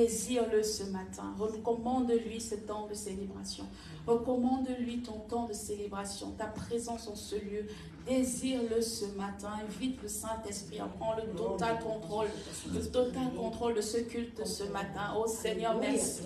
désire-le ce matin. Recommande-lui ce temps de célébration. Recommande-lui ton temps de célébration, ta présence en ce lieu. Désire-le ce matin. Invite le Saint-Esprit à prendre le total contrôle de ce culte ce matin. Oh Seigneur, merci.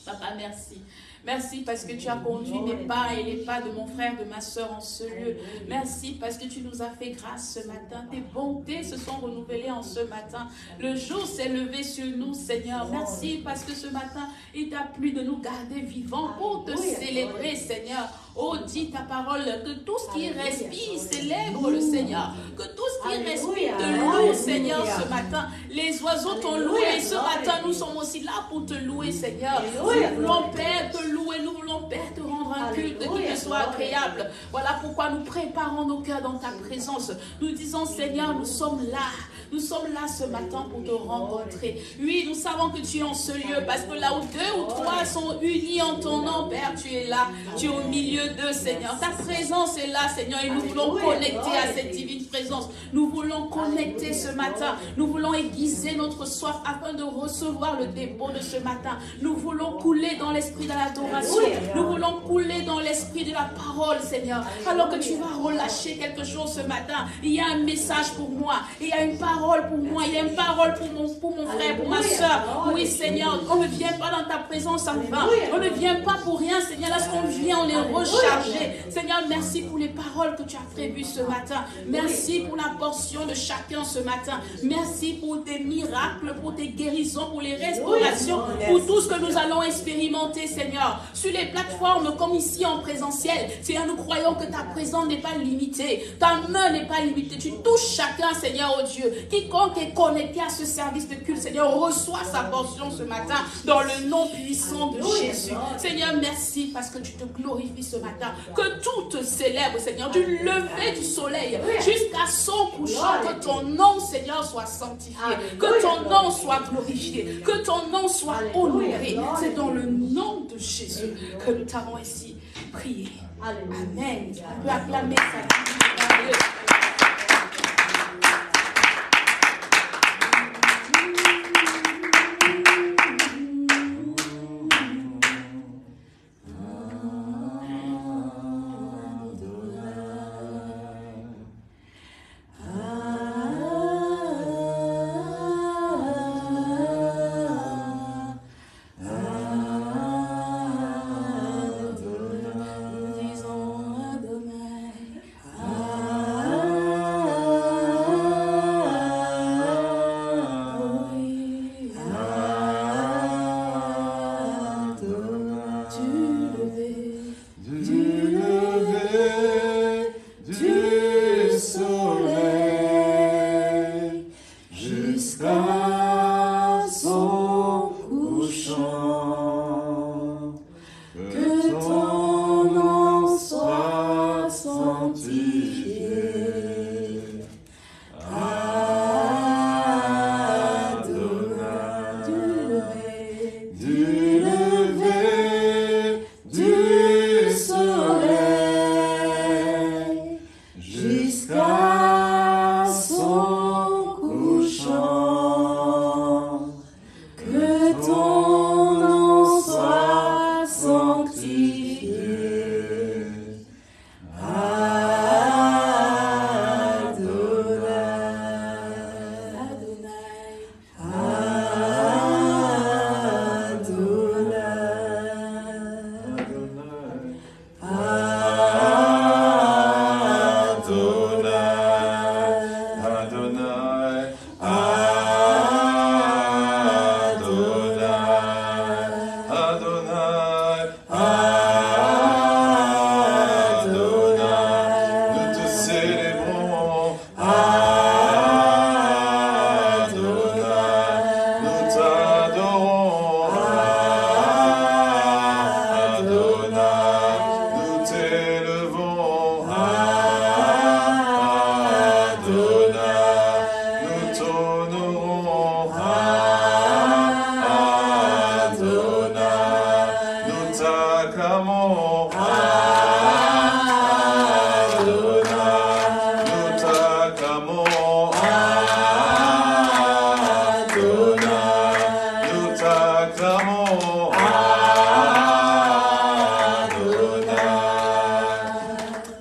Papa, merci. Merci parce que tu as conduit mes pas et les pas de mon frère, de ma soeur en ce lieu. Merci parce que tu nous as fait grâce ce matin. Tes bontés se sont renouvelées en ce matin. Le jour s'est levé sur nous, Seigneur. Merci parce que ce matin, il t'a plu de nous garder vivants pour te célébrer, Seigneur. Oh, dis ta parole, que tout ce qui respire célèbre le Seigneur. Que tout ce qui respire te loue, Seigneur, ce matin. Les oiseaux t'ont loué et ce matin, nous sommes aussi là pour te louer, Seigneur. Nous voulons, Père, te louer. Nous voulons, Père, te rendre un culte qui te soit agréable. Voilà pourquoi nous préparons nos cœurs dans ta présence. Nous disons, Seigneur, nous sommes là. Nous sommes là ce matin pour te rencontrer. Oui, nous savons que tu es en ce lieu parce que là où 2 ou 3 sont unis en ton nom, Père, tu es là. Tu es au milieu d'eux, Seigneur. Ta présence est là, Seigneur, et nous voulons connecter à cette divine présence. Nous voulons connecter ce matin. Nous voulons aiguiser notre soif afin de recevoir le dépôt de ce matin. Nous voulons couler dans l'esprit de l'adoration. Nous voulons couler dans l'esprit de la parole, Seigneur. Alors que tu vas relâcher quelque chose ce matin, il y a un message pour moi. Il y a une parole pour moi. Il y a une parole pour mon frère, pour ma soeur. Oui, Seigneur, on ne vient pas dans ta présence en vain. On ne vient pas pour rien, Seigneur. Lorsqu'on vient, on est rechargé. Seigneur, merci pour les paroles que tu as prévues ce matin. Merci pour la portion de chacun ce matin. Merci pour tes miracles, pour tes guérisons, pour les restaurations, pour tout ce que nous allons expérimenter, Seigneur. Sur les plateformes comme ici en présentiel, Seigneur, nous croyons que ta présence n'est pas limitée. Ta main n'est pas limitée. Tu touches chacun, Seigneur, oh Dieu. Quiconque est connecté à ce service de culte, Seigneur, reçoit sa portion ce matin dans le nom puissant de Jésus. Seigneur, merci parce que tu te glorifies ce matin. Que tout te célèbre, Seigneur, du lever du soleil jusqu'à son couchant. Que ton nom, Seigneur, soit sanctifié. Que ton nom soit glorifié. Que ton nom soit honoré. C'est dans le nom de Jésus que nous t'avons ici prié. Amen. On peut acclamer sa vie.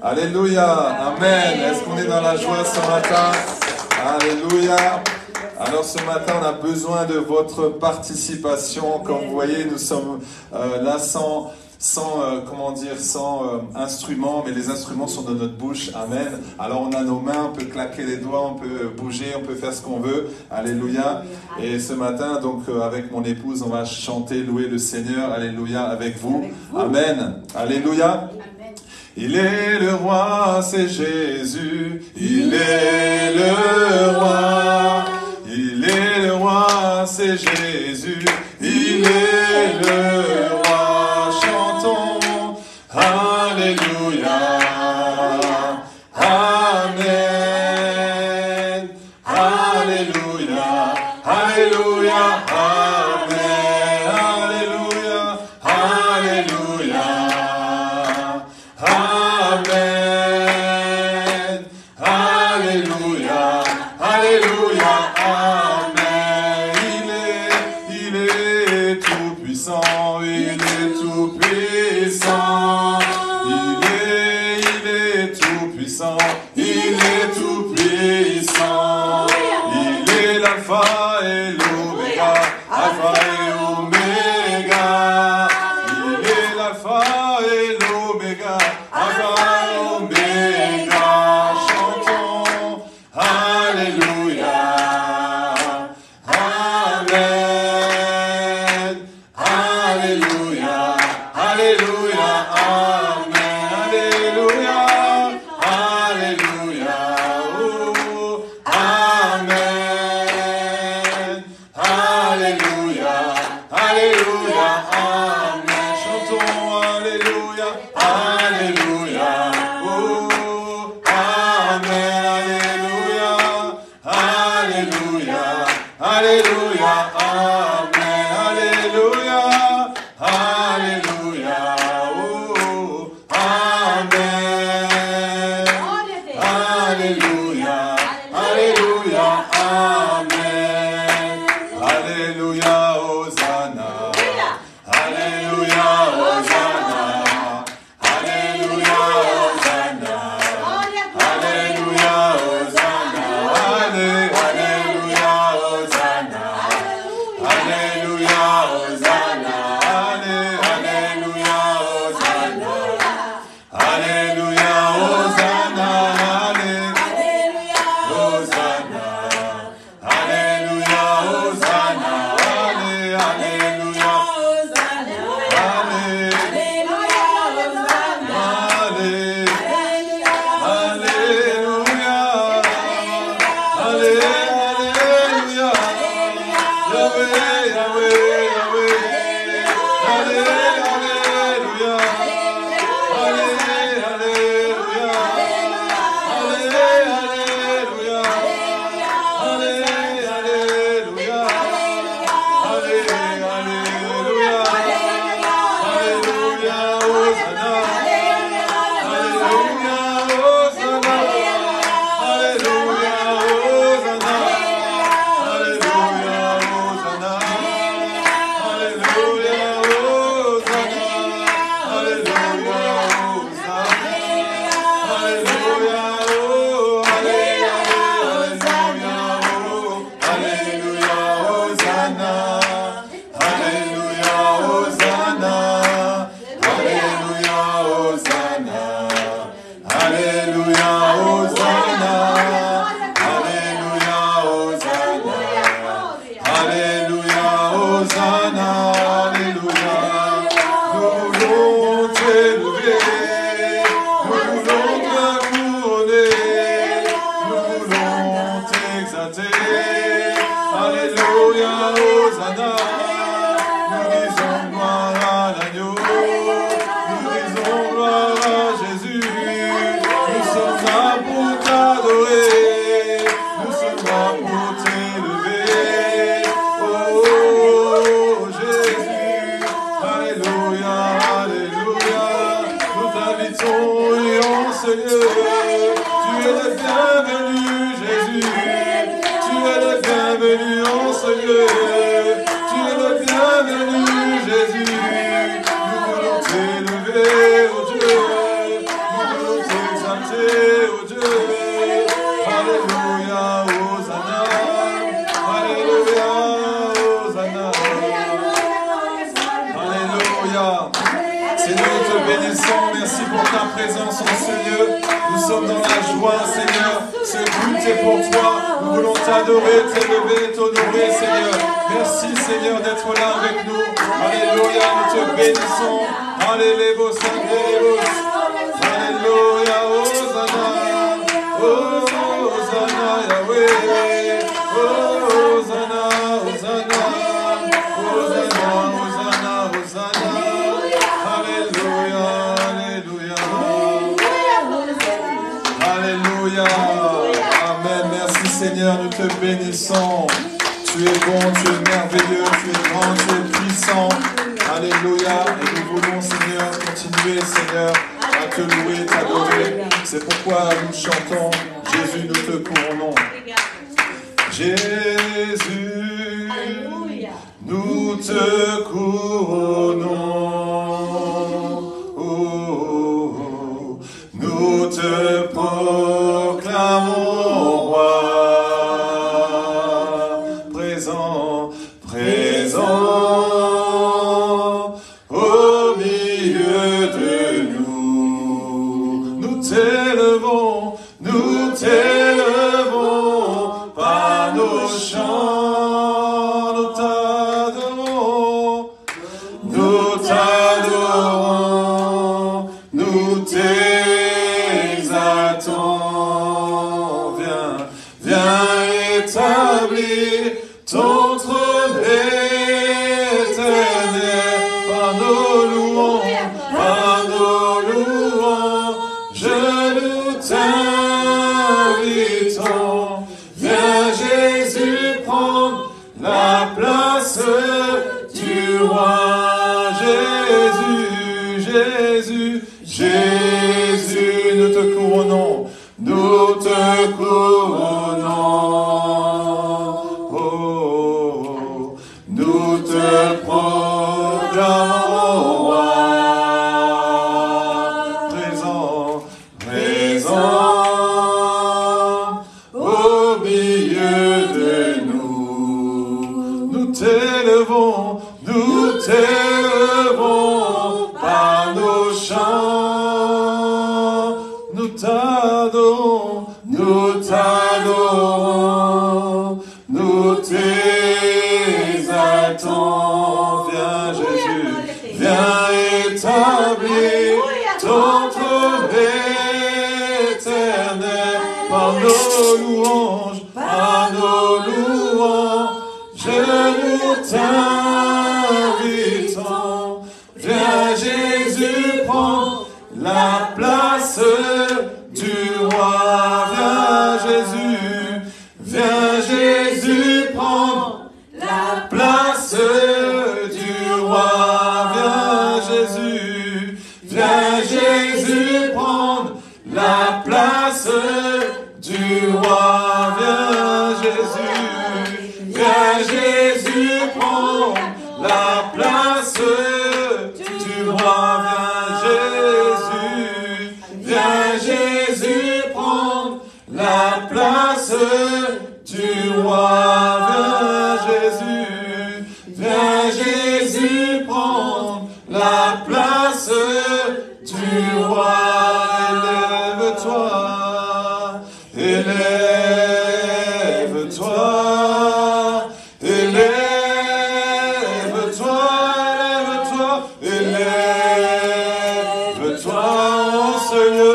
Alléluia. Amen. Est-ce qu'on est dans la joie ce matin? Alléluia. Alors ce matin, on a besoin de votre participation. Comme vous voyez, nous sommes là sans instruments, mais les instruments sont dans notre bouche. Amen. Alors on a nos mains, on peut claquer les doigts, on peut bouger, on peut faire ce qu'on veut. Alléluia. Et ce matin, donc avec mon épouse, on va chanter, louer le Seigneur. Alléluia avec vous. Amen. Alléluia. Il est le roi, c'est Jésus. Il est le roi. Il est le roi, c'est Jésus. Il est le roi. Chantons. Alléluia. Amen. Alléluia. Alléluia. Amen. Alléluia. Alléluia. Amen. Alléluia. Alléluia. Amen. Il est tout puissant. Il est tout puissant. Il est tout puissant. Il est tout puissant. Il est l'alpha et l'oméga. Alpha et oméga. Il est l'alpha et l'oméga. Alpha et oméga. Chantons. Alléluia. Amen. Alléluia. Alléluia. Amen. Alléluia. Alléluia. Oh. Amen. Alléluia. Alléluia. Amen. Chantons. Alléluia. Alléluia. Oh. Amen. Alléluia. Alléluia. Alléluia. Amen. Alléluia. Alléluia. Oh. Amen. Alléluia. Alléluia. Amen. Alléluia. Hosanna. Alléluia. Hosanna. Alléluia. Hosanna. Alléluia. Hosanna. Alléluia. Hosanna. Alléluia. Hosanna. Alléluia. Hosanna. Alléluia. Hosanna. Hosanna. Alléluia. Hosanna. Alléluia. Alléluia. Yahweh, Yahweh, Yahweh. Alléluia. Alléluia. Alléluia. Alléluia. Alléluia. Alléluia. Alléluia. Hosanna. Alléluia. Hosanna. Alléluia. Hosanna. Alléluia. Hosanna. Alléluia. Hosanna. Alléluia. Hosanna. Alléluia. Oh, Alléluia. Hosanna. Alléluia. Hosanna. Alléluia. Hosanna. Alléluia. Hosanna. Alléluia. Hosanna. Alléluia. Hosanna. Alléluia. Nous voulons t'élever. Nous voulons te couronner. Nous voulons t'exalter. Alléluia. Hosanna. Nous disons gloire à l'agneau. Nous disons gloire à Jésus. Nous sommes là pour t'adorer. Nous sommes là pour t'élever. Oh Jésus. Alléluia. Alléluia. Nous t'invitons en ce lieu. Tu es le bienvenu, Jésus. Tu es le bienvenu en ce lieu. Tu es le bienvenu, Jésus. Nous voulons t'élever, oh Dieu. Nous voulons t'exalter. dans ce lieu. Nous sommes dans la joie, Seigneur. Ce culte est pour toi. Nous voulons t'adorer, t'élever, t'honorer, Seigneur. Merci, Seigneur, d'être là avec nous. Alléluia, nous te bénissons. Alléluia, Alléluia, Hosanna. Hosanna, Yahweh. Hosanna, Hosanna. Hosanna, Hosanna, Hosanna. Alléluia, Alléluia. Alléluia. Amen. Merci, Seigneur, nous te bénissons. Tu es bon, tu es merveilleux, tu es grand, tu es puissant. Alléluia. Et nous voulons, Seigneur, continuer, Seigneur, à te louer, t'adorer. C'est pourquoi nous chantons Jésus, nous te couronnons. Jésus, nous te couronnons. Oh, nous te proclamons roi. Présent, présent au milieu de nous. Nous t'élevons par nos chants, nous t'adorons, nous t'exaltons. Viens établir ton trône éternel par nos louanges, nous t'invitons. Viens Jésus prendre la place du roi. Jésus, nous te couronnons, nous te couronnons. Oh, nous te proclamons roi. Présent au milieu de nous. Nous t'élevons par nos chants. Nous t'adorons, nous t'exaltons. Viens Jésus, viens établir ton trône éternel par nos louanges, nous t'invitons. Viens Jésus prendre la place du roi. Viens Jésus prendre la place du roi. Viens Jésus prendre la place du roi. Viens Jésus prendre la place du roi. Viens Jésus prendre la place du roi. Viens Jésus prendre la place du roi. Élève-toi, élève-toi en ce lieu.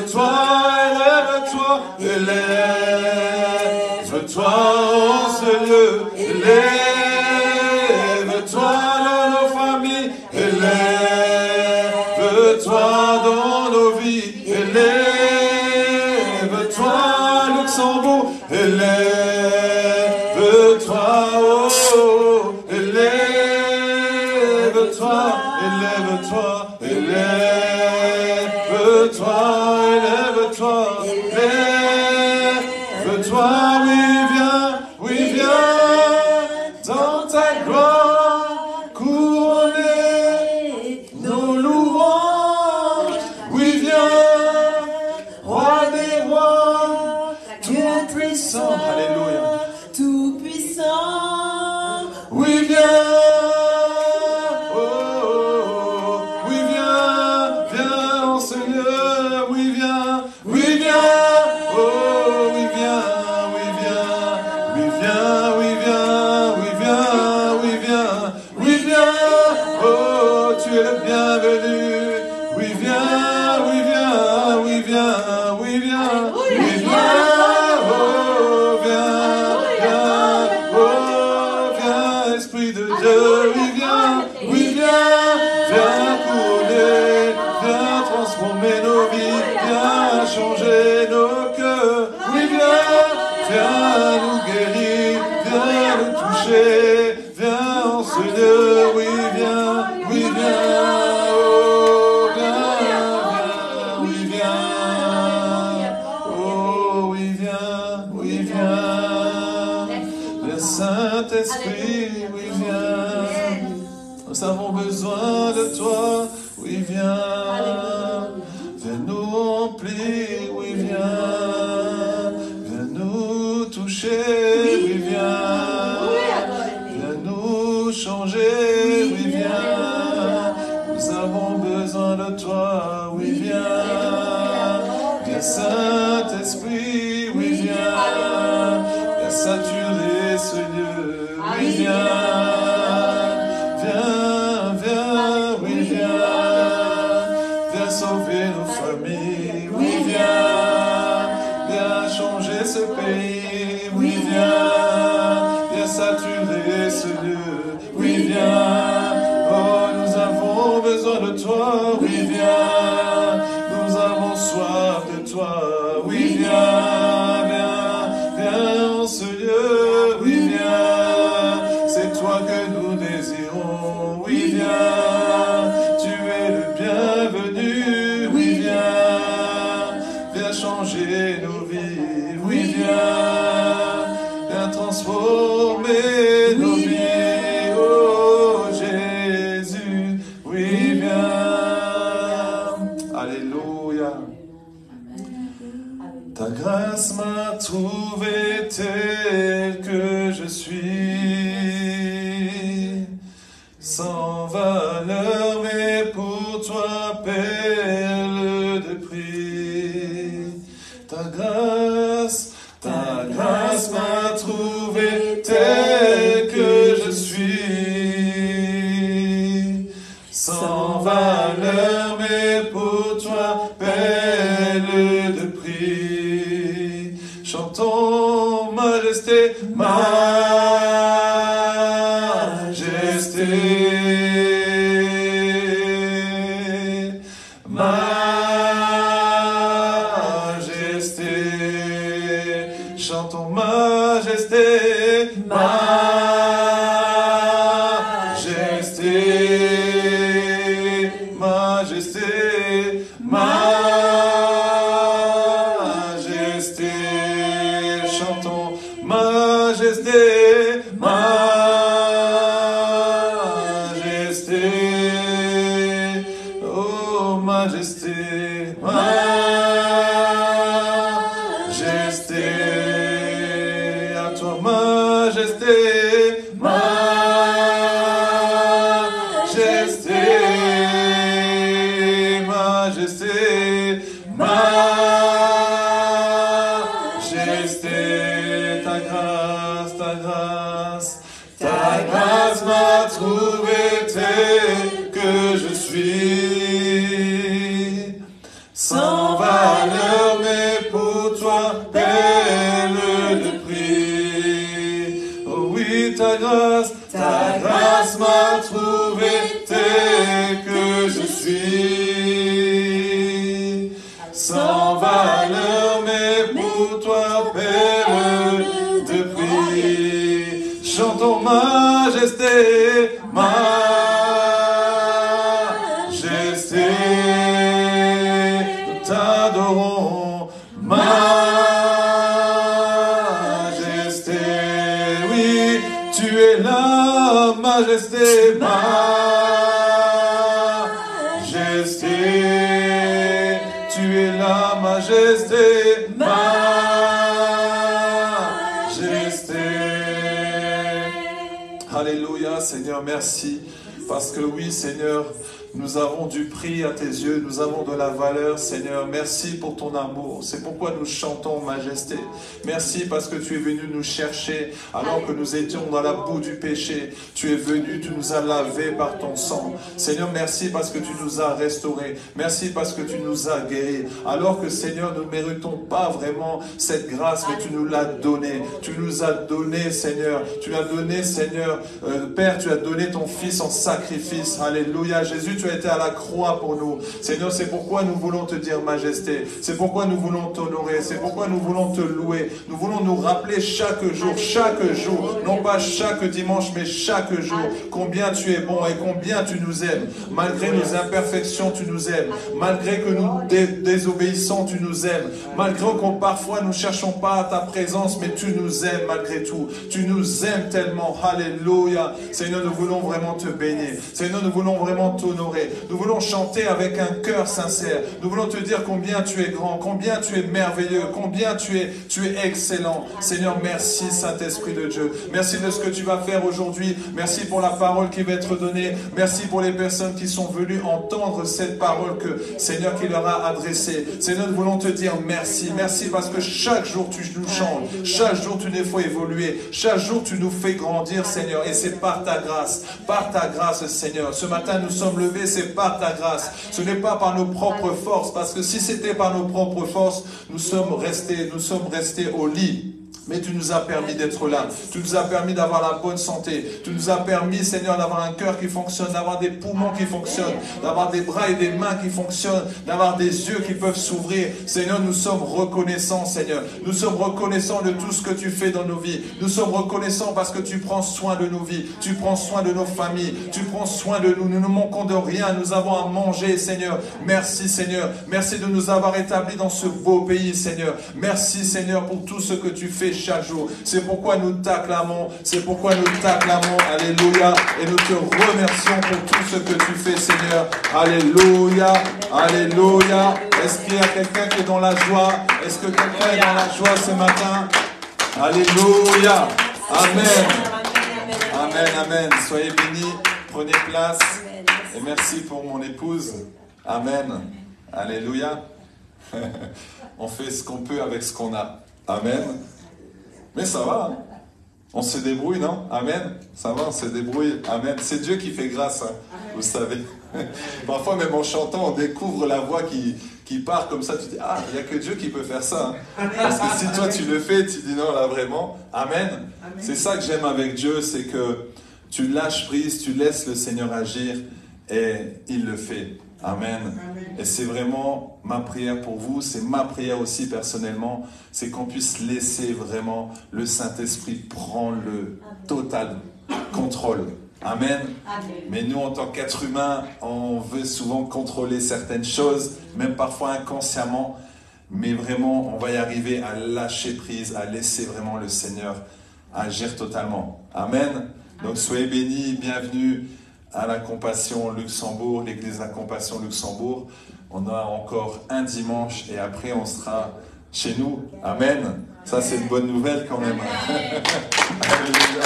Élève-toi en ce lieu. Élève-toi dans nos familles. Élève-toi dans nos vies. Élève-toi Luxembourg. Élève-toi, oh, élève-toi, élève-toi, élève-toi, élève-toi, élève-toi, oui viens dans ta gloire, couronner nos louanges, oui viens, roi des rois, tout puissant, alléluia, tout puissant, oui viens, oh, oui viens, viens, oui, viens, oui, viens, oh, viens, viens, oh, viens, Esprit de Dieu, oui, viens, viens couler, viens transformer nos vies, viens changer nos cœurs, oui, viens nous guérir, viens nous toucher, viens en ce lieu, oui, viens, oh, le Saint-Esprit, oui, viens, nous avons besoin de toi, oui, viens nous remplir, oui, viens nous toucher, oui, viens nous changer, oui, viens, nous avons besoin de toi, oui, viens Saint-Esprit, oui, viens saturer ce lieu, oui, viens, oui, viens sauver nos familles, oui, viens changer ce pays, oui, viens saturer ce lieu, oui, viens, oh, nous avons besoin de toi, oui, viens, nous avons soif de toi, oui, viens en ce lieu, oui, viens, c'est toi que nous désirons, oui, viens, tu es le bienvenu, oui, viens changer nos vies, oui, viens transformer nos vies, oh Jésus, oui, viens, alléluia. Ta grâce m'a trouvé tel que je suis, sans valeur, mais pour toi, perle de prix. Ta grâce m'a trouvé tel que je suis, sans valeur, mais pour toi, perle de prix. Chantons majesté, majesté, majesté. Chantons majesté, majesté, majesté, majesté. Chantons majesté, majesté, oh majesté, majesté, à toi majesté, majesté, majesté, majesté, ta grâce m'a trouvé tel que je suis, sans valeur, mais pour toi, perle de prix. Oh oui, ta grâce m'a trouvé tel que je suis, sans valeur, mais pour toi, perle de prix. Chantons majesté, majesté, nous t'adorons, majesté, oui, tu es la majesté, majesté, tu es la majesté, majesté. Alléluia, Seigneur, merci. Parce que oui, Seigneur, nous avons du prix à tes yeux, nous avons de la valeur, Seigneur. Merci pour ton amour. C'est pourquoi nous chantons majesté. Merci parce que tu es venu nous chercher alors que nous étions dans la boue du péché. Tu es venu, tu nous as lavés par ton sang. Seigneur, merci parce que tu nous as restaurés. Merci parce que tu nous as guéris. Alors que, Seigneur, nous ne méritons pas vraiment cette grâce, mais tu nous l'as donnée. Tu nous as donné, Seigneur. Tu as donné, Seigneur. Père, tu as donné ton Fils en sacrifice. Alléluia. Jésus, tu as été à la croix pour nous. Seigneur, c'est pourquoi nous voulons te dire majesté. C'est pourquoi nous voulons t'honorer. C'est pourquoi nous voulons te louer. Nous voulons nous rappeler chaque jour, non pas chaque dimanche, mais chaque jour, combien tu es bon et combien tu nous aimes. Malgré nos imperfections, tu nous aimes. Malgré que nous désobéissons, tu nous aimes. Malgré qu'on parfois nous cherchons pas ta présence, mais tu nous aimes malgré tout. Tu nous aimes tellement. Alléluia. Seigneur, nous voulons vraiment te bénir. Seigneur, nous voulons vraiment t'honorer. Nous voulons chanter avec un cœur sincère. Nous voulons te dire combien tu es grand, combien tu es merveilleux, combien tu es excellent. Seigneur, merci Saint-Esprit de Dieu. Merci de ce que tu vas faire aujourd'hui. Merci pour la parole qui va être donnée. Merci pour les personnes qui sont venues entendre cette parole que, Seigneur, qui leur a adressée. Seigneur, nous voulons te dire merci. Merci parce que chaque jour tu nous changes. Chaque jour tu nous fais évoluer. Chaque jour tu nous fais grandir, Seigneur. Et c'est par ta grâce, Seigneur. Ce matin, nous sommes levés. C'est par ta grâce. Ce n'est pas par nos propres forces, parce que si c'était par nos propres forces, nous sommes restés au lit. Mais tu nous as permis d'être là. Tu nous as permis d'avoir la bonne santé. Tu nous as permis, Seigneur, d'avoir un cœur qui fonctionne, d'avoir des poumons qui fonctionnent, d'avoir des bras et des mains qui fonctionnent, d'avoir des yeux qui peuvent s'ouvrir. Seigneur, nous sommes reconnaissants, Seigneur. Nous sommes reconnaissants de tout ce que tu fais dans nos vies. Nous sommes reconnaissants parce que tu prends soin de nos vies. Tu prends soin de nos familles. Tu prends soin de nous. Nous ne manquons de rien. Nous avons à manger, Seigneur. Merci, Seigneur. Merci de nous avoir établis dans ce beau pays, Seigneur. Merci, Seigneur, pour tout ce que tu fais chaque jour. C'est pourquoi nous t'acclamons. C'est pourquoi nous t'acclamons. Alléluia. Et nous te remercions pour tout ce que tu fais, Seigneur. Alléluia. Alléluia. Est-ce qu'il y a quelqu'un qui est dans la joie? Est-ce que quelqu'un est dans la joie ce matin? Alléluia. Amen. Amen, amen. Soyez bénis. Prenez place. Et merci pour mon épouse. Amen. Alléluia. On fait ce qu'on peut avec ce qu'on a. Amen. Mais ça va, hein? On se débrouille, non? Amen. Ça va, on se débrouille. Amen. C'est Dieu qui fait grâce, hein, vous savez. Parfois, même en chantant, on découvre la voix qui part comme ça. Tu dis, ah, il n'y a que Dieu qui peut faire ça. Hein. Parce que si toi, tu le fais, tu dis non, là, vraiment. Amen. C'est ça que j'aime avec Dieu, c'est que tu lâches prise, tu laisses le Seigneur agir et il le fait. Amen. Et c'est vraiment ma prière pour vous, c'est ma prière aussi personnellement, c'est qu'on puisse laisser vraiment le Saint-Esprit prendre le total contrôle. Amen. Mais nous, en tant qu'êtres humains, on veut souvent contrôler certaines choses, même parfois inconsciemment, mais vraiment, on va y arriver à lâcher prise, à laisser vraiment le Seigneur agir totalement. Amen. Donc soyez bénis, bienvenue à la Compassion Luxembourg, l'église de la Compassion Luxembourg. On a encore un dimanche et après on sera chez nous. Amen. Ça c'est une bonne nouvelle quand même. Alléluia.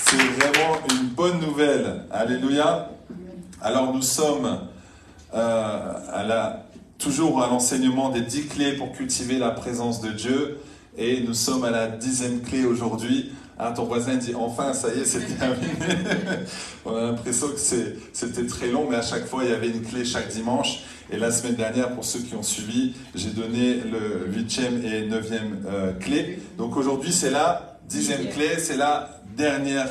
C'est vraiment une bonne nouvelle. Alléluia. Alors nous sommes toujours à l'enseignement des 10 clés pour cultiver la présence de Dieu. Et nous sommes à la 10e clé aujourd'hui. Ah, ton voisin dit enfin, ça y est, c'est terminé. On a l'impression que c'était très long, mais à chaque fois, il y avait une clé chaque dimanche. Et la semaine dernière, pour ceux qui ont suivi, j'ai donné le 8e et 9e clé. Donc aujourd'hui, c'est la 10e clé, c'est la dernière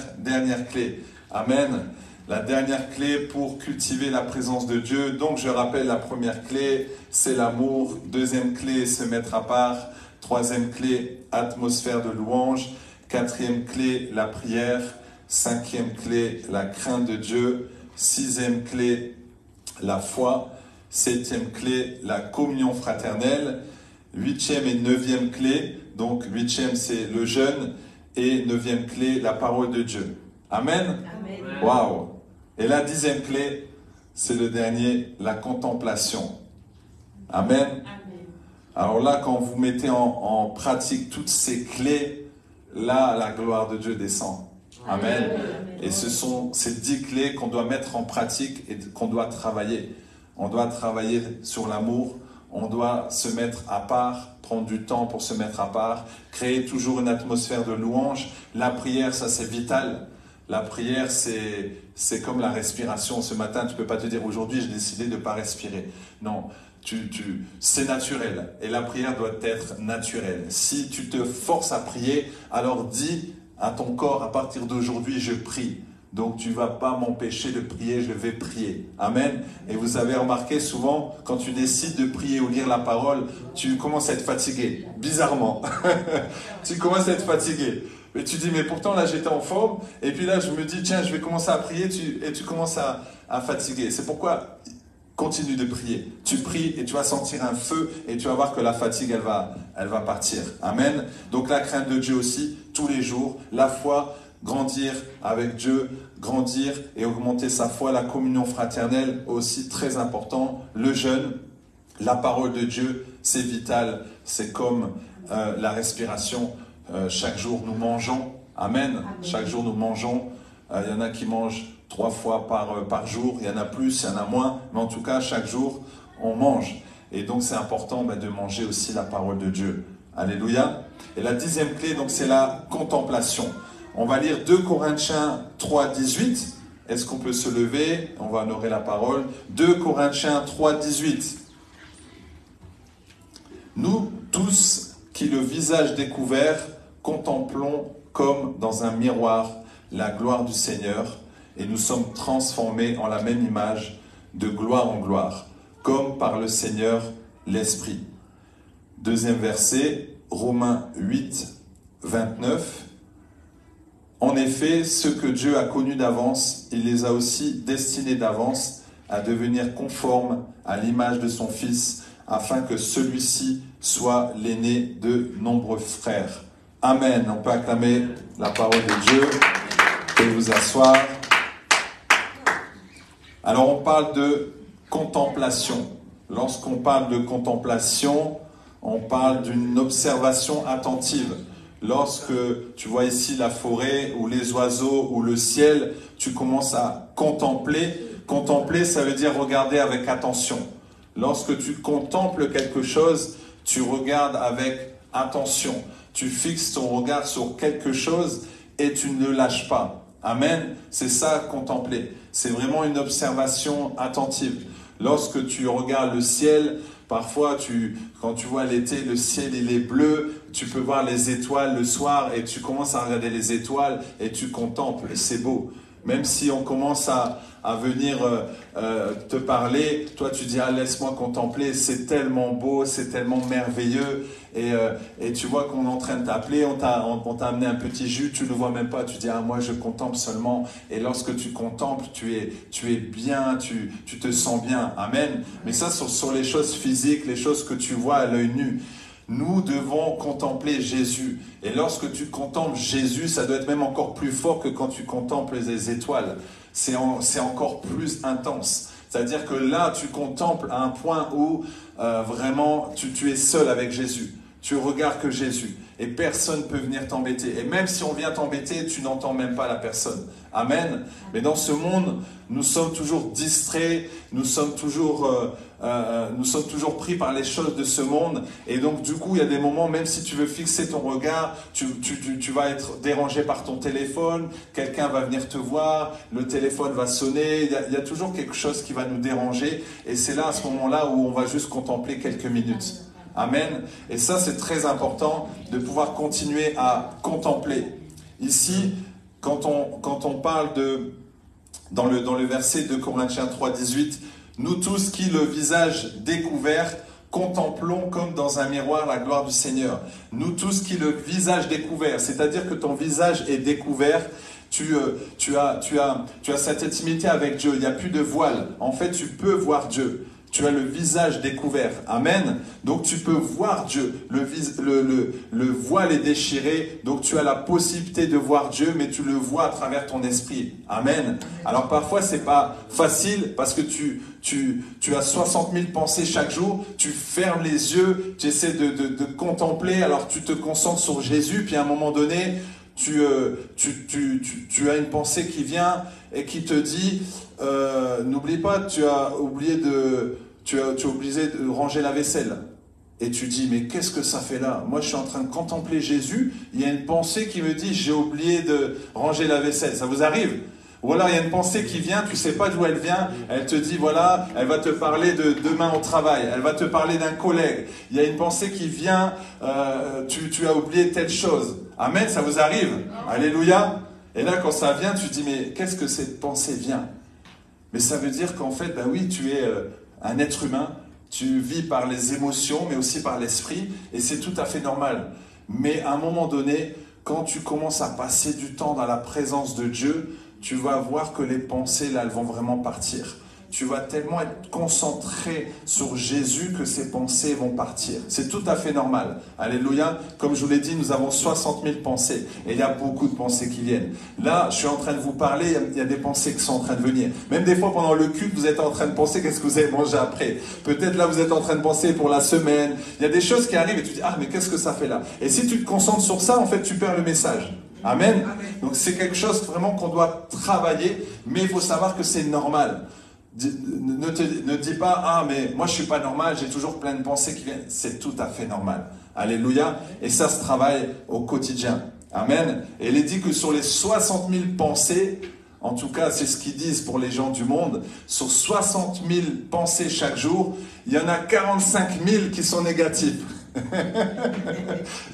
clé. Amen. La dernière clé pour cultiver la présence de Dieu. Donc je rappelle, la première clé, c'est l'amour. Deuxième clé, se mettre à part. Troisième clé, atmosphère de louange. Quatrième clé, la prière. Cinquième clé, la crainte de Dieu. Sixième clé, la foi. Septième clé, la communion fraternelle. Huitième et neuvième clé, donc huitième c'est le jeûne. Et neuvième clé, la parole de Dieu. Amen. Waouh. Et la 10e clé, c'est le dernier, la contemplation. Amen. Amen. Alors là, quand vous mettez en pratique toutes ces clés, là, la gloire de Dieu descend. Amen. Et ce sont ces 10 clés qu'on doit mettre en pratique et qu'on doit travailler. On doit travailler sur l'amour, on doit se mettre à part, prendre du temps pour se mettre à part, créer toujours une atmosphère de louange. La prière, ça c'est vital. La prière, c'est comme la respiration. Ce matin, tu ne peux pas te dire aujourd'hui, j'ai décidé de ne pas respirer. Non, c'est naturel. Et la prière doit être naturelle. Si tu te forces à prier, alors dis à ton corps, à partir d'aujourd'hui, je prie. Donc tu ne vas pas m'empêcher de prier, je vais prier. Amen. Et vous avez remarqué souvent, quand tu décides de prier ou lire la parole, tu commences à être fatigué. Bizarrement. Tu commences à être fatigué. Mais tu dis, mais pourtant là j'étais en forme. Et puis là je me dis, tiens, je vais commencer à prier. Et tu commences à fatiguer. C'est pourquoi continue de prier. Tu pries et tu vas sentir un feu. Et tu vas voir que la fatigue, elle va partir. Amen. Donc la crainte de Dieu aussi, tous les jours. La foi, grandir avec Dieu, grandir et augmenter sa foi, la communion fraternelle aussi très important, le jeûne, la parole de Dieu, c'est vital, c'est comme la respiration, chaque jour nous mangeons, amen, chaque jour nous mangeons, il y en a qui mangent 3 fois par jour, il y en a plus, il y en a moins, mais en tout cas chaque jour on mange, et donc c'est important de manger aussi la parole de Dieu, alléluia. Et la 10e clé, donc c'est la contemplation. On va lire 2 Corinthiens 3, 18. Est-ce qu'on peut se lever? On va honorer la parole. 2 Corinthiens 3, 18. Nous tous qui le visage découvert contemplons comme dans un miroir la gloire du Seigneur et nous sommes transformés en la même image de gloire en gloire, comme par le Seigneur l'Esprit. 2e verset, Romains 8, 29. En effet, ceux que Dieu a connus d'avance, il les a aussi destinés d'avance à devenir conformes à l'image de son Fils, afin que celui-ci soit l'aîné de nombreux frères. Amen. On peut acclamer la parole de Dieu. Vous pouvez vous asseoir. Alors on parle de contemplation. Lorsqu'on parle de contemplation, on parle d'une observation attentive. Lorsque tu vois ici la forêt ou les oiseaux ou le ciel, tu commences à contempler. Contempler, ça veut dire regarder avec attention. Lorsque tu contemples quelque chose, tu regardes avec attention. Tu fixes ton regard sur quelque chose et tu ne le lâches pas. Amen. C'est ça, contempler. C'est vraiment une observation attentive. Lorsque tu regardes le ciel, parfois, quand tu vois l'été, le ciel il est bleu, tu peux voir les étoiles le soir et tu commences à regarder les étoiles et tu contemples. C'est beau. Même si on commence à venir te parler, toi tu dis, ah, laisse-moi contempler, c'est tellement beau, c'est tellement merveilleux. Et tu vois qu'on est en train de t'appeler, on t'a amené un petit jus, tu ne le vois même pas, tu dis, ah, moi je contemple seulement. Et lorsque tu contemples, tu es bien, tu te sens bien. Amen. Mais ça, sur les choses physiques, les choses que tu vois à l'œil nu. Nous devons contempler Jésus. Et lorsque tu contemples Jésus, ça doit être même encore plus fort que quand tu contemples les étoiles. C'est encore plus intense. C'est-à-dire que là, tu contemples à un point où vraiment tu es seul avec Jésus. Tu regardes que Jésus. Et personne ne peut venir t'embêter. Et même si on vient t'embêter, tu n'entends même pas la personne. Amen. Mais dans ce monde, nous sommes toujours distraits, nous sommes toujours pris par les choses de ce monde. Et donc, du coup, il y a des moments, même si tu veux fixer ton regard, tu vas être dérangé par ton téléphone, quelqu'un va venir te voir, le téléphone va sonner, il y a toujours quelque chose qui va nous déranger. Et c'est là, à ce moment-là, où on va juste contempler quelques minutes. Amen. Et ça, c'est très important de pouvoir continuer à contempler. Ici, quand on parle dans le verset de Corinthiens 3, 18, nous tous qui le visage découvert, contemplons comme dans un miroir la gloire du Seigneur. Nous tous qui le visage découvert, c'est-à-dire que ton visage est découvert, tu as cette intimité avec Dieu, il n'y a plus de voile. En fait, tu peux voir Dieu. Tu as le visage découvert. Amen. Donc tu peux voir Dieu. Le voile est déchiré. Donc tu as la possibilité de voir Dieu, mais tu le vois à travers ton esprit. Amen. Alors parfois c'est pas facile parce que tu as 60 000 pensées chaque jour. Tu fermes les yeux. Tu essaies de contempler. Alors tu te concentres sur Jésus. Puis à un moment donné, tu as une pensée qui vient et qui te dit, n'oublie pas, tu as oublié de ranger la vaisselle. Et tu dis, mais qu'est-ce que ça fait là? Moi, je suis en train de contempler Jésus. Il y a une pensée qui me dit, j'ai oublié de ranger la vaisselle. Ça vous arrive? Ou alors, il y a une pensée qui vient, tu ne sais pas d'où elle vient. Elle te dit, voilà, elle va te parler de demain au travail. Elle va te parler d'un collègue. Il y a une pensée qui vient, tu as oublié telle chose. Amen, ça vous arrive? Alléluia. Et là, quand ça vient, tu te dis, mais qu'est-ce que cette pensée vient? Mais ça veut dire qu'en fait, oui, tu es un être humain. Tu vis par les émotions, mais aussi par l'esprit, et c'est tout à fait normal. Mais à un moment donné, quand tu commences à passer du temps dans la présence de Dieu, tu vas voir que les pensées, là, elles vont vraiment partir. Tu vas tellement être concentré sur Jésus que ces pensées vont partir. C'est tout à fait normal. Alléluia. Comme je vous l'ai dit, nous avons 60 000 pensées. Et il y a beaucoup de pensées qui viennent. Là, je suis en train de vous parler, il y a des pensées qui sont en train de venir. Même des fois, pendant le culte, vous êtes en train de penser qu'est-ce que vous allez manger après. Peut-être là, vous êtes en train de penser pour la semaine. Il y a des choses qui arrivent et tu dis, ah, mais qu'est-ce que ça fait là? Et si tu te concentres sur ça, en fait, tu perds le message. Amen. Donc, c'est quelque chose vraiment qu'on doit travailler, mais il faut savoir que c'est normal. Ne dis pas, ah mais moi je suis pas normal, j'ai toujours plein de pensées qui viennent. C'est tout à fait normal. Alléluia. Et ça se travaille au quotidien. Amen. Et il est dit que sur les 60 000 pensées, en tout cas c'est ce qu'ils disent pour les gens du monde, sur 60 000 pensées chaque jour, il y en a 45 000 qui sont négatives.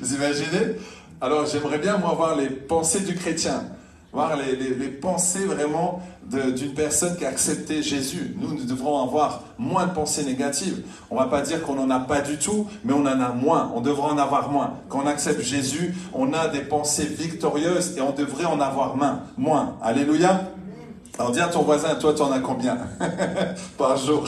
Vous imaginez? Alors j'aimerais bien moi voir les pensées du chrétien. Voir les pensées vraiment d'une personne qui a accepté Jésus. Nous devrons avoir moins de pensées négatives. On ne va pas dire qu'on n'en a pas du tout, mais on en a moins. On devrait en avoir moins. Quand on accepte Jésus, on a des pensées victorieuses et on devrait en avoir moins. Alléluia. Alors dis à ton voisin, toi tu en as combien par jour?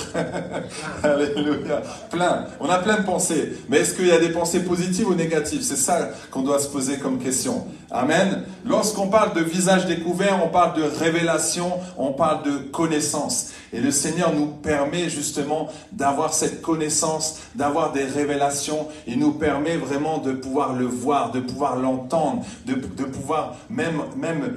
Alléluia. Plein. On a plein de pensées. Mais est-ce qu'il y a des pensées positives ou négatives? C'est ça qu'on doit se poser comme question. Amen. Lorsqu'on parle de visage découvert, on parle de révélation, on parle de connaissance. Et le Seigneur nous permet justement d'avoir cette connaissance, d'avoir des révélations. Il nous permet vraiment de pouvoir le voir, de pouvoir l'entendre, de pouvoir même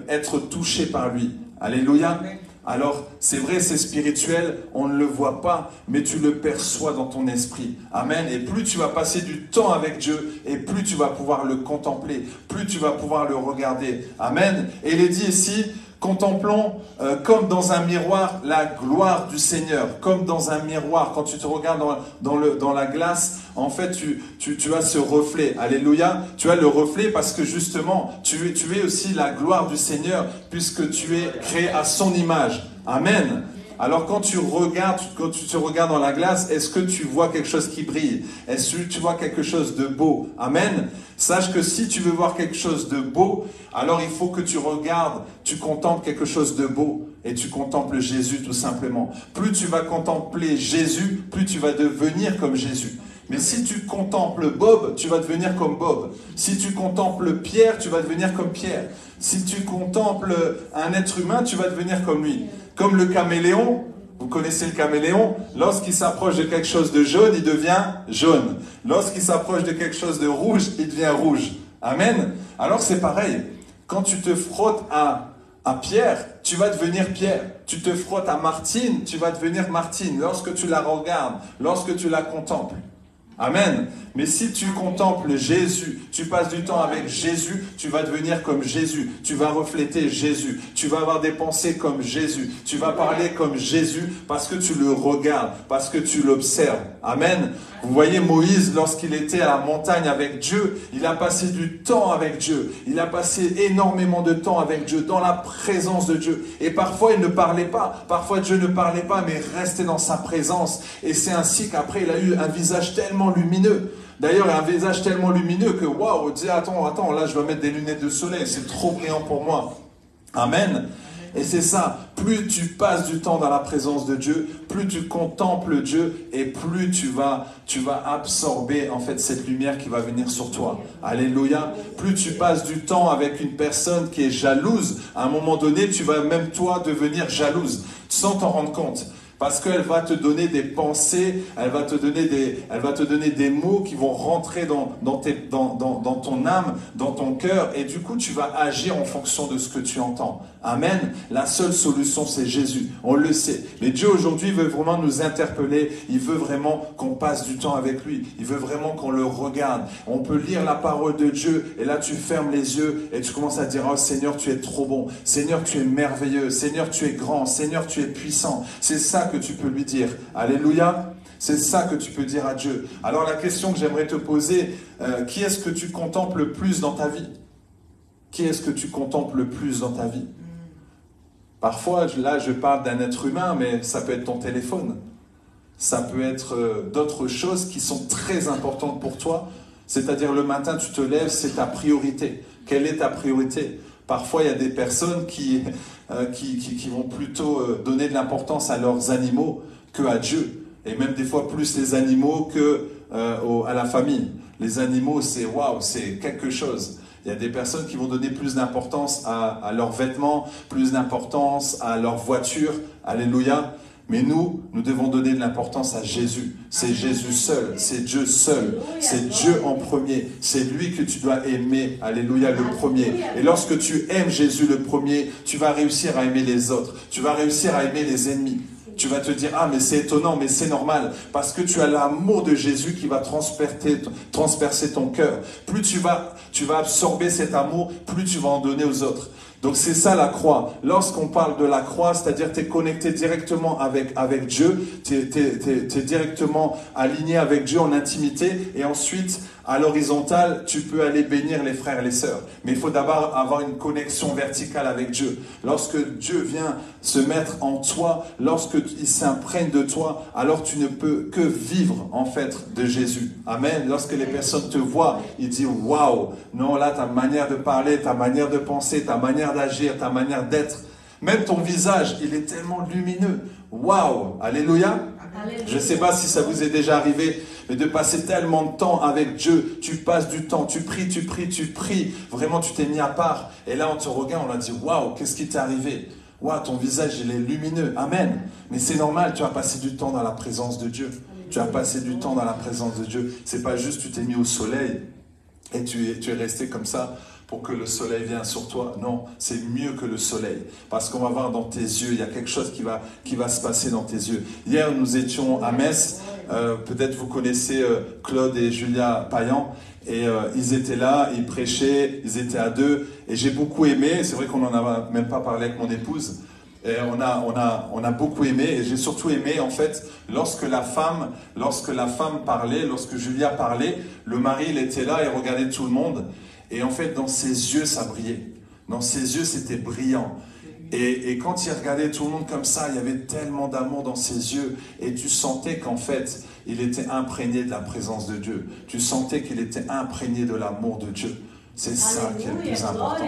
être touché par lui. Alléluia. Alors, c'est vrai, c'est spirituel, on ne le voit pas, mais tu le perçois dans ton esprit. Amen. Et plus tu vas passer du temps avec Dieu, et plus tu vas pouvoir le contempler, plus tu vas pouvoir le regarder. Amen. Et il est dit ici, contemplons comme dans un miroir la gloire du Seigneur. Comme dans un miroir, quand tu te regardes dans la glace, en fait, tu as ce reflet. Alléluia. Tu as le reflet parce que justement, tu es aussi la gloire du Seigneur puisque tu es créé à son image. Amen. Alors quand tu te regardes dans la glace, est-ce que tu vois quelque chose qui brille? Est-ce que tu vois quelque chose de beau? Amen. Sache que si tu veux voir quelque chose de beau, alors il faut que tu regardes, tu contemples quelque chose de beau. Et tu contemples Jésus tout simplement. Plus tu vas contempler Jésus, plus tu vas devenir comme Jésus. Mais si tu contemples Bob, tu vas devenir comme Bob. Si tu contemples Pierre, tu vas devenir comme Pierre. Si tu contemples un être humain, tu vas devenir comme lui. Comme le caméléon, vous connaissez le caméléon, lorsqu'il s'approche de quelque chose de jaune, il devient jaune. Lorsqu'il s'approche de quelque chose de rouge, il devient rouge. Amen. Alors c'est pareil. Quand tu te frottes à Pierre, tu vas devenir Pierre. Tu te frottes à Martine, tu vas devenir Martine. Lorsque tu la regardes, lorsque tu la contemples. Amen. Mais si tu contemples Jésus, tu passes du temps avec Jésus, tu vas devenir comme Jésus. Tu vas refléter Jésus. Tu vas avoir des pensées comme Jésus. Tu vas parler comme Jésus parce que tu le regardes, parce que tu l'observes. Amen. Vous voyez Moïse, lorsqu'il était à la montagne avec Dieu, il a passé du temps avec Dieu. Il a passé énormément de temps avec Dieu, dans la présence de Dieu. Et parfois, il ne parlait pas. Parfois, Dieu ne parlait pas, mais restait dans sa présence. Et c'est ainsi qu'après, il a eu un visage tellement lumineux. D'ailleurs, il a un visage tellement lumineux que, waouh, on dit, attends, là, je dois mettre des lunettes de soleil. C'est trop brillant pour moi. Amen. Et c'est ça, plus tu passes du temps dans la présence de Dieu, plus tu contemples Dieu et plus tu vas absorber en fait cette lumière qui va venir sur toi. Alléluia. Plus tu passes du temps avec une personne qui est jalouse, à un moment donné, tu vas même toi devenir jalouse, sans t'en rendre compte. Parce qu'elle va te donner des pensées, elle va te donner des mots qui vont rentrer dans ton âme, dans ton cœur, et du coup tu vas agir en fonction de ce que tu entends. Amen. La seule solution, c'est Jésus. On le sait. Mais Dieu aujourd'hui veut vraiment nous interpeller. Il veut vraiment qu'on passe du temps avec lui. Il veut vraiment qu'on le regarde. On peut lire la parole de Dieu et là tu fermes les yeux et tu commences à dire: oh Seigneur, tu es trop bon. Seigneur, tu es merveilleux. Seigneur, tu es grand. Seigneur, tu es puissant. C'est ça que tu peux lui dire. Alléluia. C'est ça que tu peux dire à Dieu. Alors la question que j'aimerais te poser, qui est-ce que tu contemples le plus dans ta vie? Qui est-ce que tu contemples le plus dans ta vie? Parfois, là, je parle d'un être humain, mais ça peut être ton téléphone. Ça peut être d'autres choses qui sont très importantes pour toi. C'est-à-dire, le matin, tu te lèves, c'est ta priorité. Quelle est ta priorité? Parfois, il y a des personnes qui vont plutôt donner de l'importance à leurs animaux qu'à Dieu. Et même des fois, plus les animaux à la famille. Les animaux, c'est waouh, c'est quelque chose. Il y a des personnes qui vont donner plus d'importance à leurs vêtements, plus d'importance à leur voiture. Alléluia. Mais nous devons donner de l'importance à Jésus. C'est Jésus seul, c'est Dieu seul, c'est Dieu en premier. C'est lui que tu dois aimer, alléluia, le premier. Et lorsque tu aimes Jésus le premier, tu vas réussir à aimer les autres. Tu vas réussir à aimer les ennemis. Tu vas te dire: ah, mais c'est étonnant, mais c'est normal. Parce que tu as l'amour de Jésus qui va transpercer ton cœur. Plus tu vas absorber cet amour, plus tu vas en donner aux autres. Donc c'est ça la croix. Lorsqu'on parle de la croix, c'est-à-dire tu es connecté directement avec Dieu, tu es directement aligné avec Dieu en intimité, et ensuite à l'horizontale, tu peux aller bénir les frères et les sœurs. Mais il faut d'abord avoir une connexion verticale avec Dieu. Lorsque Dieu vient se mettre en toi, lorsqu'il s'imprègne de toi, alors tu ne peux que vivre en fait de Jésus. Amen. Lorsque les personnes te voient, ils disent: waouh, non, là ta manière de parler, ta manière de penser, ta manière d'agir, ta manière d'être, même ton visage, il est tellement lumineux. Waouh, alléluia. Je ne sais pas si ça vous est déjà arrivé, mais de passer tellement de temps avec Dieu, tu passes du temps, tu pries, vraiment tu t'es mis à part, et là on te regarde, on a dit: waouh, qu'est-ce qui t'est arrivé? Waouh, ton visage il est lumineux, amen. Mais c'est normal, tu as passé du temps dans la présence de Dieu. Tu as passé du temps dans la présence de Dieu. C'est pas juste tu t'es mis au soleil et tu es resté comme ça pour que le soleil vienne sur toi. Non, c'est mieux que le soleil. Parce qu'on va voir dans tes yeux, il y a quelque chose qui va se passer dans tes yeux. Hier, nous étions à Metz. Peut-être vous connaissez Claude et Julia Payan. Et ils étaient là, ils prêchaient, ils étaient à deux. Et j'ai beaucoup aimé. C'est vrai qu'on n'en a même pas parlé avec mon épouse. Et on a beaucoup aimé, et j'ai surtout aimé en fait lorsque la femme parlait, lorsque Julia parlait, le mari il était là et regardait tout le monde, et en fait dans ses yeux ça brillait, dans ses yeux c'était brillant, et quand il regardait tout le monde comme ça, il y avait tellement d'amour dans ses yeux, et tu sentais qu'en fait il était imprégné de la présence de Dieu, tu sentais qu'il était imprégné de l'amour de Dieu. C'est ça qui est le plus important.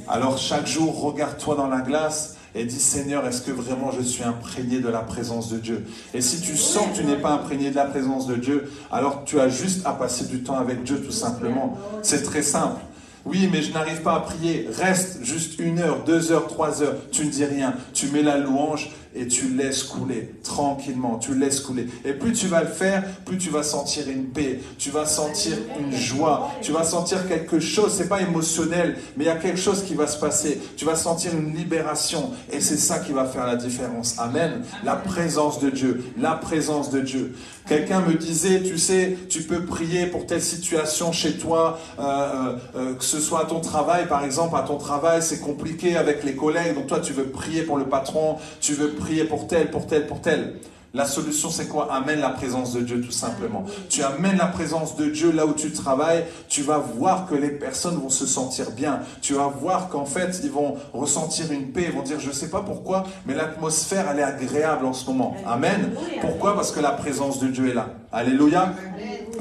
Alors chaque jour, regarde-toi dans la glace et dis: Seigneur, est-ce que vraiment je suis imprégné de la présence de Dieu? Et si tu sens que tu n'es pas imprégné de la présence de Dieu, alors tu as juste à passer du temps avec Dieu tout simplement. C'est très simple. Oui, mais je n'arrive pas à prier. Reste juste 1 heure, 2 heures, 3 heures. Tu ne dis rien. Tu mets la louange et tu laisses couler. Tranquillement, tu laisses couler. Et plus tu vas le faire, plus tu vas sentir une paix. Tu vas sentir une joie. Tu vas sentir quelque chose. C'est pas émotionnel, mais il y a quelque chose qui va se passer. Tu vas sentir une libération. Et c'est ça qui va faire la différence. Amen. La présence de Dieu. La présence de Dieu. Quelqu'un me disait, tu sais, tu peux prier pour telle situation chez toi, que ce soit à ton travail, par exemple, à ton travail, c'est compliqué avec les collègues, donc toi tu veux prier pour le patron, tu veux prier pour tel. La solution c'est quoi? Amène la présence de Dieu tout simplement. Tu amènes la présence de Dieu là où tu travailles, tu vas voir que les personnes vont se sentir bien. Tu vas voir qu'en fait ils vont ressentir une paix, ils vont dire: je ne sais pas pourquoi, mais l'atmosphère elle est agréable en ce moment. Amen. Pourquoi? Parce que la présence de Dieu est là. Alléluia.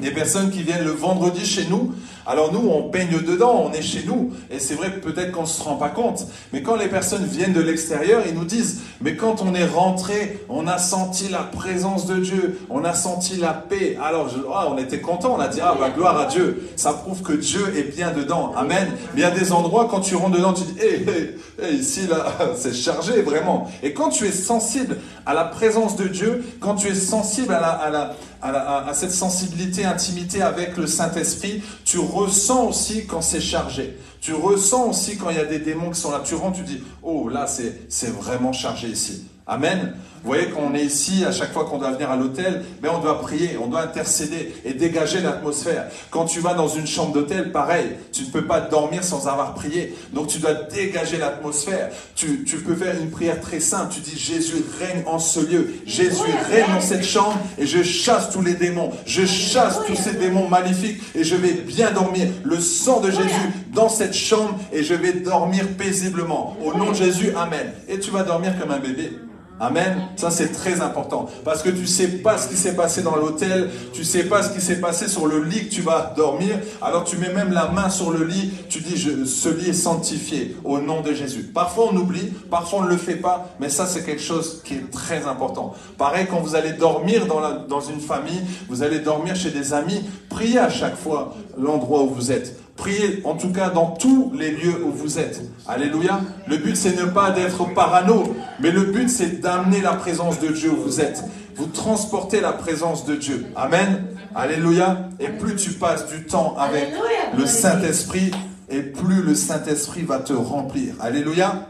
Des personnes qui viennent le vendredi chez nous. Alors nous, on baigne dedans, on est chez nous. Et c'est vrai que peut-être qu'on ne se rend pas compte. Mais quand les personnes viennent de l'extérieur, ils nous disent, mais quand on est rentré, on a senti la présence de Dieu. On a senti la paix. Alors on était content, on a dit, ah bah gloire à Dieu. Ça prouve que Dieu est bien dedans. Amen. Mais il y a des endroits, quand tu rentres dedans, tu dis, ici, là, c'est chargé, vraiment. Et quand tu es sensible à la présence de Dieu, quand tu es sensible à cette sensibilité, intimité avec le Saint-Esprit, tu ressens aussi quand c'est chargé. Tu ressens aussi quand il y a des démons qui sont là. Tu rentres, tu dis, oh là, c'est vraiment chargé ici. Amen. Vous voyez, quand on est ici, à chaque fois qu'on doit venir à l'hôtel, ben on doit prier, on doit intercéder et dégager l'atmosphère. Quand tu vas dans une chambre d'hôtel, pareil, tu ne peux pas dormir sans avoir prié. Donc tu dois dégager l'atmosphère. Tu peux faire une prière très simple. Tu dis, Jésus règne en ce lieu. Jésus règne dans cette chambre et je chasse tous les démons. Je chasse tous ces démons maléfiques et je vais bien dormir. Le sang de Jésus dans cette chambre et je vais dormir paisiblement. Au nom de Jésus, amen. Et tu vas dormir comme un bébé. Amen. Ça, c'est très important. Parce que tu sais pas ce qui s'est passé dans l'hôtel. Tu sais pas ce qui s'est passé sur le lit que tu vas dormir. Alors, tu mets même la main sur le lit. Tu dis, ce lit est sanctifié au nom de Jésus. Parfois, on oublie. Parfois, on ne le fait pas. Mais ça, c'est quelque chose qui est très important. Pareil, quand vous allez dormir dans une famille, vous allez dormir chez des amis, priez à chaque fois l'endroit où vous êtes. Priez, en tout cas, dans tous les lieux où vous êtes. Alléluia. Le but, c'est ne pas d'être parano, mais le but, c'est d'amener la présence de Dieu où vous êtes. Vous transportez la présence de Dieu. Amen. Alléluia. Et plus tu passes du temps avec le Saint-Esprit, et plus le Saint-Esprit va te remplir. Alléluia.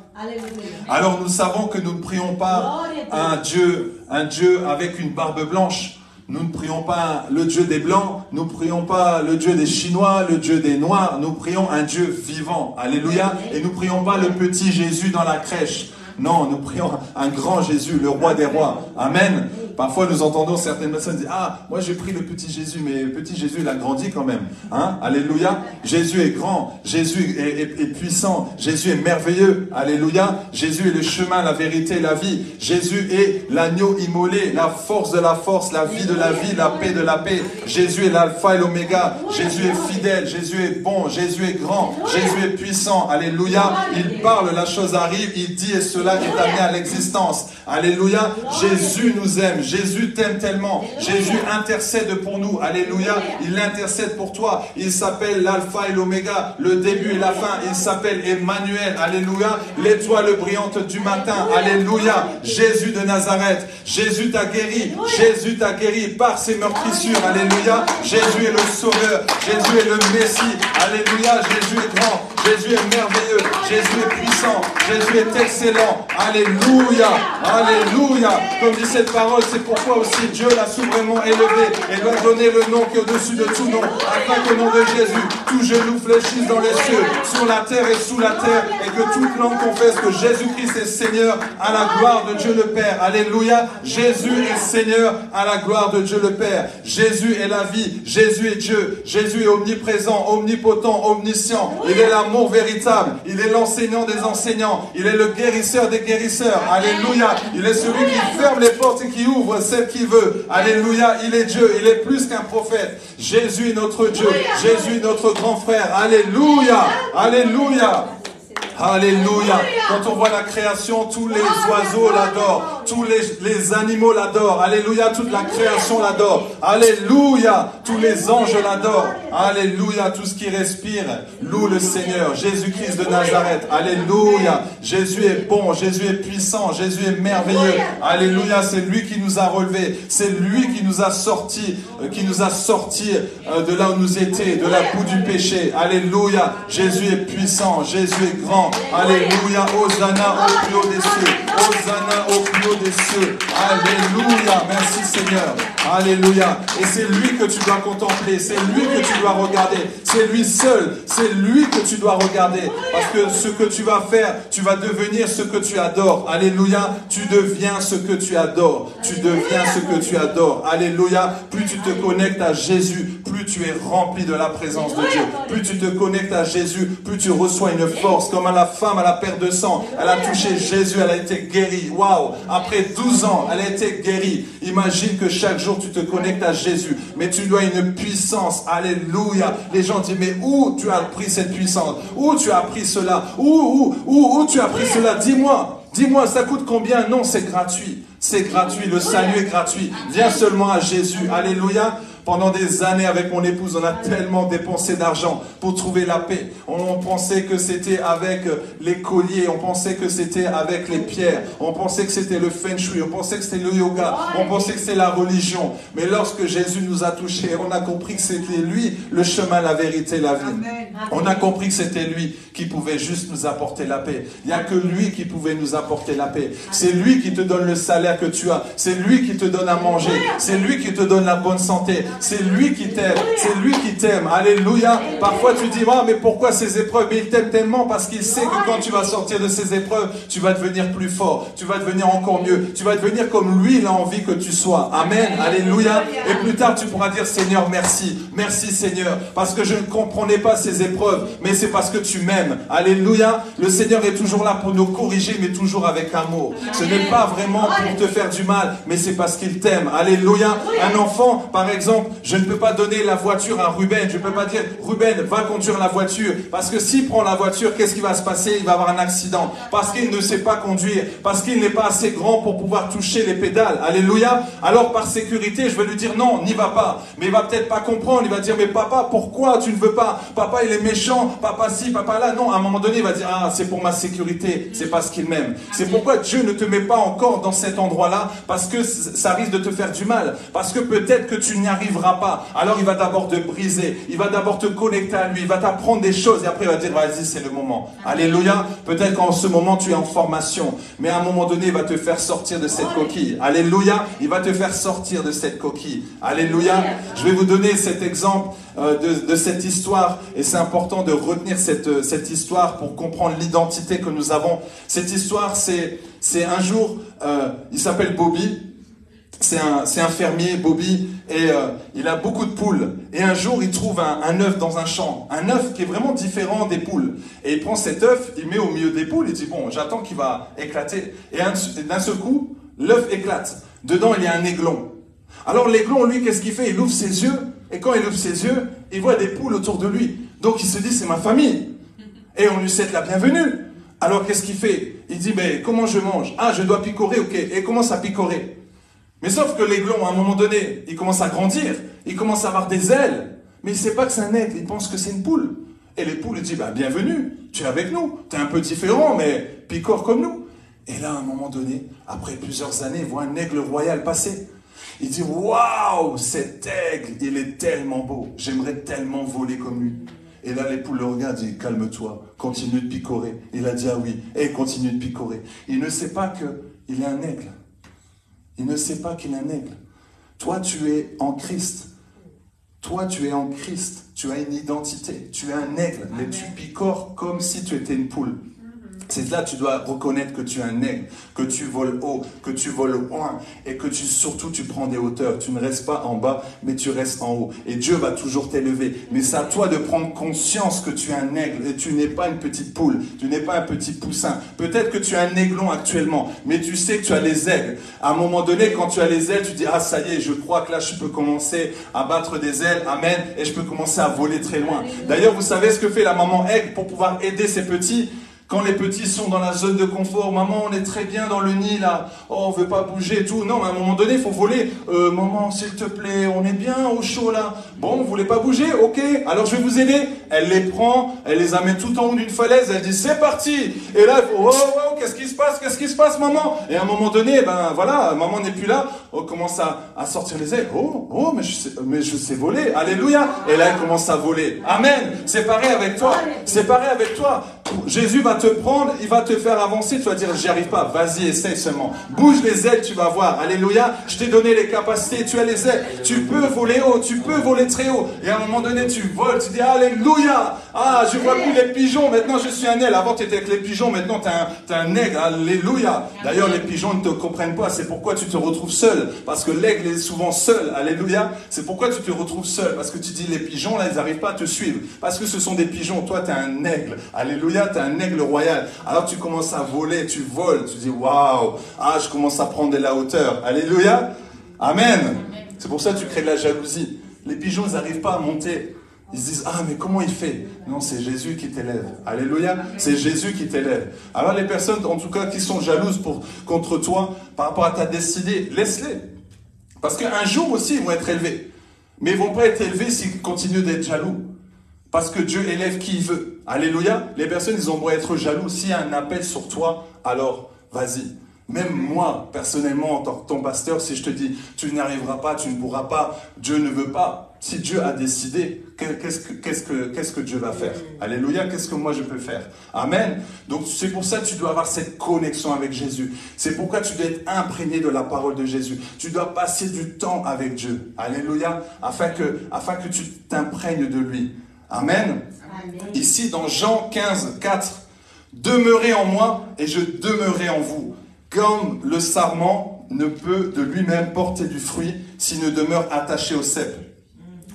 Alors, nous savons que nous ne prions pas un Dieu avec une barbe blanche. Nous ne prions pas le Dieu des Blancs, nous ne prions pas le Dieu des Chinois, le Dieu des Noirs, nous prions un Dieu vivant. Alléluia. Et nous ne prions pas le petit Jésus dans la crèche. Non, nous prions un grand Jésus, le roi des rois. Amen. Parfois, nous entendons certaines personnes dire, ah, moi j'ai pris le petit Jésus, mais le petit Jésus, il a grandi quand même. Hein? Alléluia. Jésus est grand, Jésus est puissant, Jésus est merveilleux. Alléluia. Jésus est le chemin, la vérité, la vie. Jésus est l'agneau immolé, la force de la force, la vie de la vie, la paix de la paix. Jésus est l'alpha et l'oméga. Jésus est fidèle, Jésus est bon, Jésus est grand, Jésus est puissant. Alléluia. Il parle, la chose arrive, il dit et cela est amené à l'existence. Alléluia. Jésus nous aime. Jésus t'aime tellement. Jésus intercède pour nous. Alléluia. Il intercède pour toi. Il s'appelle l'alpha et l'oméga, le début et la fin. Il s'appelle Emmanuel. Alléluia. L'étoile brillante du matin. Alléluia. Jésus de Nazareth. Jésus t'a guéri. Jésus t'a guéri par ses meurtrissures. Alléluia. Jésus est le sauveur. Jésus est le Messie. Alléluia. Jésus est grand. Jésus est merveilleux. Jésus est puissant. Jésus est excellent. Alléluia. Alléluia. Comme dit cette parole, c'est pourquoi aussi Dieu l'a souverainement élevé et lui a donné le nom qui est au-dessus de tout nom, afin qu'au nom de Jésus, tout genou fléchisse dans les cieux, sur la terre et sous la terre, et que toute langue confesse que Jésus-Christ est Seigneur à la gloire de Dieu le Père. Alléluia. Jésus est Seigneur à la gloire de Dieu le Père. Jésus est la vie. Jésus est Dieu. Jésus est omniprésent, omnipotent, omniscient. Il est l'amour véritable. Il est l'enseignant des enseignants. Il est le guérisseur des guérisseurs. Alléluia. Il est celui qui ferme les portes et qui ouvre celles qu'il veut. Alléluia. Il est Dieu. Il est plus qu'un prophète. Jésus est notre Dieu. Jésus est notre grand frère. Alléluia. Alléluia. Alléluia. Quand on voit la création, tous les oiseaux l'adorent. Tous les animaux l'adorent. Alléluia. Toute la création l'adore. Alléluia. Tous les anges l'adorent. Alléluia. Tout ce qui respire loue le Seigneur. Jésus-Christ de Nazareth. Alléluia. Jésus est bon. Jésus est puissant. Jésus est merveilleux. Alléluia. C'est lui qui nous a relevés. C'est lui qui nous a sortis. De là où nous étions, de la boue du péché. Alléluia. Jésus est puissant. Jésus est grand. Alléluia. Hosanna au plus haut des cieux. Hosanna au plus haut des cieux. Alléluia. Merci Seigneur. Alléluia. Et c'est lui que tu dois contempler. C'est lui que tu dois regarder. C'est lui seul. C'est lui que tu dois regarder. Parce que ce que tu vas faire, tu vas devenir ce que tu adores. Alléluia. Tu deviens ce que tu adores. Tu deviens ce que tu adores. Alléluia. Plus tu te connectes à Jésus, plus plus tu es rempli de la présence de Dieu. Plus tu te connectes à Jésus, plus tu reçois une force. Comme à la femme à la perte de sang. Elle a touché Jésus, elle a été guérie. Waouh! Après 12 ans, elle a été guérie. Imagine que chaque jour tu te connectes à Jésus. Mais tu dois une puissance. Alléluia. Les gens disent, mais où tu as pris cette puissance? Où tu as pris cela? Où tu as pris cela? Dis-moi. Dis-moi, ça coûte combien? Non, c'est gratuit. C'est gratuit. Le salut est gratuit. Viens seulement à Jésus. Alléluia. Pendant des années avec mon épouse, on a tellement dépensé d'argent pour trouver la paix. On pensait que c'était avec les colliers, on pensait que c'était avec les pierres, on pensait que c'était le feng shui, on pensait que c'était le yoga, on pensait que c'était la religion. Mais lorsque Jésus nous a touchés, on a compris que c'était lui le chemin, la vérité, la vie. On a compris que c'était lui qui pouvait juste nous apporter la paix. Il n'y a que lui qui pouvait nous apporter la paix. C'est lui qui te donne le salaire que tu as. C'est lui qui te donne à manger. C'est lui qui te donne la bonne santé. C'est lui qui t'aime. C'est lui qui t'aime. Alléluia. Parfois tu dis, mais pourquoi ces épreuves? Mais il t'aime tellement parce qu'il sait que quand tu vas sortir de ces épreuves, tu vas devenir plus fort. Tu vas devenir encore mieux. Tu vas devenir comme lui, il a envie que tu sois. Amen. Alléluia. Et plus tard, tu pourras dire, Seigneur, merci. Merci Seigneur. Parce que je ne comprenais pas ces épreuves. Mais c'est parce que tu m'aimes. Alléluia. Le Seigneur est toujours là pour nous corriger, mais toujours avec amour. Ce n'est pas vraiment pour te faire du mal, mais c'est parce qu'il t'aime. Alléluia. Un enfant, par exemple, je ne peux pas donner la voiture à Ruben. Je ne peux pas dire, Ruben, va conduire la voiture. Parce que s'il prend la voiture, qu'est-ce qui va se passer? Il va avoir un accident. Parce qu'il ne sait pas conduire. Parce qu'il n'est pas assez grand pour pouvoir toucher les pédales. Alléluia. Alors, par sécurité, je vais lui dire, non, n'y va pas. Mais il va peut-être pas comprendre. Il va dire, mais papa, pourquoi tu ne veux pas? Papa, il est méchant. Papa, ci, papa, là. Non, à un moment donné, il va dire, c'est pour ma sécurité. C'est parce qu'il m'aime. C'est pourquoi Dieu ne te met pas encore dans cet endroit-là. Parce que ça risque de te faire du mal. Parce que peut-être que tu n'y arriveras pas. Alors, il va d'abord te briser. Il va d'abord te connecter à lui. Il va t'apprendre des choses. Et après, il va dire, vas-y, c'est le moment. Alléluia. Peut-être qu'en ce moment, tu es en formation. Mais à un moment donné, il va te faire sortir de cette coquille. Alléluia. Il va te faire sortir de cette coquille. Alléluia. Je vais vous donner cet exemple de cette histoire. Et c'est important de retenir cette histoire pour comprendre l'identité que nous avons. Cette histoire, c'est un jour, il s'appelle Bobby. C'est un fermier, Bobby, et il a beaucoup de poules. Et un jour, il trouve un œuf dans un champ. Un œuf qui est vraiment différent des poules. Et il prend cet œuf, il met au milieu des poules, il dit, bon, j'attends qu'il va éclater. Et d'un seul coup, l'œuf éclate. Dedans, il y a un aiglon. Alors l'aiglon, lui, qu'est-ce qu'il fait? Il ouvre ses yeux, et quand il ouvre ses yeux, il voit des poules autour de lui. Donc il se dit, c'est ma famille. Et on lui souhaite la bienvenue. Alors qu'est-ce qu'il fait? Il dit, mais comment je mange? Ah, je dois picorer, ok. Et il commence à picorer. Mais sauf que l'aiglon, à un moment donné, il commence à grandir, il commence à avoir des ailes, mais il ne sait pas que c'est un aigle, il pense que c'est une poule. Et les poules, il dit, bienvenue, tu es avec nous, tu es un peu différent, mais picore comme nous. Et là, à un moment donné, après plusieurs années, il voit un aigle royal passer. Il dit, waouh, cet aigle, il est tellement beau, j'aimerais tellement voler comme lui. Et là, les poules le regardent et disent, calme-toi, continue de picorer. Il a dit, ah oui, et continue de picorer. Il ne sait pas qu'il est un aigle. Il ne sait pas qu'il est un aigle. Toi, tu es en Christ. Toi, tu es en Christ. Tu as une identité. Tu es un aigle, mais tu picores comme si tu étais une poule. C'est là que tu dois reconnaître que tu es un aigle, que tu voles haut, que tu voles loin et que surtout tu prends des hauteurs. Tu ne restes pas en bas, mais tu restes en haut. Et Dieu va toujours t'élever. Mais c'est à toi de prendre conscience que tu es un aigle et tu n'es pas une petite poule, tu n'es pas un petit poussin. Peut-être que tu es un aiglon actuellement, mais tu sais que tu as les ailes. À un moment donné, quand tu as les ailes, tu dis, ah ça y est, je crois que là je peux commencer à battre des ailes, amen, et je peux commencer à voler très loin. D'ailleurs, vous savez ce que fait la maman aigle pour pouvoir aider ses petits? Quand les petits sont dans la zone de confort, maman, on est très bien dans le nid là, oh, on veut pas bouger et tout. Non, mais à un moment donné, il faut voler. Maman, s'il te plaît, on est bien au chaud là. Bon, vous voulez pas bouger? Ok, alors je vais vous aider. Elle les prend, elle les amène tout en haut d'une falaise, elle dit c'est parti. Et là, il faut, oh, qu'est-ce qui se passe? Qu'est-ce qui se passe, maman? Et à un moment donné, voilà, maman n'est plus là. On commence à sortir les ailes. Oh, mais je sais voler. Alléluia. Et là, elle commence à voler. Amen. C'est pareil avec toi. C'est pareil avec toi. Jésus va te prendre, il va te faire avancer, tu vas dire, j'y arrive pas, vas-y, essaye seulement. Bouge les ailes, tu vas voir. Alléluia, je t'ai donné les capacités, tu as les ailes. Tu peux voler haut, tu peux voler très haut. Et à un moment donné, tu voles, tu dis, Alléluia. Ah, je vois plus les pigeons, maintenant je suis un aigle. Avant, tu étais avec les pigeons, maintenant tu es un aigle. Alléluia. D'ailleurs, les pigeons ne te comprennent pas, c'est pourquoi tu te retrouves seul. Parce que l'aigle est souvent seul. Alléluia. C'est pourquoi tu te retrouves seul. Parce que tu dis, les pigeons, là, ils n'arrivent pas à te suivre. Parce que ce sont des pigeons. Toi, tu es un aigle. Alléluia. Tu es un aigle royal. Alors tu commences à voler, tu voles, tu dis waouh, ah je commence à prendre de la hauteur. Alléluia. Amen. C'est pour ça que tu crées de la jalousie. Les pigeons, ils n'arrivent pas à monter. Ils se disent, ah mais comment il fait? Non, c'est Jésus qui t'élève. Alléluia. C'est Jésus qui t'élève. Alors les personnes, en tout cas, qui sont jalouses contre toi, par rapport à ta destinée, laisse-les. Parce qu'un jour aussi, ils vont être élevés. Mais ils ne vont pas être élevés s'ils continuent d'être jaloux. Parce que Dieu élève qui il veut. Alléluia. Les personnes, ils ont beau être jaloux. S'il y a un appel sur toi, alors vas-y. Même moi, personnellement, en tant que ton pasteur, si je te dis, tu n'y arriveras pas, tu ne pourras pas, Dieu ne veut pas. Si Dieu a décidé, qu'est-ce que Dieu va faire? Alléluia, qu'est-ce que moi je peux faire? Amen. Donc c'est pour ça que tu dois avoir cette connexion avec Jésus. C'est pourquoi tu dois être imprégné de la parole de Jésus. Tu dois passer du temps avec Dieu. Alléluia. Afin que tu t'imprègnes de lui. Amen. Amen. Ici, dans Jean 15, 4, « Demeurez en moi et je demeurerai en vous, comme le sarment ne peut de lui-même porter du fruit s'il ne demeure attaché au cep.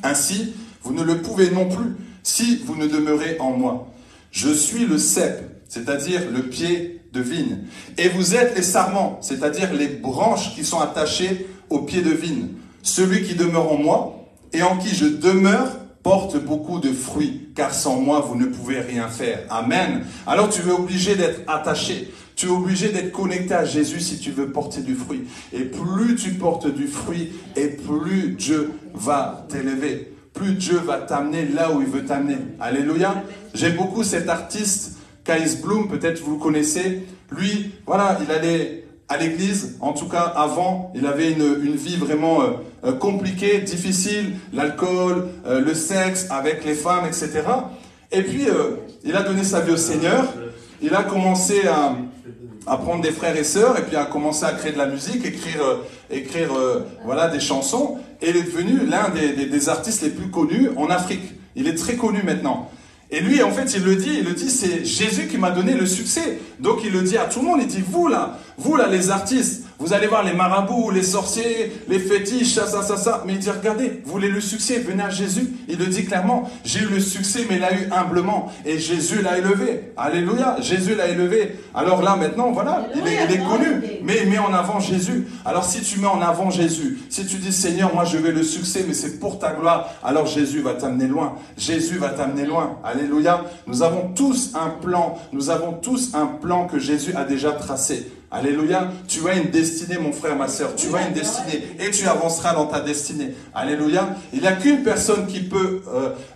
Ainsi, vous ne le pouvez non plus si vous ne demeurez en moi. Je suis le cep, c'est-à-dire le pied de vigne, et vous êtes les sarments, c'est-à-dire les branches qui sont attachées au pied de vigne. Celui qui demeure en moi et en qui je demeure porte beaucoup de fruits, car sans moi, vous ne pouvez rien faire. Amen. Alors tu es obligé d'être attaché. Tu es obligé d'être connecté à Jésus si tu veux porter du fruit. Et plus tu portes du fruit, et plus Dieu va t'élever. Plus Dieu va t'amener là où il veut t'amener. Alléluia. J'aime beaucoup cet artiste, Kais Bloom, peut-être vous le connaissez. Lui, voilà, il allait à l'église, en tout cas avant, il avait une vie vraiment compliquée, difficile, l'alcool, le sexe avec les femmes, etc. Et puis, il a donné sa vie au Seigneur, il a commencé à prendre des frères et sœurs, et puis a commencé à créer de la musique, écrire voilà, des chansons, et il est devenu l'un des artistes les plus connus en Afrique. Il est très connu maintenant. Et lui, en fait, il le dit, c'est Jésus qui m'a donné le succès. Donc, il le dit à tout le monde, il dit, vous là, les artistes, vous allez voir les marabouts, les sorciers, les fétiches, ça. Mais il dit, regardez, vous voulez le succès, venez à Jésus. Il le dit clairement, j'ai eu le succès, mais il l'a eu humblement. Et Jésus l'a élevé. Alléluia, Jésus l'a élevé. Alors là, maintenant, voilà, il est connu, mais il met en avant Jésus. Alors, si tu mets en avant Jésus, si tu dis, Seigneur, moi je veux le succès, mais c'est pour ta gloire, alors Jésus va t'amener loin. Jésus va t'amener loin. Alléluia. Nous avons tous un plan. Nous avons tous un plan que Jésus a déjà tracé. Alléluia. Tu as une destinée, mon frère, ma soeur. Tu as une destinée et tu avanceras dans ta destinée. Alléluia. Il n'y a qu'une personne qui peut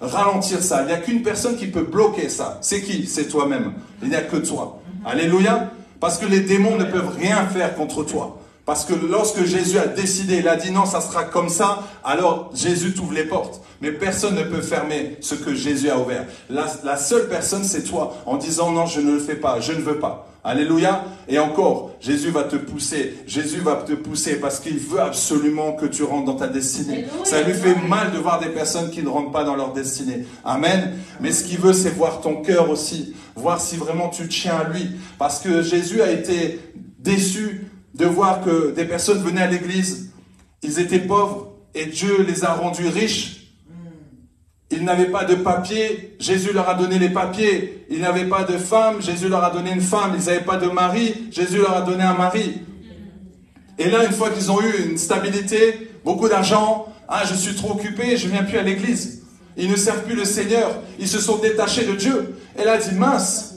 ralentir ça. Il n'y a qu'une personne qui peut bloquer ça. C'est qui? C'est toi-même. Il n'y a que toi. Alléluia. Parce que les démons ne peuvent rien faire contre toi. Parce que lorsque Jésus a décidé, il a dit non, ça sera comme ça, alors Jésus t'ouvre les portes. Mais personne ne peut fermer ce que Jésus a ouvert. La seule personne, c'est toi, en disant non, je ne le fais pas, je ne veux pas. Alléluia. Et encore, Jésus va te pousser. Jésus va te pousser parce qu'il veut absolument que tu rentres dans ta destinée. Alléluia. Ça lui fait mal de voir des personnes qui ne rentrent pas dans leur destinée. Amen. Mais ce qu'il veut, c'est voir ton cœur aussi. Voir si vraiment tu tiens à lui. Parce que Jésus a été déçu de voir que des personnes venaient à l'église. Ils étaient pauvres et Dieu les a rendus riches. Ils n'avaient pas de papier, Jésus leur a donné les papiers. Ils n'avaient pas de femme, Jésus leur a donné une femme. Ils n'avaient pas de mari, Jésus leur a donné un mari. Et là, une fois qu'ils ont eu une stabilité, beaucoup d'argent, ah, je suis trop occupé, je ne viens plus à l'église. Ils ne servent plus le Seigneur, ils se sont détachés de Dieu. Et là, elle dit, mince,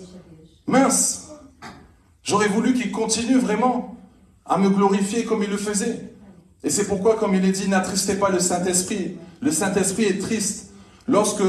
j'aurais voulu qu'ils continuent vraiment à me glorifier comme il le faisait. Et c'est pourquoi, comme il est dit, n'attristez pas le Saint-Esprit. Le Saint-Esprit est triste lorsque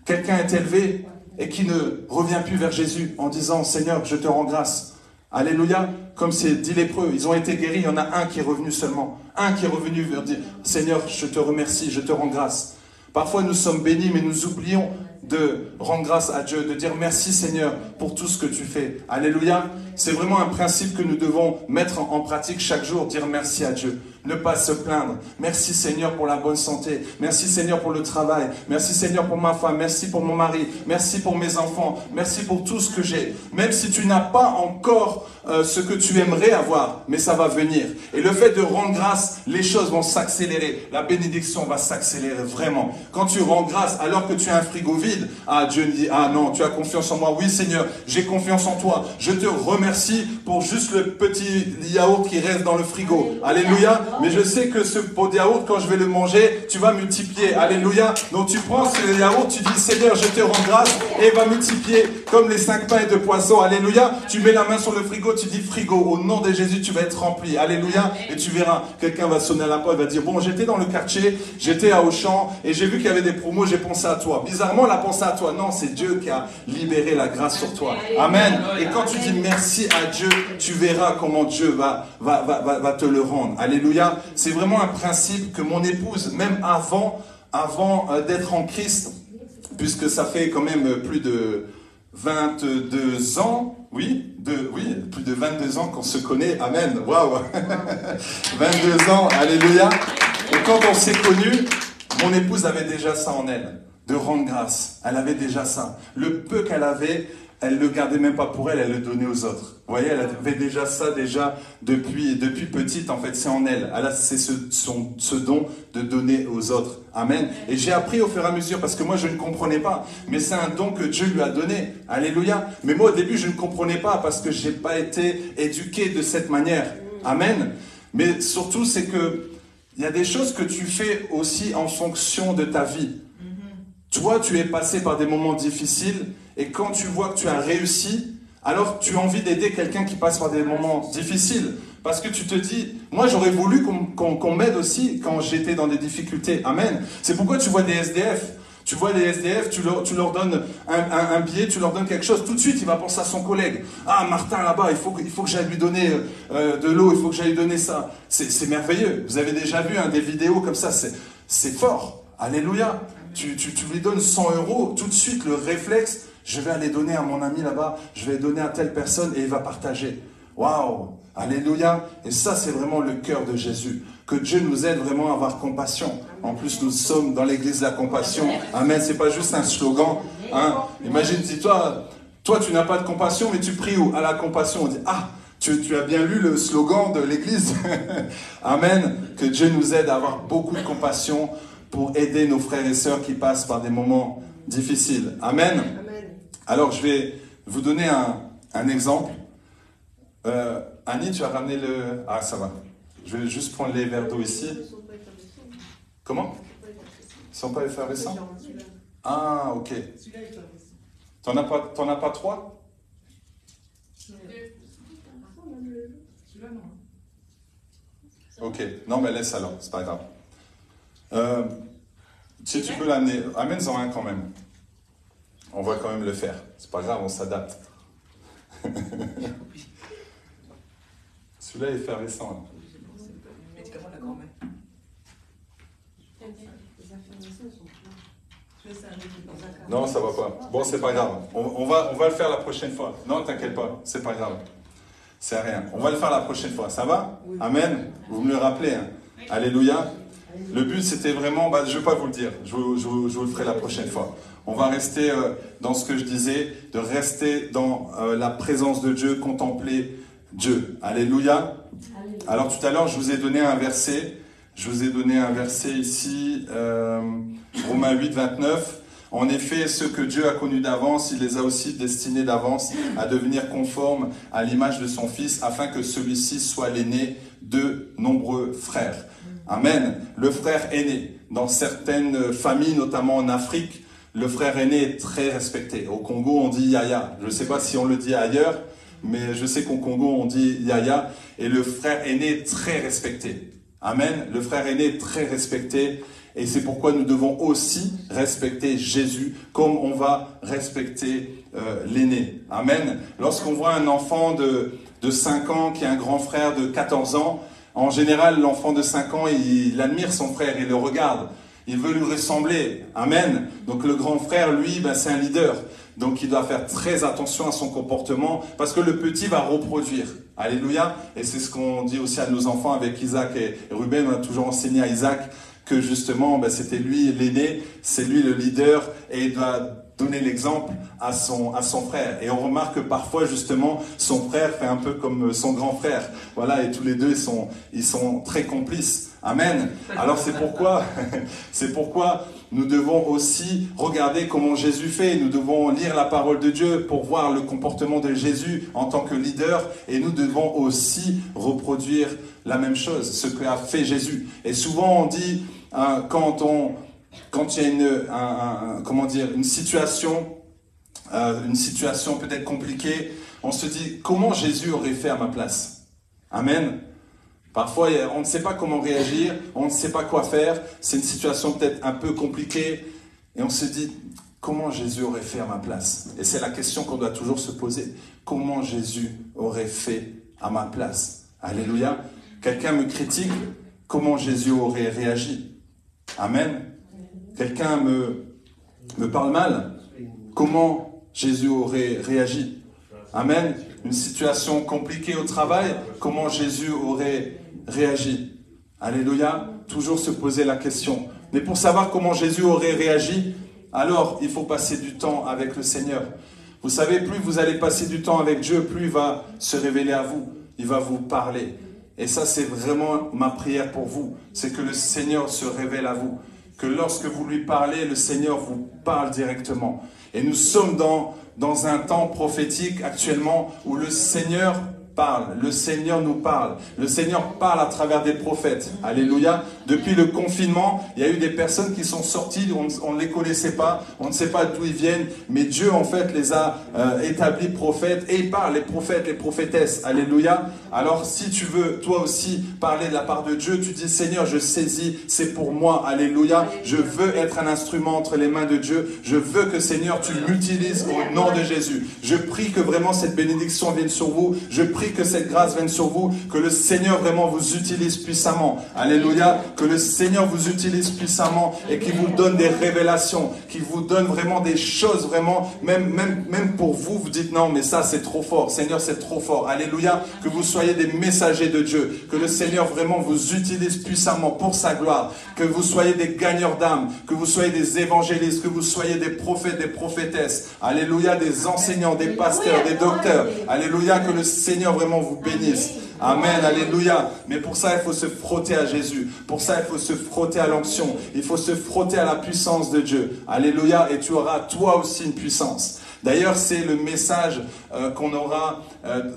quelqu'un est élevé et qui ne revient plus vers Jésus en disant « Seigneur, je te rends grâce ». Alléluia, comme c'est dit lépreux, ils ont été guéris, il y en a un qui est revenu seulement. Un qui est revenu vers dire « Seigneur, je te remercie, je te rends grâce ». Parfois nous sommes bénis, mais nous oublions de rendre grâce à Dieu, de dire merci Seigneur pour tout ce que tu fais. Alléluia. C'est vraiment un principe que nous devons mettre en pratique chaque jour, dire merci à Dieu. Ne pas se plaindre. Merci Seigneur pour la bonne santé. Merci Seigneur pour le travail. Merci Seigneur pour ma femme. Merci pour mon mari. Merci pour mes enfants. Merci pour tout ce que j'ai. Même si tu n'as pas encore ce que tu aimerais avoir, mais ça va venir. Et le fait de rendre grâce, les choses vont s'accélérer. La bénédiction va s'accélérer vraiment. Quand tu rends grâce alors que tu as un frigo vide, ah Dieu dit, ah non, tu as confiance en moi. Oui Seigneur, j'ai confiance en toi. Je te remercie pour juste le petit yaourt qui reste dans le frigo. Alléluia. Mais je sais que ce pot de yaourt, quand je vais le manger, tu vas multiplier. Alléluia. Donc tu prends ce yaourt, tu dis Seigneur, je te rends grâce et il va multiplier comme les 5 pains et 2 poissons. Alléluia. Tu mets la main sur le frigo, tu dis frigo, au nom de Jésus, tu vas être rempli. Alléluia. Et tu verras, quelqu'un va sonner à la porte, il va dire bon, j'étais dans le quartier, j'étais à Auchan et j'ai vu qu'il y avait des promos, j'ai pensé à toi. Bizarrement, elle a pensé à toi. Non, c'est Dieu qui a libéré la grâce sur toi. Amen. Et quand tu dis merci à Dieu, tu verras comment Dieu va te le rendre. Alléluia. C'est vraiment un principe que mon épouse, même avant d'être en Christ, puisque ça fait quand même plus de 22 ans, plus de 22 ans qu'on se connaît, amen, waouh, 22 ans, alléluia. Et quand on s'est connus, mon épouse avait déjà ça en elle, de rendre grâce. Elle avait déjà ça. Le peu qu'elle avait, elle ne le gardait même pas pour elle, elle le donnait aux autres. Vous voyez, elle avait déjà ça depuis petite, en fait, c'est en elle. C'est ce don de donner aux autres. Amen. Et j'ai appris au fur et à mesure, parce que moi, je ne comprenais pas. Mais c'est un don que Dieu lui a donné. Alléluia. Mais moi, au début, je ne comprenais pas, parce que je n'ai pas été éduqué de cette manière. Amen. Mais surtout, c'est que il y a des choses que tu fais aussi en fonction de ta vie. Toi, tu es passé par des moments difficiles, et quand tu vois que tu as réussi, alors tu as envie d'aider quelqu'un qui passe par des moments difficiles. Parce que tu te dis, moi j'aurais voulu qu'on m'aide aussi quand j'étais dans des difficultés. Amen. C'est pourquoi tu vois des SDF. Tu vois les SDF, tu leur donnes un billet, tu leur donnes quelque chose. Tout de suite, il va penser à son collègue. Ah, Martin là-bas, il faut que j'aille lui donner de l'eau, il faut que j'aille lui donner ça. C'est merveilleux. Vous avez déjà vu des vidéos comme ça, c'est fort. Alléluia. Tu lui donnes 100 €, tout de suite, le réflexe, je vais aller donner à mon ami là-bas, je vais donner à telle personne et il va partager. Waouh! Alléluia! Et ça, c'est vraiment le cœur de Jésus. Que Dieu nous aide vraiment à avoir compassion. En plus, nous sommes dans l'église de la compassion. Amen. C'est pas juste un slogan. Hein? Imagine, dis-toi, toi, tu n'as pas de compassion, mais tu pries où? À la compassion. On dit, ah, tu as bien lu le slogan de l'église. Amen. Que Dieu nous aide à avoir beaucoup de compassion pour aider nos frères et sœurs qui passent par des moments difficiles. Amen. Alors, je vais vous donner un exemple. Annie, tu as ramené le... Ah, ça va. Je vais juste prendre les verres d'eau ici. Comment? Ils ne sont pas effervescents? Ah, ok. T'en as pas 3? Ok. Non, mais laisse alors. C'est pas grave. Si tu peux l'amener, amène-en un quand même. On va quand même le faire. C'est pas grave, on s'adapte. Celui-là est effervescent. Non, ça va pas. Bon, c'est pas grave. On va le faire la prochaine fois. Non, t'inquiète pas, c'est pas grave. C'est rien. On va le faire la prochaine fois. Ça va? Amen. Vous me le rappelez. Hein? Alléluia. Le but, c'était vraiment, je ne vais pas vous le dire, je vous le ferai la prochaine fois. On va rester dans ce que je disais, de rester dans la présence de Dieu, contempler Dieu. Alléluia. Alors tout à l'heure, je vous ai donné un verset. Je vous ai donné un verset ici, Romains 8, 29. En effet, ceux que Dieu a connus d'avance, il les a aussi destinés d'avance à devenir conformes à l'image de son Fils, afin que celui-ci soit l'aîné de nombreux frères. Amen. Le frère aîné, dans certaines familles, notamment en Afrique, le frère aîné est très respecté. Au Congo, on dit Yaya. Je ne sais pas si on le dit ailleurs, mais je sais qu'au Congo, on dit Yaya. Et le frère aîné est très respecté. Amen. Le frère aîné est très respecté. Et c'est pourquoi nous devons aussi respecter Jésus comme on va respecter l'aîné. Amen. Lorsqu'on voit un enfant de 5 ans qui a un grand frère de 14 ans, en général, l'enfant de 5 ans, il admire son frère, il le regarde. il veut lui ressembler. Amen. Donc le grand frère, lui, c'est un leader. Donc il doit faire très attention à son comportement parce que le petit va reproduire. Alléluia. Et c'est ce qu'on dit aussi à nos enfants avec Isaac et Ruben. On a toujours enseigné à Isaac que justement c'était lui l'aîné, c'est lui le leader et il doit donner l'exemple à son frère. Et on remarque que parfois justement son frère fait un peu comme son grand frère. Voilà, et tous les deux ils sont très complices. Amen. Alors c'est pourquoi nous devons aussi regarder comment Jésus fait. Nous devons lire la parole de Dieu pour voir le comportement de Jésus en tant que leader. Et nous devons aussi reproduire la même chose, ce qu'a fait Jésus. Et souvent on dit, quand il y a une situation peut-être compliquée, on se dit comment Jésus aurait fait à ma place. Amen. Parfois, on ne sait pas comment réagir, on ne sait pas quoi faire, c'est une situation peut-être un peu compliquée, et on se dit, comment Jésus aurait fait à ma place? Et c'est la question qu'on doit toujours se poser. Comment Jésus aurait fait à ma place? Alléluia. Quelqu'un me critique, comment Jésus aurait réagi? Amen. Quelqu'un me parle mal, comment Jésus aurait réagi? Amen. Une situation compliquée au travail, comment Jésus aurait réagi? Alléluia. Toujours se poser la question. Mais pour savoir comment Jésus aurait réagi, alors il faut passer du temps avec le Seigneur. Vous savez, plus vous allez passer du temps avec Dieu, plus il va se révéler à vous. Il va vous parler. Et ça, c'est vraiment ma prière pour vous. C'est que le Seigneur se révèle à vous. Que lorsque vous lui parlez, le Seigneur vous parle directement. Et nous sommes dans un temps prophétique actuellement où le Seigneur parle, le Seigneur nous parle, le Seigneur parle à travers des prophètes. Alléluia. Depuis le confinement, il y a eu des personnes qui sont sorties, on ne les connaissait pas, on ne sait pas d'où ils viennent, mais Dieu en fait les a établis prophètes et il parle, les prophètes, les prophétesses. Alléluia. Alors si tu veux toi aussi parler de la part de Dieu, tu dis Seigneur, je saisis, c'est pour moi. Alléluia. Je veux être un instrument entre les mains de Dieu. Je veux que Seigneur, tu m'utilises au nom de Jésus. Je prie que vraiment cette bénédiction vienne sur vous. Je prie que cette grâce vienne sur vous, que le Seigneur vraiment vous utilise puissamment. Alléluia. Que le Seigneur vous utilise puissamment et qu'il vous donne des révélations, qu'il vous donne vraiment des choses vraiment, même pour vous, vous dites non, mais ça c'est trop fort. Seigneur, c'est trop fort. Alléluia. Que vous soyez des messagers de Dieu. Que le Seigneur vraiment vous utilise puissamment pour sa gloire. Que vous soyez des gagneurs d'âme. Que vous soyez des évangélistes. Que vous soyez des prophètes, des prophétesses. Alléluia. Des enseignants, des pasteurs, des docteurs. Alléluia. Que le Seigneur vraiment vous bénisse. Amen, alléluia. Mais pour ça, il faut se frotter à Jésus. Pour ça, il faut se frotter à l'onction. Il faut se frotter à la puissance de Dieu. Alléluia. Et tu auras toi aussi une puissance. D'ailleurs, c'est le message qu'on aura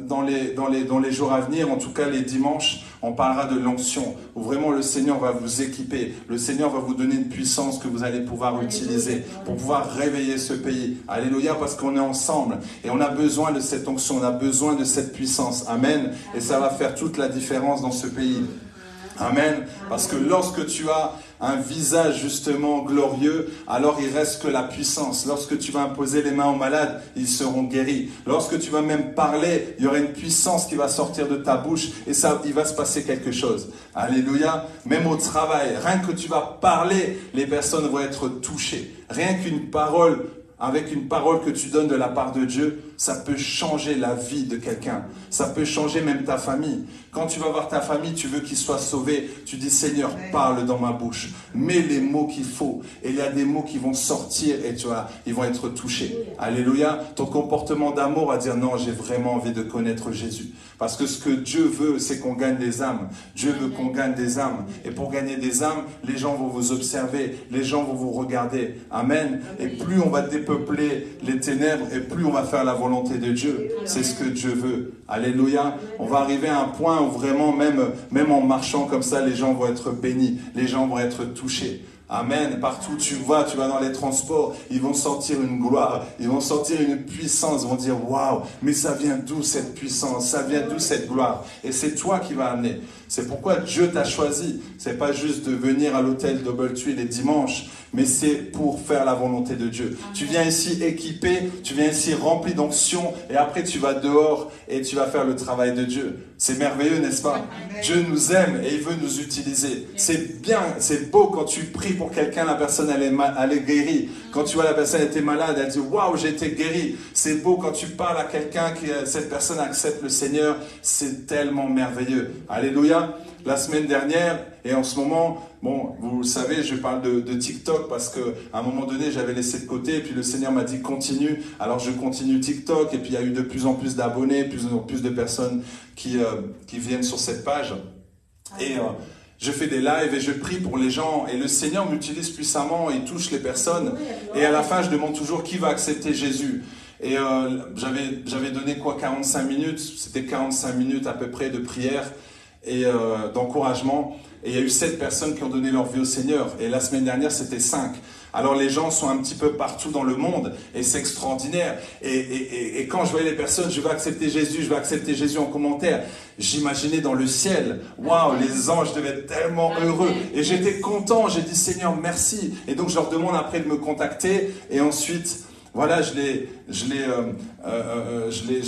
dans les jours à venir, en tout cas les dimanches. On parlera de l'onction, où vraiment le Seigneur va vous équiper. Le Seigneur va vous donner une puissance que vous allez pouvoir utiliser pour pouvoir réveiller ce pays. Alléluia, parce qu'on est ensemble. Et on a besoin de cette onction, on a besoin de cette puissance. Amen. Et ça va faire toute la différence dans ce pays. Amen. Parce que lorsque tu as un visage justement glorieux, alors il reste que la puissance. Lorsque tu vas imposer les mains aux malades, ils seront guéris. Lorsque tu vas même parler, il y aura une puissance qui va sortir de ta bouche et ça, il va se passer quelque chose. Alléluia. Même au travail, rien que tu vas parler, les personnes vont être touchées. Rien qu'une parole, avec une parole que tu donnes de la part de Dieu, ça peut changer la vie de quelqu'un. Ça peut changer même ta famille. Quand tu vas voir ta famille, tu veux qu'ils soient sauvés. Tu dis, Seigneur, parle dans ma bouche. Mets les mots qu'il faut. Et il y a des mots qui vont sortir et tu vois, ils vont être touchés. Alléluia. Ton comportement d'amour va dire, non, j'ai vraiment envie de connaître Jésus. Parce que ce que Dieu veut, c'est qu'on gagne des âmes. Dieu veut qu'on gagne des âmes. Et pour gagner des âmes, les gens vont vous observer. Les gens vont vous regarder. Amen. Et plus on va dépeupler les ténèbres et plus on va faire la volonté de Dieu. C'est ce que Dieu veut. Alléluia. On va arriver à un point où vraiment, même en marchant comme ça, les gens vont être bénis. Les gens vont être touchés. Amen. Partout où tu vas dans les transports, ils vont sentir une gloire, ils vont sentir une puissance, ils vont dire waouh, mais ça vient d'où cette puissance, ça vient d'où cette gloire? Et c'est toi qui vas amener. C'est pourquoi Dieu t'a choisi. C'est pas juste de venir à l'hôtel Double Tree les dimanches, mais c'est pour faire la volonté de Dieu. Amen. Tu viens ici équipé, tu viens ici rempli d'onction, et après tu vas dehors et tu vas faire le travail de Dieu. C'est merveilleux, n'est-ce pas? Amen. Dieu nous aime et il veut nous utiliser. C'est bien, c'est beau quand tu pries pour quelqu'un, la personne elle est guérie. Quand tu vois la personne était malade, elle dit waouh, j'ai été guérie. C'est beau quand tu parles à quelqu'un, cette personne accepte le Seigneur. C'est tellement merveilleux. Alléluia. La semaine dernière et en ce moment, bon, vous le savez, je parle de TikTok parce qu'à un moment donné, j'avais laissé de côté et puis le Seigneur m'a dit continue. Alors je continue TikTok et puis il y a eu de plus en plus d'abonnés, plus en plus de personnes qui viennent sur cette page. Et je fais des lives et je prie pour les gens et le Seigneur m'utilise puissamment, il touche les personnes et à la fin, je demande toujours qui va accepter Jésus. Et j'avais donné 45 minutes, c'était 45 minutes à peu près de prière et d'encouragement. Et il y a eu 7 personnes qui ont donné leur vie au Seigneur. Et la semaine dernière, c'était 5. Alors les gens sont un petit peu partout dans le monde et c'est extraordinaire. Et quand je voyais les personnes, je vais accepter Jésus en commentaire, j'imaginais dans le ciel, waouh, les anges devaient être tellement heureux. Et j'étais content, j'ai dit Seigneur, merci. Et donc je leur demande après de me contacter et ensuite... Voilà, je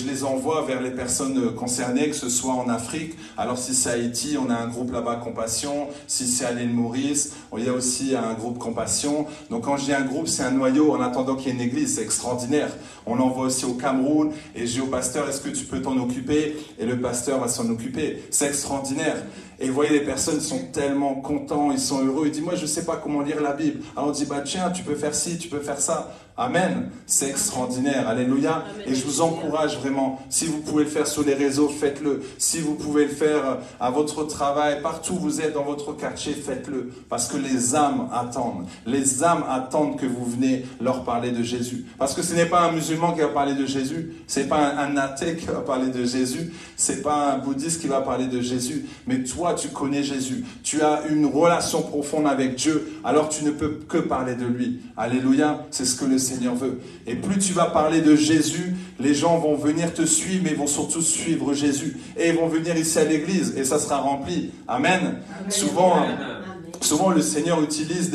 les envoie vers les personnes concernées, que ce soit en Afrique. Alors si c'est Haïti, on a un groupe là-bas Compassion. Si c'est à l'île Maurice, il y a aussi un groupe Compassion. Donc quand je dis un groupe, c'est un noyau en attendant qu'il y ait une église. C'est extraordinaire. On l'envoie aussi au Cameroun. Et je dis au pasteur, est-ce que tu peux t'en occuper? Et le pasteur va s'en occuper. C'est extraordinaire. Et vous voyez, les personnes sont tellement contents, ils sont heureux. Ils disent, moi je ne sais pas comment lire la Bible. Alors on dit, bah tiens, tu peux faire ci, tu peux faire ça. Amen. C'est extraordinaire. Alléluia. Amen. Et je vous encourage vraiment, si vous pouvez le faire sur les réseaux, faites-le. Si vous pouvez le faire à votre travail, partout où vous êtes dans votre quartier, faites-le. Parce que les âmes attendent. Les âmes attendent que vous venez leur parler de Jésus. Parce que ce n'est pas un musulman qui va parler de Jésus. Ce n'est pas un athée qui va parler de Jésus. Ce n'est pas un bouddhiste qui va parler de Jésus. Mais toi, tu connais Jésus. Tu as une relation profonde avec Dieu. Alors tu ne peux que parler de lui. Alléluia. C'est ce que le Seigneur veut. Et plus tu vas parler de Jésus, les gens vont venir te suivre, mais ils vont surtout suivre Jésus. Et ils vont venir ici à l'église et ça sera rempli. Amen. Amen. Souvent le Seigneur utilise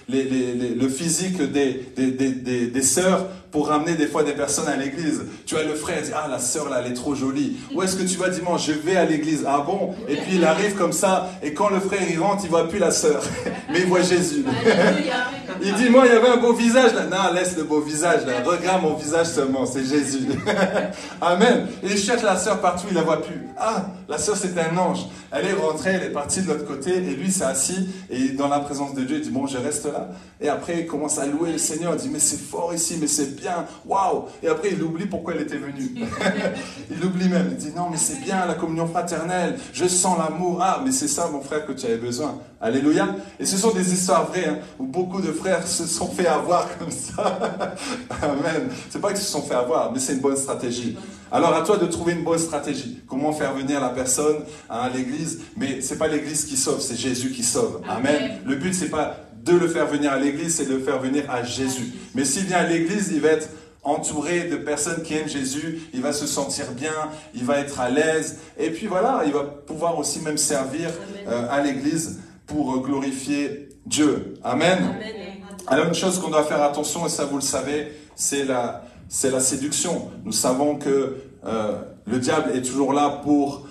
le physique des sœurs pour ramener des fois des personnes à l'église. Tu vois, le frère dit, ah, la sœur là, elle est trop jolie. Où est-ce que tu vas dimanche? Je vais à l'église. Ah bon? Et puis il arrive comme ça, et quand le frère il rentre, il voit plus la sœur, mais il voit Jésus. Il dit, moi, il y avait un beau visage là. Non, laisse le beau visage là. Regarde mon visage seulement, c'est Jésus. Amen. Et il cherche la sœur partout, il la voit plus. Ah, la sœur c'est un ange. Elle est rentrée, elle est partie de l'autre côté, et lui s'est assis, et dans la présence de Dieu, il dit, bon, je reste là. Et après, il commence à louer le Seigneur. Il dit, mais c'est fort ici, mais c'est bien. Waouh! Et après, il oublie pourquoi elle était venue. Il oublie même. Il dit, non, mais c'est bien, la communion fraternelle. Je sens l'amour. Ah, mais c'est ça, mon frère, que tu avais besoin. Alléluia. Et ce sont des histoires vraies, hein, où beaucoup de frères se sont fait avoir comme ça. Amen. C'est pas qu'ils se sont fait avoir, mais c'est une bonne stratégie. Alors, à toi de trouver une bonne stratégie. Comment faire venir la personne à l'église? Mais c'est pas l'église qui sauve, c'est Jésus qui sauve. Amen. Le but, c'est pas de le faire venir à l'église, c'est de le faire venir à Jésus. Mais s'il vient à l'église, il va être entouré de personnes qui aiment Jésus, il va se sentir bien, il va être à l'aise, et puis voilà, il va pouvoir aussi même servir à l'église pour glorifier Dieu. Amen. Amen. Alors une chose qu'on doit faire attention, et ça vous le savez, c'est la séduction. Nous savons que le diable est toujours là pour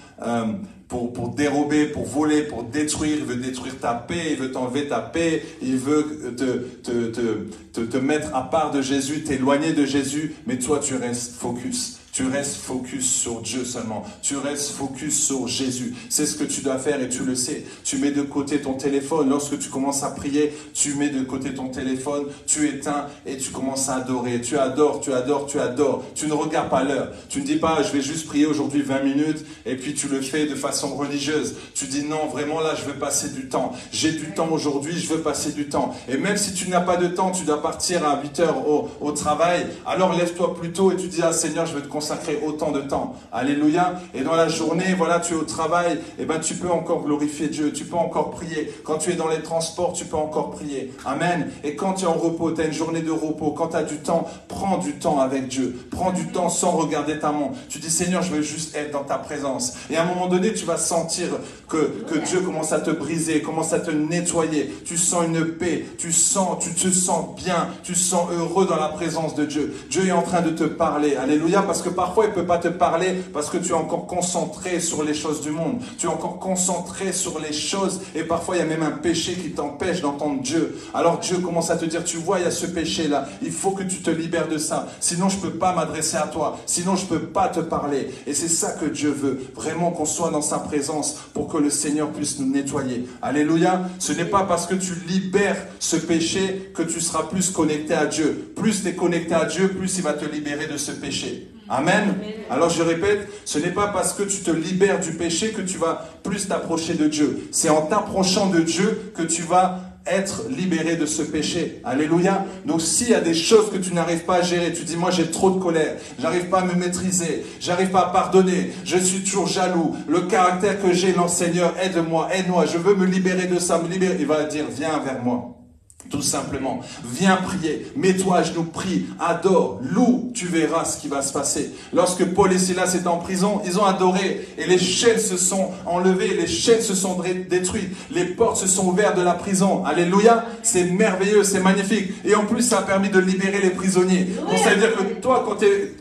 dérober, pour voler, pour détruire. Il veut détruire ta paix, il veut t'enlever ta paix, il veut te mettre à part de Jésus, t'éloigner de Jésus, mais toi tu restes focus. Tu restes focus sur Dieu seulement. Tu restes focus sur Jésus. C'est ce que tu dois faire et tu le sais. Tu mets de côté ton téléphone. Lorsque tu commences à prier, tu mets de côté ton téléphone, tu éteins et tu commences à adorer. Tu adores, tu adores, tu adores. Tu ne regardes pas l'heure. Tu ne dis pas, je vais juste prier aujourd'hui 20 minutes et puis tu le fais de façon religieuse. Tu dis non, vraiment là, je veux passer du temps. J'ai du temps aujourd'hui, je veux passer du temps. Et même si tu n'as pas de temps, tu dois partir à 8 heures au travail. Alors lève-toi plus tôt et tu dis, ah Seigneur, je veux te consacrer autant de temps. Alléluia. Et dans la journée, voilà, tu es au travail, et ben tu peux encore glorifier Dieu, tu peux encore prier. Quand tu es dans les transports, tu peux encore prier. Amen. Et quand tu es en repos, tu as une journée de repos, quand tu as du temps, prends du temps avec Dieu. Prends du temps sans regarder ta montre. Tu dis, Seigneur, je veux juste être dans ta présence. Et à un moment donné, tu vas sentir que Dieu commence à te briser, commence à te nettoyer. Tu sens une paix, tu te sens bien, tu te sens heureux dans la présence de Dieu. Dieu est en train de te parler. Alléluia. Parce que parfois, il ne peut pas te parler parce que tu es encore concentré sur les choses du monde. Tu es encore concentré sur les choses et parfois, il y a même un péché qui t'empêche d'entendre Dieu. Alors Dieu commence à te dire, tu vois, il y a ce péché-là. Il faut que tu te libères de ça. Sinon, je ne peux pas m'adresser à toi. Sinon, je ne peux pas te parler. Et c'est ça que Dieu veut. Vraiment qu'on soit dans sa présence pour que le Seigneur puisse nous nettoyer. Alléluia. Ce n'est pas parce que tu libères ce péché que tu seras plus connecté à Dieu. Plus tu es connecté à Dieu, plus il va te libérer de ce péché. Amen. Alors je répète, ce n'est pas parce que tu te libères du péché que tu vas plus t'approcher de Dieu. C'est en t'approchant de Dieu que tu vas être libéré de ce péché. Alléluia. Donc s'il y a des choses que tu n'arrives pas à gérer, tu dis, moi j'ai trop de colère, j'arrive pas à me maîtriser, j'arrive pas à pardonner, je suis toujours jaloux, le caractère que j'ai, non Seigneur, aide-moi, je veux me libérer de ça, me libérer. Il va dire, viens vers moi. Tout simplement, viens prier, mets-toi à genoux, prie, adore, loue, tu verras ce qui va se passer. Lorsque Paul et Silas étaient en prison, ils ont adoré et les chaînes se sont enlevées, les chaînes se sont détruites, les portes se sont ouvertes de la prison. Alléluia, c'est merveilleux, c'est magnifique. Et en plus, ça a permis de libérer les prisonniers. Donc ça veut dire que toi,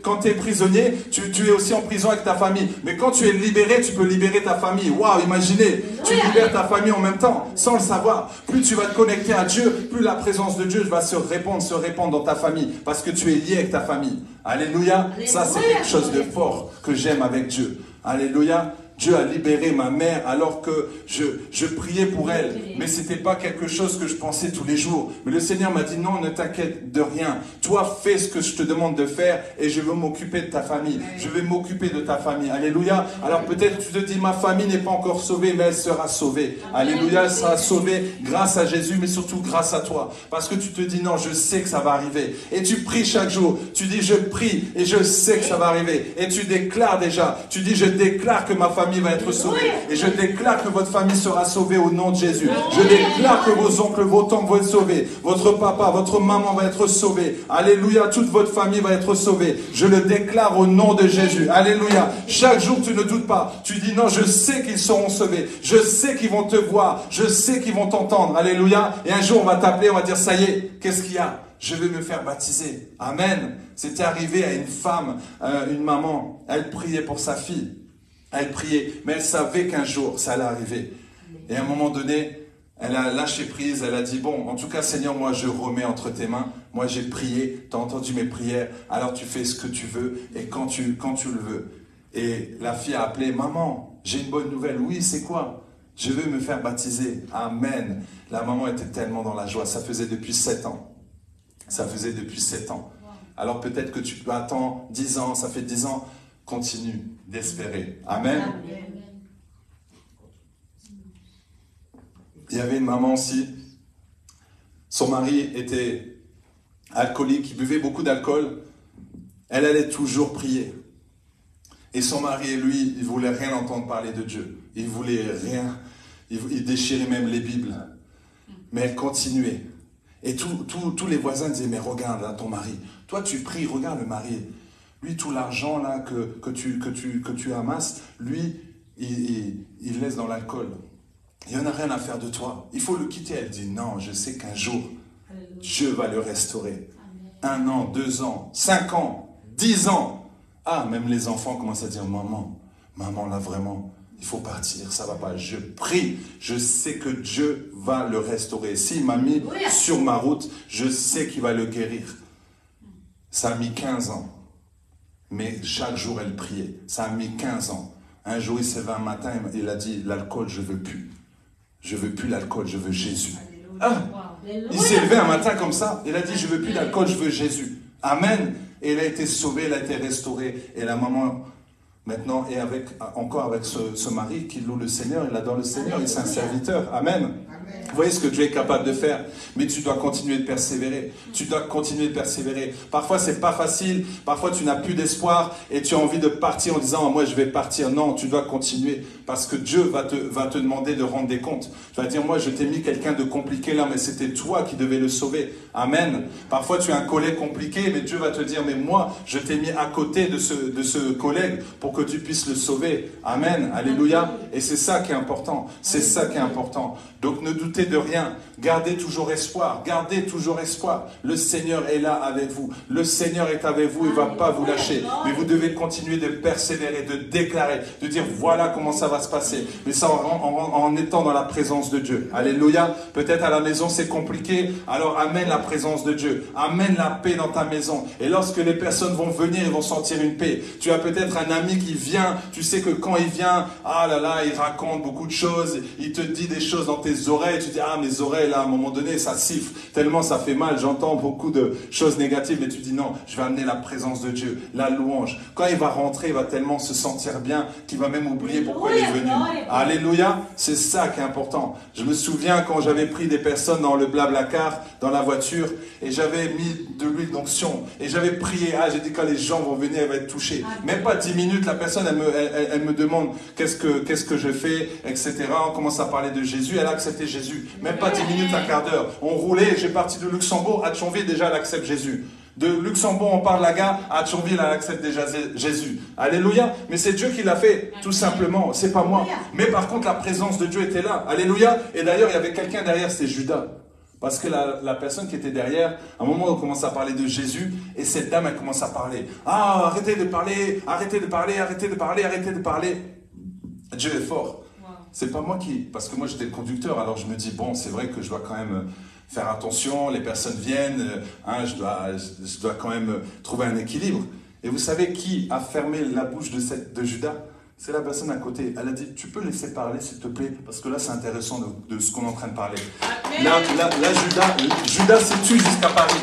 quand tu es prisonnier, tu es aussi en prison avec ta famille. Mais quand tu es libéré, tu peux libérer ta famille. Waouh, imaginez, tu libères ta famille en même temps, sans le savoir. Plus tu vas te connecter à Dieu, plus la présence de Dieu va se répandre dans ta famille, parce que tu es lié avec ta famille. Alléluia. Ça, c'est quelque chose de fort que j'aime avec Dieu. Alléluia. Dieu a libéré ma mère alors que je priais pour elle. Mais ce n'était pas quelque chose que je pensais tous les jours. Mais le Seigneur m'a dit, non, ne t'inquiète de rien. Toi, fais ce que je te demande de faire et je veux m'occuper de ta famille. Je vais m'occuper de ta famille. Alléluia. Alors peut-être tu te dis, ma famille n'est pas encore sauvée, mais elle sera sauvée. Alléluia, elle sera sauvée grâce à Jésus, mais surtout grâce à toi. Parce que tu te dis, non, je sais que ça va arriver. Et tu pries chaque jour. Tu dis, je prie et je sais que ça va arriver. Et tu déclares déjà. Tu dis, je déclare que ma famille va être sauvée. Et je déclare que votre famille sera sauvée au nom de Jésus. Je déclare que vos oncles, vos tantes vont être sauvés. Votre papa, votre maman va être sauvé. Alléluia, toute votre famille va être sauvée. Je le déclare au nom de Jésus. Alléluia. Chaque jour, tu ne doutes pas. Tu dis non, je sais qu'ils seront sauvés. Je sais qu'ils vont te voir. Je sais qu'ils vont t'entendre. Alléluia. Et un jour, on va t'appeler, on va dire, ça y est, qu'est-ce qu'il y a? Je vais me faire baptiser. Amen. C'était arrivé à une femme, une maman. Elle priait pour sa fille. Elle priait, mais elle savait qu'un jour, ça allait arriver. Et à un moment donné, elle a lâché prise, elle a dit, bon, en tout cas, Seigneur, moi, je remets entre tes mains. Moi, j'ai prié, tu as entendu mes prières, alors tu fais ce que tu veux et quand tu le veux. Et la fille a appelé, maman, j'ai une bonne nouvelle. Oui, c'est quoi? Je veux me faire baptiser. Amen. La maman était tellement dans la joie. Ça faisait depuis 7 ans. Ça faisait depuis 7 ans. Alors peut-être que tu peux attendre 10 ans, ça fait 10 ans. Continue d'espérer. Amen. Il y avait une maman aussi. Son mari était alcoolique, il buvait beaucoup d'alcool. Elle allait toujours prier. Et son mari et lui, ils ne voulaient rien entendre parler de Dieu. Ils ne voulaient rien. Ils déchiraient même les Bibles. Mais elle continuait. Et tous les voisins disaient, mais regarde là, ton mari. Toi, tu pries, regarde le mari. Lui, tout l'argent là que tu amasses, lui, il laisse dans l'alcool. Il n'y en a rien à faire de toi. Il faut le quitter. Elle dit, non, je sais qu'un jour, Dieu va le restaurer. 1 an, 2 ans, 5 ans, 10 ans. Ah, même les enfants commencent à dire, maman là vraiment, il faut partir, ça va pas. Je prie, je sais que Dieu va le restaurer. S'il m'a mis sur ma route, je sais qu'il va le guérir. Ça a mis 15 ans. Mais chaque jour, elle priait. Ça a mis 15 ans. Un jour, il s'est levé un matin, il a dit, l'alcool, je veux plus. Je veux plus l'alcool, je veux Jésus. Ah, il s'est levé un matin comme ça. Il a dit, je veux plus d'alcool, je veux Jésus. Amen. Et elle a été sauvée, elle a été restaurée. Et la maman Maintenant, et encore avec ce mari qui loue le Seigneur, il adore le Seigneur, il est un serviteur. Amen. Vous voyez ce que Dieu est capable de faire, mais tu dois continuer de persévérer. Tu dois continuer de persévérer. Parfois, c'est pas facile. Parfois, tu n'as plus d'espoir et tu as envie de partir en disant « moi, je vais partir ». Non, tu dois continuer parce que Dieu va te demander de rendre des comptes. Tu vas dire « moi, je t'ai mis quelqu'un de compliqué là, mais c'était toi qui devais le sauver ». Amen. Parfois, tu as un collègue compliqué, mais Dieu va te dire « mais moi, je t'ai mis à côté de ce collègue pour que tu puisses le sauver ». Amen. Alléluia. Et c'est ça qui est important. C'est ça qui est important. Donc, ne doutez de rien. Gardez toujours espoir. Gardez toujours espoir. Le Seigneur est là avec vous. Le Seigneur est avec vous. Il ne va pas vous lâcher. Mais vous devez continuer de persévérer, de déclarer, de dire voilà comment ça va se passer. Mais ça en étant dans la présence de Dieu. Alléluia. Peut-être à la maison c'est compliqué. Alors amène la présence de Dieu. Amène la paix dans ta maison. Et lorsque les personnes vont venir, ils vont sentir une paix. Tu as peut-être un ami qui vient. Tu sais que quand il vient, ah là là, il raconte beaucoup de choses. Il te dit des choses dans tes oreilles. Tu dis ah mes oreilles là à un moment donné ça siffle tellement ça fait mal. J'entends beaucoup de choses négatives. Mais tu dis non, je vais amener la présence de Dieu, la louange. Quand il va rentrer, il va tellement se sentir bien qu'il va même oublier pourquoi il est venu. Alléluia. C'est ça qui est important. Je me souviens quand j'avais pris des personnes dans le Blablacar, dans la voiture, et j'avais mis de l'huile d'onction. Et j'avais prié. Ah, j'ai dit quand les gens vont venir, elle va être touchée. Même pas 10 minutes, la personne, elle me demande qu'est-ce que je fais, etc. On commence à parler de Jésus. Elle a accepté Jésus. Même pas 10 minutes, un quart d'heure. On roulait, j'ai parti de Luxembourg à Thionville, déjà elle accepte Jésus. De Luxembourg, on part de la gare, à Thionville, elle accepte déjà Jésus. Alléluia. Mais c'est Dieu qui l'a fait, tout simplement. C'est pas moi. Mais par contre, la présence de Dieu était là. Alléluia. Et d'ailleurs, il y avait quelqu'un derrière, c'était Judas. Parce que la personne qui était derrière, à un moment, on commence à parler de Jésus, et cette dame, elle commence à parler. Ah, arrêtez de parler, arrêtez de parler, arrêtez de parler, arrêtez de parler. Dieu est fort. C'est pas moi parce que moi j'étais le conducteur, alors je me dis, bon, c'est vrai que je dois quand même faire attention, les personnes viennent, hein, je dois quand même trouver un équilibre. Et vous savez qui a fermé la bouche de Judas? C'est la personne à côté. Elle a dit, tu peux laisser parler s'il te plaît, parce que là c'est intéressant de ce qu'on est en train de parler. Là Judas s'est tué jusqu'à Paris.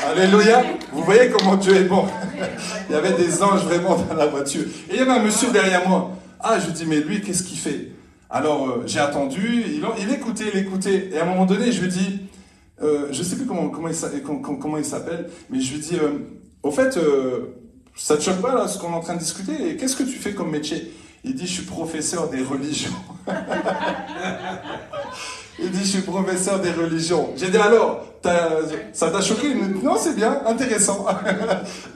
Alléluia. Vous voyez comment Dieu est bon. Il y avait des anges vraiment dans la voiture. Et il y avait un monsieur derrière moi. Ah, je dis, mais lui, qu'est-ce qu'il fait? Alors, j'ai attendu, il écoutait. Et à un moment donné, je lui dis, je ne sais plus comment il s'appelle, mais je lui dis, au fait, ça ne te choque pas là, ce qu'on est en train de discuter? Et qu'est-ce que tu fais comme métier? Il dit, je suis professeur des religions. Il dit, je suis professeur des religions. J'ai dit, alors, ça t'a choqué? Non, c'est bien, intéressant.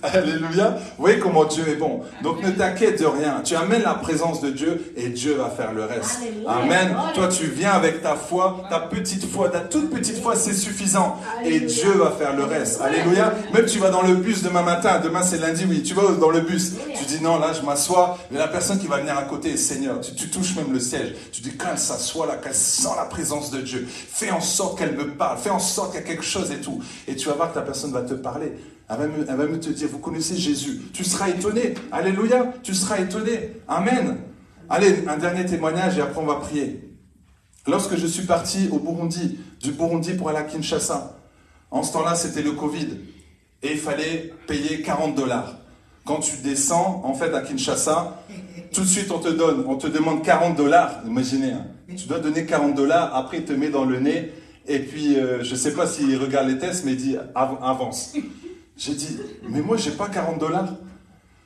Alléluia. Vous voyez comment Dieu est bon. Donc, ne t'inquiète de rien. Tu amènes la présence de Dieu et Dieu va faire le reste. Amen. Toi, tu viens avec ta foi, ta toute petite foi, c'est suffisant. Et Dieu va faire le reste. Alléluia. Même tu vas dans le bus demain matin. Demain, c'est lundi, oui. Tu vas dans le bus. Tu dis, non, là, je m'assois. Mais la personne qui va venir à côté est Seigneur. Tu touches même le siège. Tu dis, quand elle s'assoit là, qu'elle sent la présence de Dieu. Fais en sorte qu'elle me parle. Fais en sorte qu'il y a quelque chose et tout. Et tu vas voir que ta personne va te parler. Elle va me te dire, vous connaissez Jésus. Tu seras étonné. Alléluia. Tu seras étonné. Amen. Allez, un dernier témoignage et après on va prier. Lorsque je suis parti au Burundi, du Burundi pour aller à Kinshasa, en ce temps-là, c'était le Covid. Et il fallait payer 40 $. Quand tu descends, en fait, à Kinshasa, tout de suite, on te demande 40 $. Imaginez, hein. Tu dois donner 40 $, après, il te met dans le nez. Et puis, je ne sais pas s'il regarde les tests, mais il dit, avance. J'ai dit, mais moi, j'ai pas 40 $.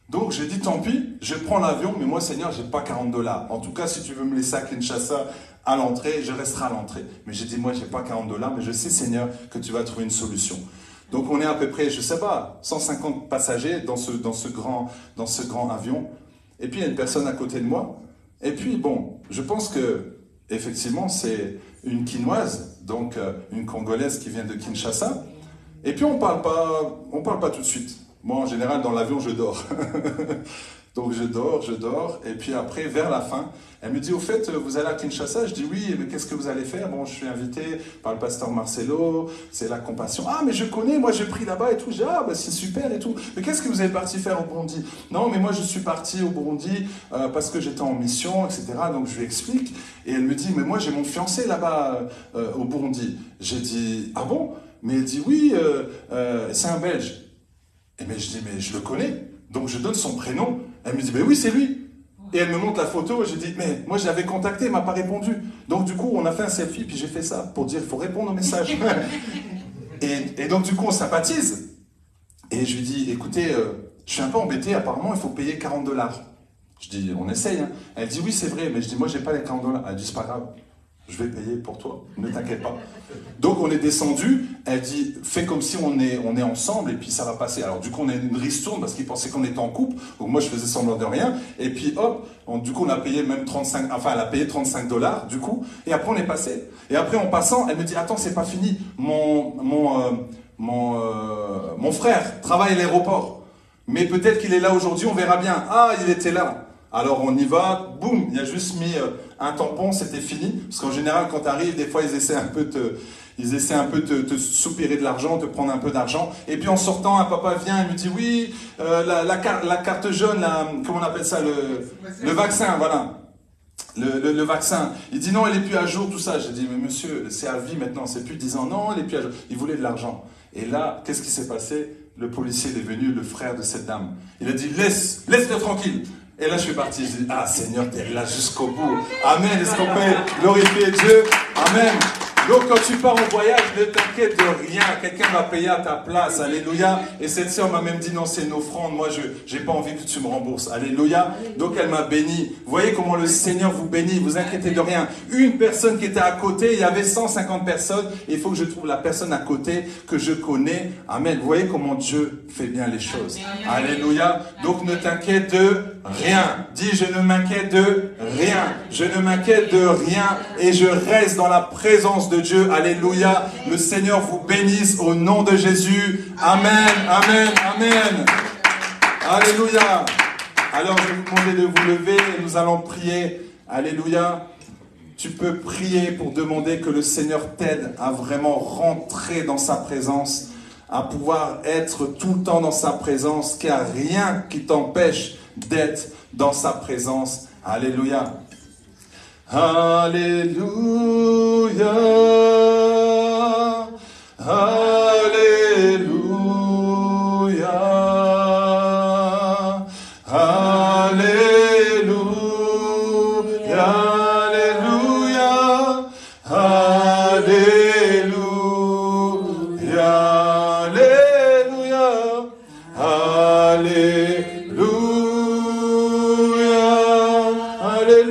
Donc, j'ai dit, tant pis, je prends l'avion, mais moi, Seigneur, j'ai pas 40 $. En tout cas, si tu veux me laisser à Kinshasa, à l'entrée, je resterai à l'entrée. Mais j'ai dit, moi, j'ai pas 40 $, mais je sais, Seigneur, que tu vas trouver une solution. Donc, on est à peu près, je sais pas, 150 passagers dans ce grand avion. Et puis, il y a une personne à côté de moi. Et puis, bon, je pense que, effectivement, c'est une Quinoise, donc une Congolaise qui vient de Kinshasa. Et puis, on parle pas tout de suite. Moi, en général, dans l'avion, je dors. Donc, je dors. Et puis après, vers la fin, elle me dit, au fait, vous allez à Kinshasa? Je dis, oui, mais qu'est-ce que vous allez faire? Bon, je suis invité par le pasteur Marcelo, c'est la compassion. Ah, mais je connais, moi, j'ai pris là-bas et tout. Je dis, ah, bah, c'est super et tout. Mais qu'est-ce que vous avez parti faire au Burundi? Non, mais moi, je suis parti au Burundi parce que j'étais en mission, etc. Donc, je lui explique. Et elle me dit, mais moi, j'ai mon fiancé là-bas au Burundi. J'ai dit, ah bon? Mais elle dit, oui, c'est un Belge. Et mais je dis, mais je le connais. Donc je donne son prénom. Elle me dit, ben oui, c'est lui. Et elle me montre la photo, et j'ai dit, mais moi j'avais contacté, il m'a pas répondu. Donc du coup, on a fait un selfie, puis j'ai fait ça, pour dire, il faut répondre aux messages. et donc du coup, on sympathise. Et je lui dis, écoutez, je suis un peu embêté, apparemment, il faut payer 40 $. Je dis, on essaye. Hein. Elle dit, oui, c'est vrai, mais je dis, moi, j'ai pas les 40 $. Elle dit, c'est pas grave, je vais payer pour toi, ne t'inquiète pas. Donc, on est descendu. Elle dit, fais comme si on est ensemble et puis ça va passer. Alors, du coup, on a une ristourne parce qu'ils pensaient qu'on était en couple. Donc, moi, je faisais semblant de rien. Et puis, hop, du coup, on a payé même 35, enfin, elle a payé 35 $, du coup. Et après, on est passé. Et après, en passant, elle me dit, attends, c'est pas fini. Mon frère travaille à l'aéroport. Mais peut-être qu'il est là aujourd'hui, on verra bien. Ah, il était là. Alors on y va, boum, il a juste mis un tampon, c'était fini. Parce qu'en général, quand tu arrives, des fois, ils essaient un peu de te soupirer de l'argent, de prendre un peu d'argent. Et puis en sortant, un papa vient et me dit, oui, la carte jaune, comment on appelle ça, le vaccin, voilà. Le vaccin. Il dit non, elle est plus à jour, tout ça. J'ai dit, mais monsieur, c'est à vie maintenant, c'est plus 10 ans. Non, elle est plus à jour. Il voulait de l'argent. Et là, qu'est-ce qui s'est passé? Le policier est venu, le frère de cette dame. Il a dit, laisse-le tranquille. Et là, je suis parti. Je dis, ah Seigneur, t'es là jusqu'au bout. Amen. Est-ce qu'on peut glorifier Dieu? Amen. Donc, quand tu pars en voyage, ne t'inquiète de rien. Quelqu'un va payer à ta place. Alléluia. Et cette sœur m'a même dit, non, c'est une offrande. Moi, je n'ai pas envie que tu me rembourses. Alléluia. Donc, elle m'a béni. Vous voyez comment le Seigneur vous bénit. Vous inquiétez de rien. Une personne qui était à côté, il y avait 150 personnes. Il faut que je trouve la personne à côté que je connais. Amen. Vous voyez comment Dieu fait bien les choses. Alléluia. Donc, ne t'inquiète de rien. Dis, je ne m'inquiète de rien. Je ne m'inquiète de rien. Et je reste dans la présence de Dieu. Alléluia. Le Seigneur vous bénisse au nom de Jésus. Amen, amen, amen. Alléluia. Alors je vais vous demander de vous lever et nous allons prier. Alléluia. Tu peux prier pour demander que le Seigneur t'aide à vraiment rentrer dans sa présence, à pouvoir être tout le temps dans sa présence, qu'il n'y a rien qui t'empêche d'être dans sa présence. Alléluia. Alléluia, Alléluia, Alléluia, Alléluia, Alléluia,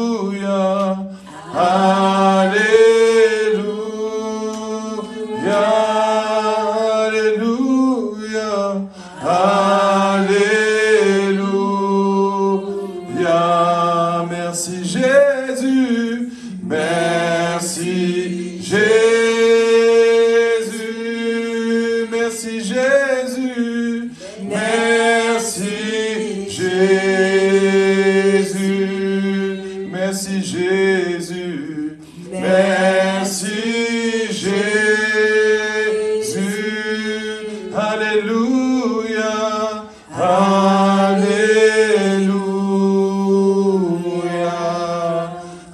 Alléluia, Alléluia, Alléluia. Merci Jésus, merci Jésus, merci Jésus, merci Jésus, merci Jésus, merci Jésus, Alléluia, Alléluia.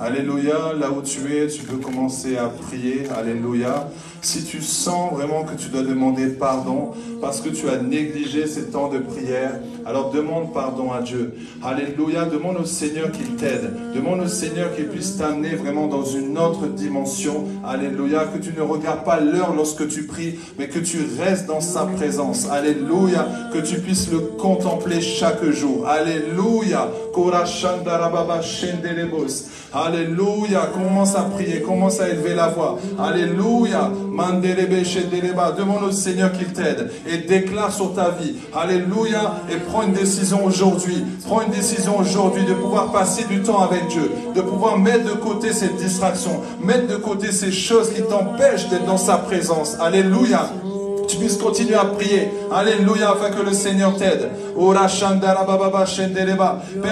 Alléluia, là où tu es, tu peux commencer à prier, Alléluia. Si tu sens vraiment que tu dois demander pardon parce que tu as négligé ces temps de prière, alors demande pardon à Dieu. Alléluia, demande au Seigneur qu'il t'aide. Demande au Seigneur qu'il puisse t'amener vraiment dans une autre dimension. Alléluia, que tu ne regardes pas l'heure lorsque tu pries, mais que tu restes dans sa présence. Alléluia, que tu puisses le contempler chaque jour. Alléluia. Alléluia, commence à prier, commence à élever la voix. Alléluia. Demande au Seigneur qu'il t'aide et déclare sur ta vie. Alléluia. Et prends une décision aujourd'hui. Prends une décision aujourd'hui de pouvoir passer du temps avec Dieu, de pouvoir mettre de côté cette distraction, mettre de côté ces choses qui t'empêchent d'être dans sa présence. Alléluia. tu puisses continuer à prier. Alléluia, afin que le Seigneur t'aide. Père,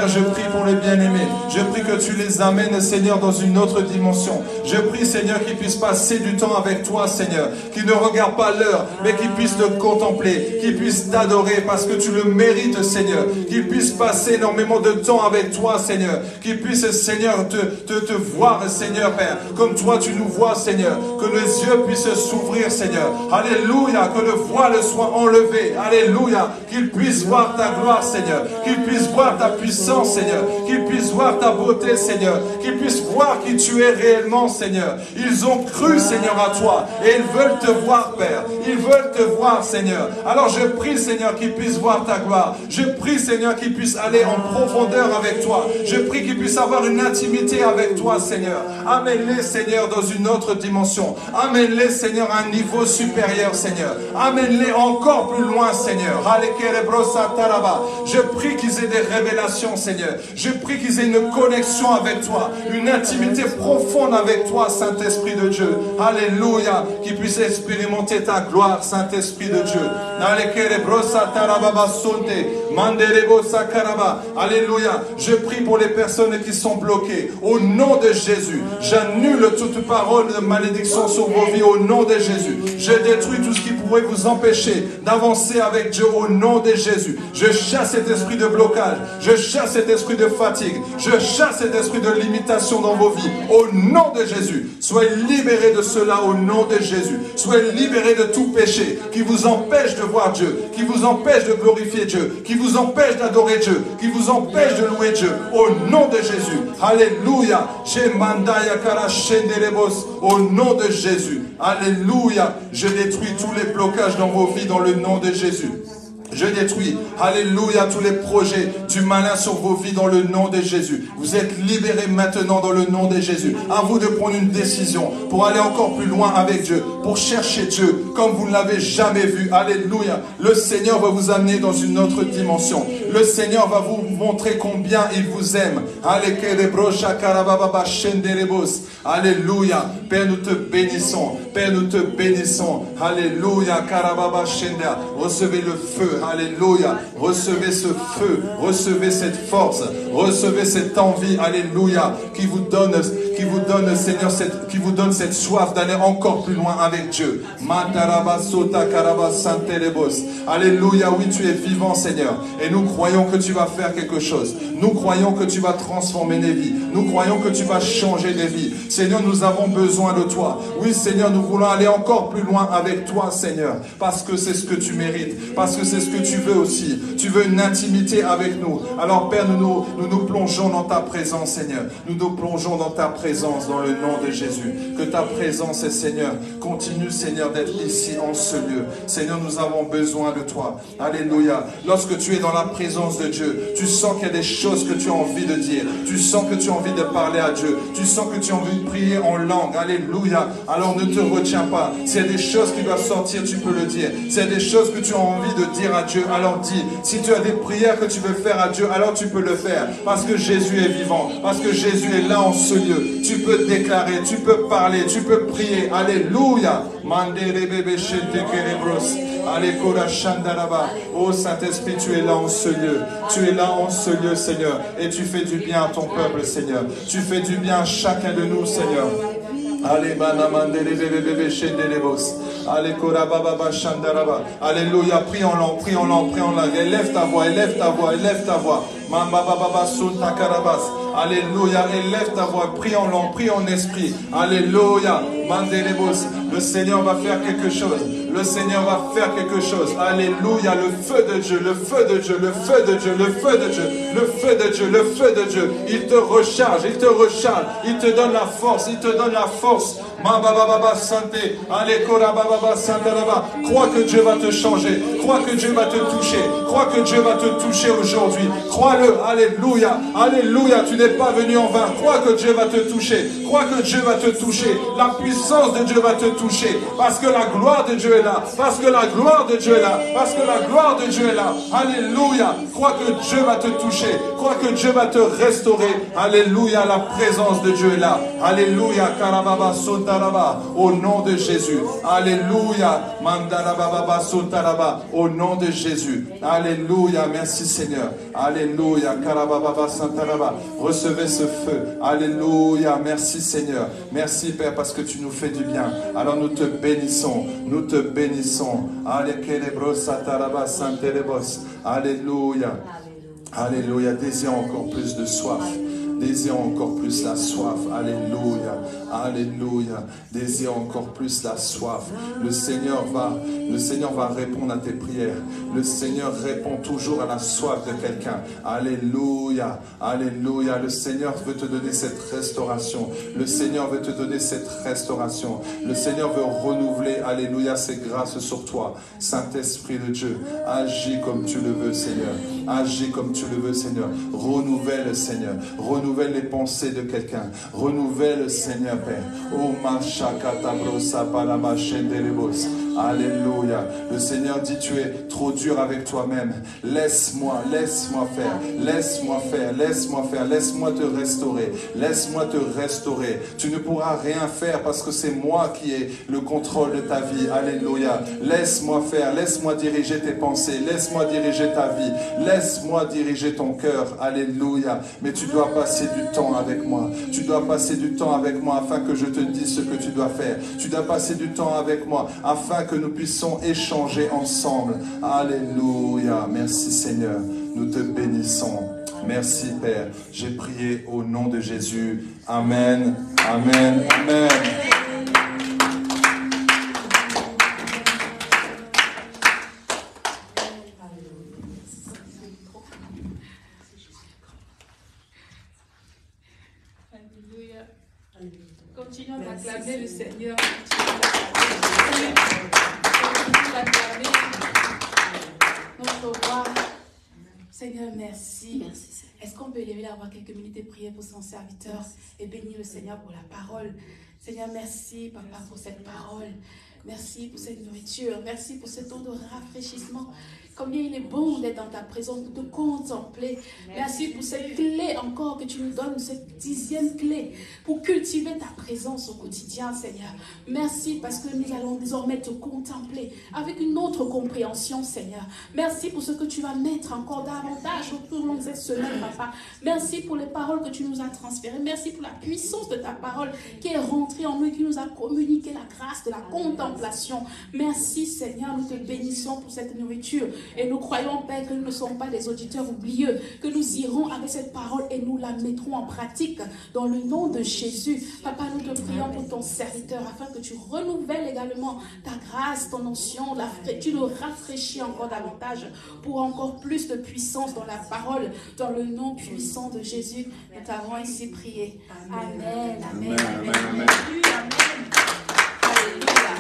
je prie pour les bien-aimés. Je prie que tu les amènes, Seigneur, dans une autre dimension. Je prie, Seigneur, qu'ils puissent passer du temps avec toi, Seigneur. Qu'ils ne regardent pas l'heure, mais qu'ils puissent te contempler, qu'ils puissent t'adorer parce que tu le mérites, Seigneur. Qu'ils puissent passer énormément de temps avec toi, Seigneur. Qu'ils puissent, Seigneur, te voir, Seigneur, Père, comme toi tu nous vois, Seigneur. Que les yeux puissent s'ouvrir, Seigneur. Alléluia, que le voile soit enlevé. Alléluia, qu'ils puissent voir ta gloire, Seigneur. Qu'ils puissent voir ta puissance, Seigneur. Qu'ils puissent voir ta beauté, Seigneur. Qu'ils puissent voir qui tu es réellement, Seigneur. Ils ont cru, Seigneur, à toi. Et ils veulent te voir, Père. Ils veulent te voir, Seigneur. Alors je prie, Seigneur, qu'ils puissent voir ta gloire. Je prie, Seigneur, qu'ils puissent aller en profondeur avec toi. Je prie qu'ils puissent avoir une intimité avec toi, Seigneur. Amène-les, Seigneur, dans une autre dimension. Amène-les, Seigneur, à un niveau supérieur, Seigneur. Amène-les encore plus loin, Seigneur. Je prie qu'ils aient des révélations, Seigneur. Je prie qu'ils aient une connexion avec toi. Une intimité profonde avec toi, Saint-Esprit de Dieu. Alléluia. Qu'ils puissent expérimenter ta gloire, Saint-Esprit de Dieu. Alléluia. Je prie pour les personnes qui sont bloquées. Au nom de Jésus, j'annule toute parole de malédiction sur vos vies au nom de Jésus. Je détruis tout ce qui pourrait vous empêcher d'avancer avec Dieu au nom de Jésus. Je chasse cet esprit de blocage. Je chasse cet esprit de fatigue. Je chasse cet esprit de limitation dans vos vies au nom de Jésus. Soyez libérés de cela au nom de Jésus. Soyez libérés de tout péché qui vous empêche de voir Dieu, qui vous empêche de glorifier Dieu, qui vous empêche d'adorer Dieu, qui vous empêche de louer Dieu au nom de Jésus. Alléluia. Au nom de Jésus. Alléluia. Je détruis tous les blocages dans vos vies dans le nom de Jésus. Je détruis, alléluia, tous les projets du malin sur vos vies dans le nom de Jésus. Vous êtes libérés maintenant dans le nom de Jésus. À vous de prendre une décision pour aller encore plus loin avec Dieu, pour chercher Dieu comme vous ne l'avez jamais vu. Alléluia. Le Seigneur va vous amener dans une autre dimension. Le Seigneur va vous montrer combien il vous aime. Alléluia. Père, nous te bénissons. Père, nous te bénissons. Alléluia. Recevez le feu. Alléluia. Recevez ce feu. Recevez cette force. Recevez cette envie. Alléluia. Qui vous donne, Seigneur, qui vous donne cette soif d'aller encore plus loin avec Dieu. Alléluia. Oui, tu es vivant, Seigneur. Et nous croyons que tu vas faire quelque chose. Nous croyons que tu vas transformer des vies. Nous croyons que tu vas changer des vies. Seigneur, nous avons besoin de toi. Oui, Seigneur, nous voulons aller encore plus loin avec toi, Seigneur. Parce que c'est ce que tu mérites. Parce que c'est ce que tu veux aussi. Tu veux une intimité avec nous. Alors, Père, nous plongeons dans ta présence, Seigneur. Nous nous plongeons dans ta présence, dans le nom de Jésus. Que ta présence, Seigneur, continue, Seigneur, d'être ici en ce lieu. Seigneur, nous avons besoin de toi. Alléluia. Lorsque tu es dans la présence de Dieu, tu sens qu'il y a des choses que tu as envie de dire. Tu sens que tu as envie de parler à Dieu. Tu sens que tu as envie de prier en langue. Alléluia. Alors ne te retiens pas. S'il y a des choses qui doivent sortir, tu peux le dire. S'il y a des choses que tu as envie de dire à Dieu, alors dis. Si tu as des prières que tu veux faire à Dieu, alors tu peux le faire. Parce que Jésus est vivant. Parce que Jésus est là en ce lieu. Tu peux déclarer, tu peux parler, tu peux prier. Alléluia. Oh Saint-Esprit, tu es là en ce lieu. Tu es là en ce lieu, Seigneur. Et tu fais du bien à ton peuple, Seigneur. Tu fais du bien à chacun de nous, Seigneur. Alléluia, prie en langue, prie en langue, prie en langue. Élève ta voix, élève ta voix, élève ta voix. Alléluia, élève ta voix, prie en langue, prie en esprit. Alléluia. Le Seigneur va faire quelque chose. Le Seigneur va faire quelque chose. Alléluia. Le feu de Dieu, le feu de Dieu, le feu de Dieu, le feu de Dieu, le feu de Dieu, le feu de Dieu. Il te recharge, il te recharge. Il te donne la force, il te donne la force. Crois que Dieu va te changer. Crois que Dieu va te toucher. Crois que Dieu va te toucher aujourd'hui. Crois-le. Alléluia. Alléluia. Tu n'es pas venu en vain. Crois que Dieu va te toucher. Crois que Dieu va te toucher. La puissance de Dieu va te toucher. Parce que la gloire de Dieu est est là, parce que la gloire de Dieu est là, parce que la gloire de Dieu est là. Alléluia. Crois que Dieu va te toucher, crois que Dieu va te restaurer. Alléluia, la présence de Dieu est là. Alléluia, Karababa Sotaraba, au nom de Jésus. Alléluia, Mandarababa Sotaraba, au nom de Jésus. Alléluia, merci Seigneur. Alléluia, Karababa Santaraba. Recevez ce feu. Alléluia, merci Seigneur. Merci Père parce que tu nous fais du bien. Alors nous te bénissons, nous te bénissons. Alléluia. Alléluia, désire encore plus de soif. Désire encore plus la soif. Alléluia. Alléluia. Désire encore plus la soif. Le Seigneur va répondre à tes prières. Le Seigneur répond toujours à la soif de quelqu'un. Alléluia. Alléluia. Le Seigneur veut te donner cette restauration. Le Seigneur veut te donner cette restauration. Le Seigneur veut renouveler, alléluia, ses grâces sur toi. Saint-Esprit de Dieu, agis comme tu le veux, Seigneur. Agis comme tu le veux, Seigneur. Renouvelle, Seigneur. Renouvelle les pensées de quelqu'un. Renouvelle, Seigneur, Père. Oh, machakatabrosa palamachendelebos. Alléluia. Le Seigneur dit, tu es trop dur avec toi-même. Laisse-moi faire. Laisse-moi faire. Laisse-moi faire. Laisse-moi te restaurer. Laisse-moi te restaurer. Tu ne pourras rien faire parce que c'est moi qui ai le contrôle de ta vie. Alléluia. Laisse-moi faire. Laisse-moi diriger tes pensées. Laisse-moi diriger ta vie. Laisse-moi diriger ton cœur. Alléluia. Mais tu dois passer du temps avec moi. Tu dois passer du temps avec moi afin que je te dise ce que tu dois faire. Tu dois passer du temps avec moi afin que nous puissions échanger ensemble. Alléluia. Merci Seigneur. Nous te bénissons. Merci Père. J'ai prié au nom de Jésus. Amen. Amen. Amen. Continuons d'acclamer le Seigneur. Notre roi. Seigneur, merci. Est-ce qu'on peut élever la voix quelques minutes et prier pour son serviteur et bénir le Seigneur pour la parole? Seigneur, merci, Papa, pour cette parole. Merci pour cette nourriture. Merci pour ce temps de rafraîchissement. Combien il est bon d'être dans ta présence, de te contempler. Merci pour cette clé encore que tu nous donnes, cette 10e clé pour cultiver ta présence au quotidien, Seigneur. Merci parce que nous allons désormais te contempler avec une autre compréhension, Seigneur. Merci pour ce que tu vas mettre encore davantage autour de cette semaine, Papa. Merci pour les paroles que tu nous as transférées. Merci pour la puissance de ta parole qui est rentrée en nous et qui nous a communiqué la grâce de la contemplation. Merci, Seigneur. Nous te bénissons pour cette nourriture. Et nous croyons, Père, que nous ne sommes pas des auditeurs oublieux, que nous irons avec cette parole et nous la mettrons en pratique dans le nom de Jésus. Papa, nous te prions pour ton serviteur afin que tu renouvelles également ta grâce, ton onction, tu le rafraîchis encore davantage pour encore plus de puissance dans la parole, dans le nom puissant de Jésus. Nous t'avons ainsi prié. Amen, amen, amen, amen. Alléluia.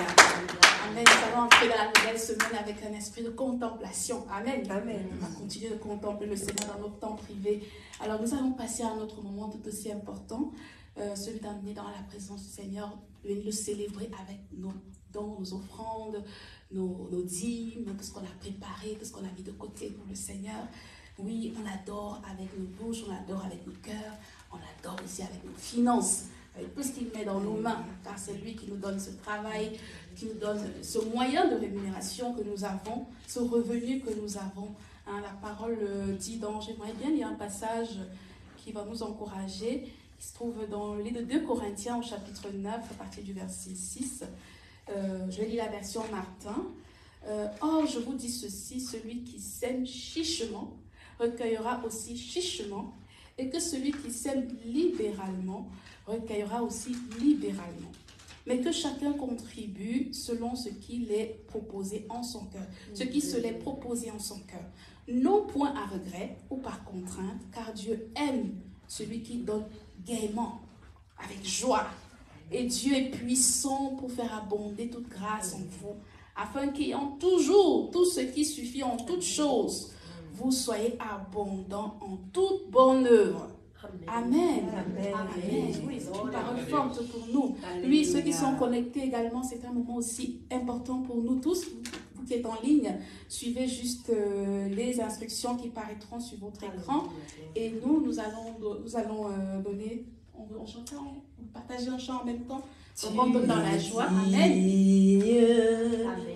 Amen. Nous allons entrer dans la nouvelle semaine avec un esprit de contemplation. Amen. Amen. On va continuer de contempler le Seigneur dans notre temps privé. Alors nous allons passer à un autre moment tout aussi important, celui d'amener dans la présence du Seigneur, de le célébrer avec nos dons, nos offrandes, nos dîmes, tout ce qu'on a préparé, tout ce qu'on a mis de côté pour le Seigneur. Oui, on adore avec nos bouches, on adore avec nos cœurs, on adore aussi avec nos finances. Avec tout ce qu'il met dans nos mains, car c'est lui qui nous donne ce travail, qui nous donne ce moyen de rémunération que nous avons, ce revenu que nous avons. Hein, la parole dit dans, j'aimerais bien lire un passage qui va nous encourager, qui se trouve dans le livre de 2 Corinthiens au chapitre 9, à partir du verset 6. Je lis la version Martin. Or, je vous dis ceci, celui qui sème chichement recueillera aussi chichement, et que celui qui sème libéralement recueillera aussi libéralement. Mais que chacun contribue selon ce qu'il est proposé en son cœur, ce qui se l'est proposé en son cœur. Non point à regret ou par contrainte, car Dieu aime celui qui donne gaiement, avec joie. Et Dieu est puissant pour faire abonder toute grâce en vous, afin qu'ayant toujours tout ce qui suffit en toutes choses, vous soyez abondants en toute bonne œuvre. Amen. Amen. Amen. Oui, c'est une parole forte pour nous. Oui, ceux qui sont connectés également, c'est un moment aussi important pour nous tous. Vous qui êtes en ligne, suivez juste les instructions qui paraîtront sur votre écran. Et nous allons donner, on chante, on partage un chant en même temps. Donc on donne dans la joie. Amen.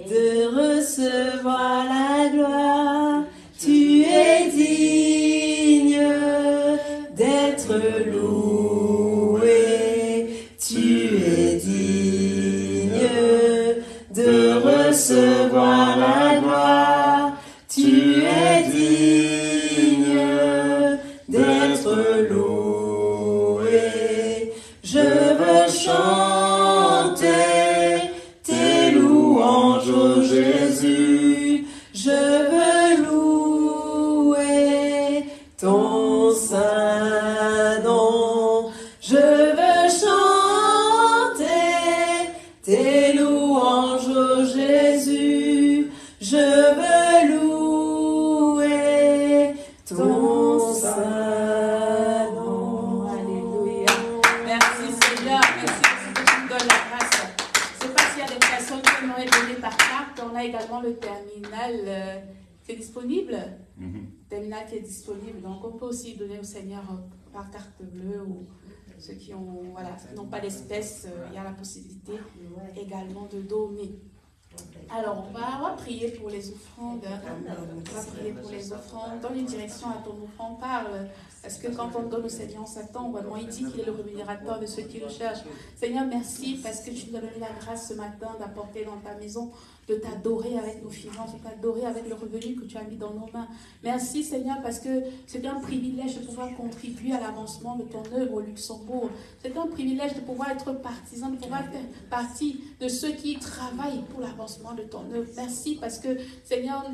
De recevoir la gloire, tu es digne d'être loué, tu es digne de recevoir la gloire, tu es digne d'être loué. Je veux chanter tes louanges, ô Jésus, je veux louer ton saint nom. Je veux chanter tes louanges, ô Jésus, je veux louer ton saint nom. Alléluia. Merci Seigneur. Merci parce que tu nous donnes la grâce. Je ne sais pas s'il y a des personnes qui m'auraient donné par carte. On a également le terminal qui est disponible. Terminal qui est disponible. Donc on peut aussi donner au Seigneur par carte bleue ou ceux qui n'ont pas d'espèces, il y a la possibilité également de donner. Alors, on va prier pour les offrandes. On va prier pour les offrandes. Dans une direction à ton offrande, parle. Parce que quand on donne au Seigneur, on s'attend vraiment. Il dit qu'il est le rémunérateur de ceux qui le cherchent. Seigneur, merci parce que tu nous as donné la grâce ce matin d'apporter dans ta maison, de t'adorer avec nos finances, de t'adorer avec le revenu que tu as mis dans nos mains. Merci Seigneur parce que c'est un privilège de pouvoir contribuer à l'avancement de ton œuvre au Luxembourg. C'est un privilège de pouvoir être partisan, de pouvoir faire partie de ceux qui travaillent pour l'avancement de ton œuvre. Merci parce que Seigneur,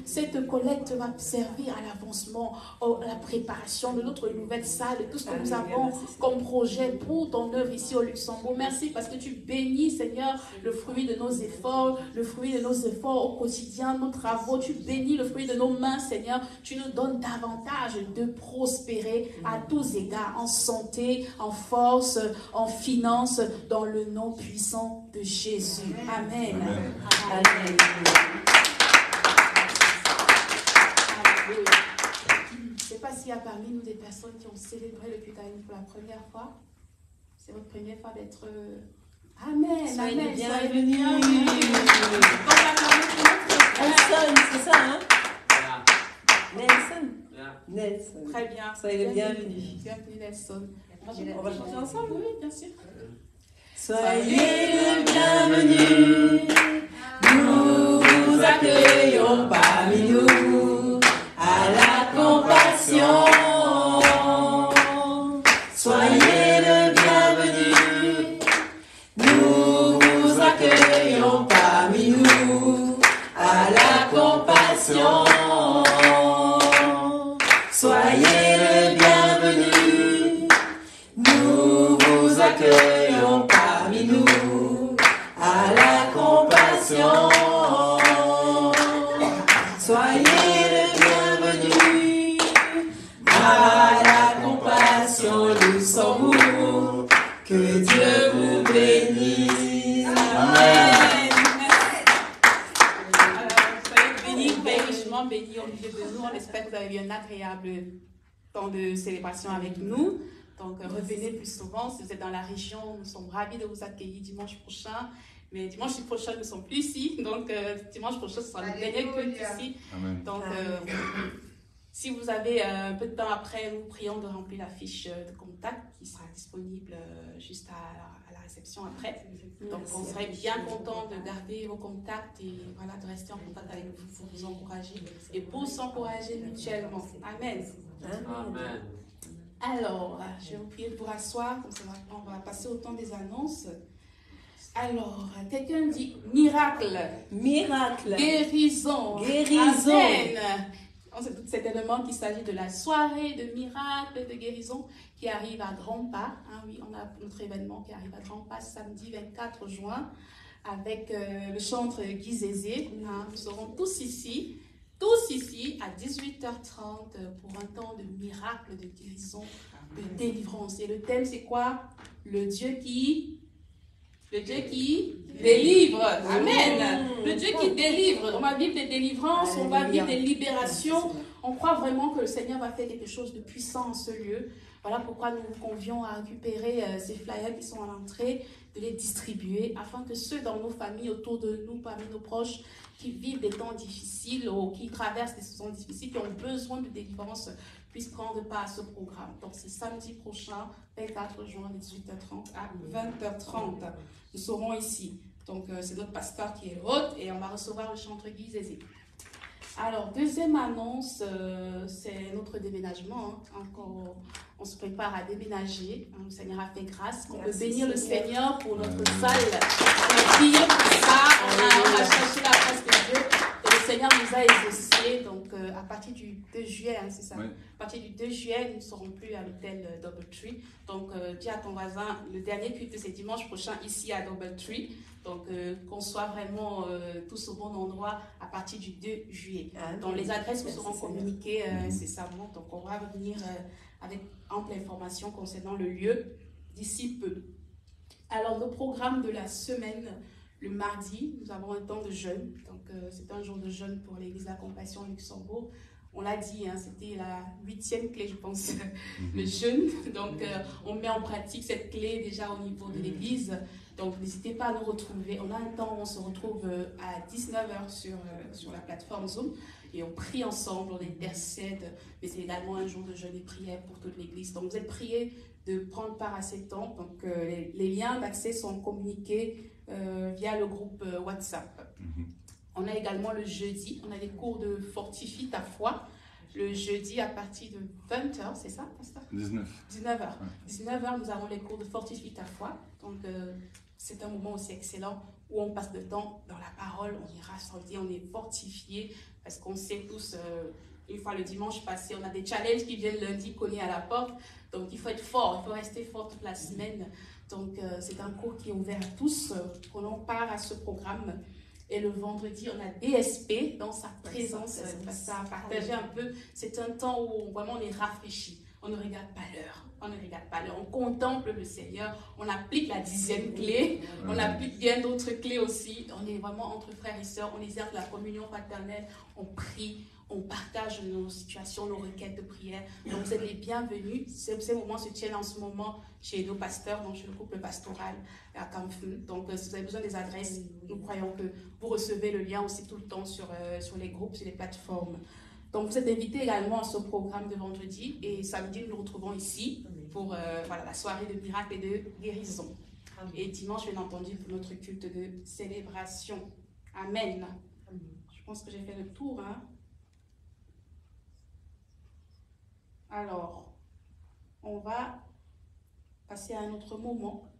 cette collecte va servir à l'avancement, à la préparation de notre nouvelle salle, de tout ce que nous avons comme projet pour ton œuvre ici au Luxembourg. Merci parce que tu bénis Seigneur le fruit de nos efforts, le fruit de nos efforts au quotidien, nos travaux. Tu bénis le fruit de nos mains, Seigneur. Tu nous donnes davantage de prospérer à tous égards, en santé, en force, en finances, dans le nom puissant de Jésus. Amen. Amen. Amen. Je ne sais pas s'il y a parmi nous des personnes qui ont célébré le Kutaïn pour la première fois. C'est votre première fois d'être... Amen. Soyez Amen. bienvenus. Nelson, c'est ça, hein? Nelson. Nelson. Très bien. Soyez les bienvenus. Bienvenue, Nelson. On va chanter ensemble? Oui, bien sûr. Soyez les bienvenus. Nous vous accueillons parmi nous à la compassion. Soyez le bienvenu. Nous vous accueillons parmi nous à la compassion. Soyez le bienvenu. Nous vous accueillons parmi nous à la compassion. Soyez le bienvenu à la compassion Luxembourg. Que Dieu vous bénisse. Amen. Alors, soyez bénis, richement bénis au milieu de nous. On espère que vous avez eu un agréable temps de célébration avec nous. Donc, revenez plus souvent. Si vous êtes dans la région, nous sommes ravis de vous accueillir dimanche prochain. Mais dimanche prochain, nous ne sommes plus ici. Donc, dimanche prochain, ce sera le dernier culte ici. Amen. Donc, si vous avez un peu de temps après, nous prions de remplir la fiche de contact qui sera disponible juste à la réception après. Donc, on serait bien content de garder vos contacts et voilà, de rester en contact avec vous pour vous encourager et pour s'encourager mutuellement. Amen. Amen. Alors, je vais vous prier de vous rasseoir, comme ça on va passer au temps des annonces. Alors, quelqu'un dit miracle. Miracle. Guérison. Guérison. Amen. On sait certainement qu'il s'agit de la soirée de miracle, de guérison qui arrive à Grand Pas. Hein, oui, on a notre événement qui arrive à Grand Pas samedi 24 juin avec le chantre Guy Zézé. Hein, nous serons tous ici à 18h30 pour un temps de miracle, de guérison de délivrance. Et le thème, c'est quoi? Le Dieu qui délivre. Amen. Le Dieu qui délivre. On va vivre des délivrances, on va vivre des libérations. On croit vraiment que le Seigneur va faire quelque chose de puissant en ce lieu. Voilà pourquoi nous vous convions à récupérer ces flyers qui sont à l'entrée, de les distribuer, afin que ceux dans nos familles, autour de nous, parmi nos proches, qui vivent des temps difficiles ou qui traversent des saisons difficiles, qui ont besoin de délivrance, puissent prendre part à ce programme. Donc c'est samedi prochain, 24 juin, 18h30 à 20h30. Nous serons ici. Donc c'est notre pasteur qui est hôte et on va recevoir le chanteur Guy Zézé. Alors, deuxième annonce, c'est notre déménagement. Encore, on se prépare à déménager. Le Seigneur a fait grâce. On peut bénir le Seigneur pour notre salle. On a prié pour ça. On a cherché la face de Dieu. Et le Seigneur nous a exaucés. Donc, à partir du 2 juillet, c'est ça. Oui. À partir du 2 juillet, nous ne serons plus à l'hôtel Doubletree. Donc, dis à ton voisin, le dernier culte, c'est dimanche prochain ici à Doubletree. Donc, qu'on soit vraiment tous au bon endroit à partir du 2 juillet. Donc, les adresses vous seront communiquées incessamment. Donc, on va venir avec ample information concernant le lieu d'ici peu. Alors, nos programmes de la semaine, le mardi, nous avons un temps de jeûne. Donc, c'est un jour de jeûne pour l'Église de la Compassion Luxembourg. On l'a dit, c'était la 8e clé, je pense, le jeûne. Donc, on met en pratique cette clé déjà au niveau de l'Église. Donc, n'hésitez pas à nous retrouver. On a un temps où on se retrouve à 19h sur la plateforme Zoom et on prie ensemble, on intercède. Mais c'est également un jour de jeûne et prière pour toute l'Église. Donc, vous êtes priés de prendre part à ces temps. Donc, les liens d'accès sont communiqués via le groupe WhatsApp. On a également le jeudi, on a des cours de Fortifie ta foi. Le jeudi à partir de 20h, c'est ça, pasteur? 19h. 19h, nous avons les cours de Fortifie ta foi. Donc, c'est un moment aussi excellent où on passe de temps dans la parole, on est rassemblés, on est fortifiés, parce qu'on sait tous, une fois le dimanche passé, on a des challenges qui viennent lundi cogner à la porte. Donc, il faut être fort, il faut rester fort toute la semaine. Donc, c'est un cours qui est ouvert à tous, qu'on part à ce programme. Et le vendredi, on a DSP dans sa présence. Ça a partagé un peu. C'est un temps où vraiment on est rafraîchi. On ne regarde pas l'heure. On ne regarde pas l'heure. On contemple le Seigneur. On applique la 10e clé. On applique bien d'autres clés aussi. On est vraiment entre frères et sœurs. On exerce la communion fraternelle. On prie. On partage nos situations, nos requêtes de prière. Donc, vous êtes les bienvenus. Ces moments se tiennent en ce moment chez nos pasteurs, donc chez le couple pastoral à Campfeu. Donc, si vous avez besoin des adresses, nous croyons que vous recevez le lien aussi tout le temps sur les groupes, sur les plateformes. Donc, vous êtes invités également à ce programme de vendredi. Et samedi, nous nous retrouvons ici pour la soirée de miracles et de guérison. Et dimanche, bien entendu, pour notre culte de célébration. Amen. Je pense que j'ai fait le tour, hein. Alors, on va passer à un autre moment.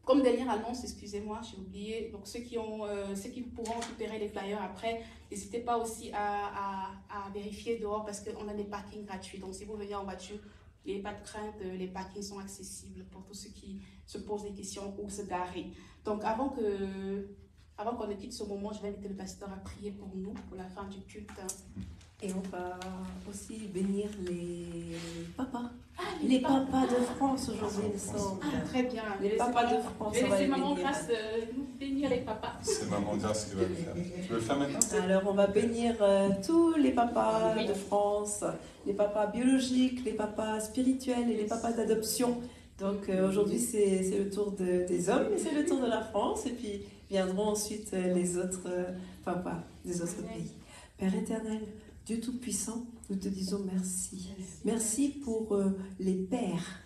Comme dernière annonce, excusez-moi, j'ai oublié. Donc, ceux qui pourront récupérer les flyers après, n'hésitez pas aussi à vérifier dehors parce qu'on a des parkings gratuits. Donc, si vous venez en voiture, n'ayez pas de crainte, les parkings sont accessibles pour tous ceux qui se posent des questions ou se garer. Donc, avant qu'on ne quitte ce moment, je vais inviter le pasteur à prier pour nous, pour la fin du culte. Et on va aussi bénir les papas. Les papas de France aujourd'hui, il me semble. Très bien. Les papas de France. Je vais laisser Maman Grâce nous bénir les papas. C'est Maman Grâce qui va le faire. Tu veux le faire maintenant? Alors, on va bénir tous les papas de France, les papas biologiques, les papas spirituels et les papas d'adoption. Donc, aujourd'hui, c'est le tour des hommes, mais c'est le tour de la France. Et puis, viendront ensuite les autres papas des autres pays. Père éternel, Dieu Tout-Puissant, nous te disons merci. Merci pour les pères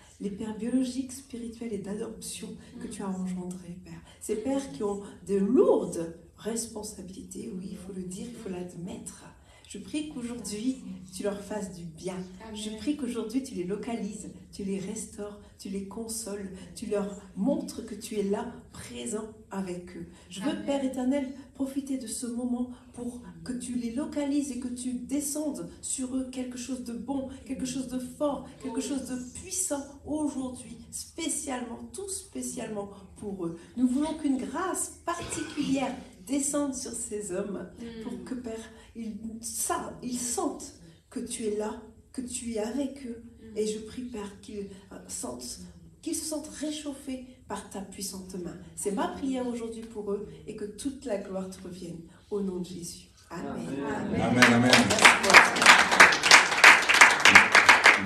biologiques, spirituels et d'adoption que tu as engendrés, Père. Ces pères qui ont de lourdes responsabilités, oui, il faut le dire, il faut l'admettre. Je prie qu'aujourd'hui, tu leur fasses du bien. Je prie qu'aujourd'hui, tu les localises, tu les restaures, tu les consoles, tu leur montres que tu es là, présent avec eux. Je veux, Père éternel, profiter de ce moment pour que tu les localises et que tu descendes sur eux quelque chose de bon, quelque chose de fort, quelque chose de puissant aujourd'hui, spécialement, tout spécialement pour eux. Nous voulons qu'une grâce particulière descende sur ces hommes pour que, Père, ils sentent que tu es là, que tu es avec eux. Et je prie, Père, qu'ils se sentent réchauffés par ta puissante main. C'est ma prière aujourd'hui pour eux et que toute la gloire te revienne. Au nom de Jésus. Amen. Amen. Amen. Amen.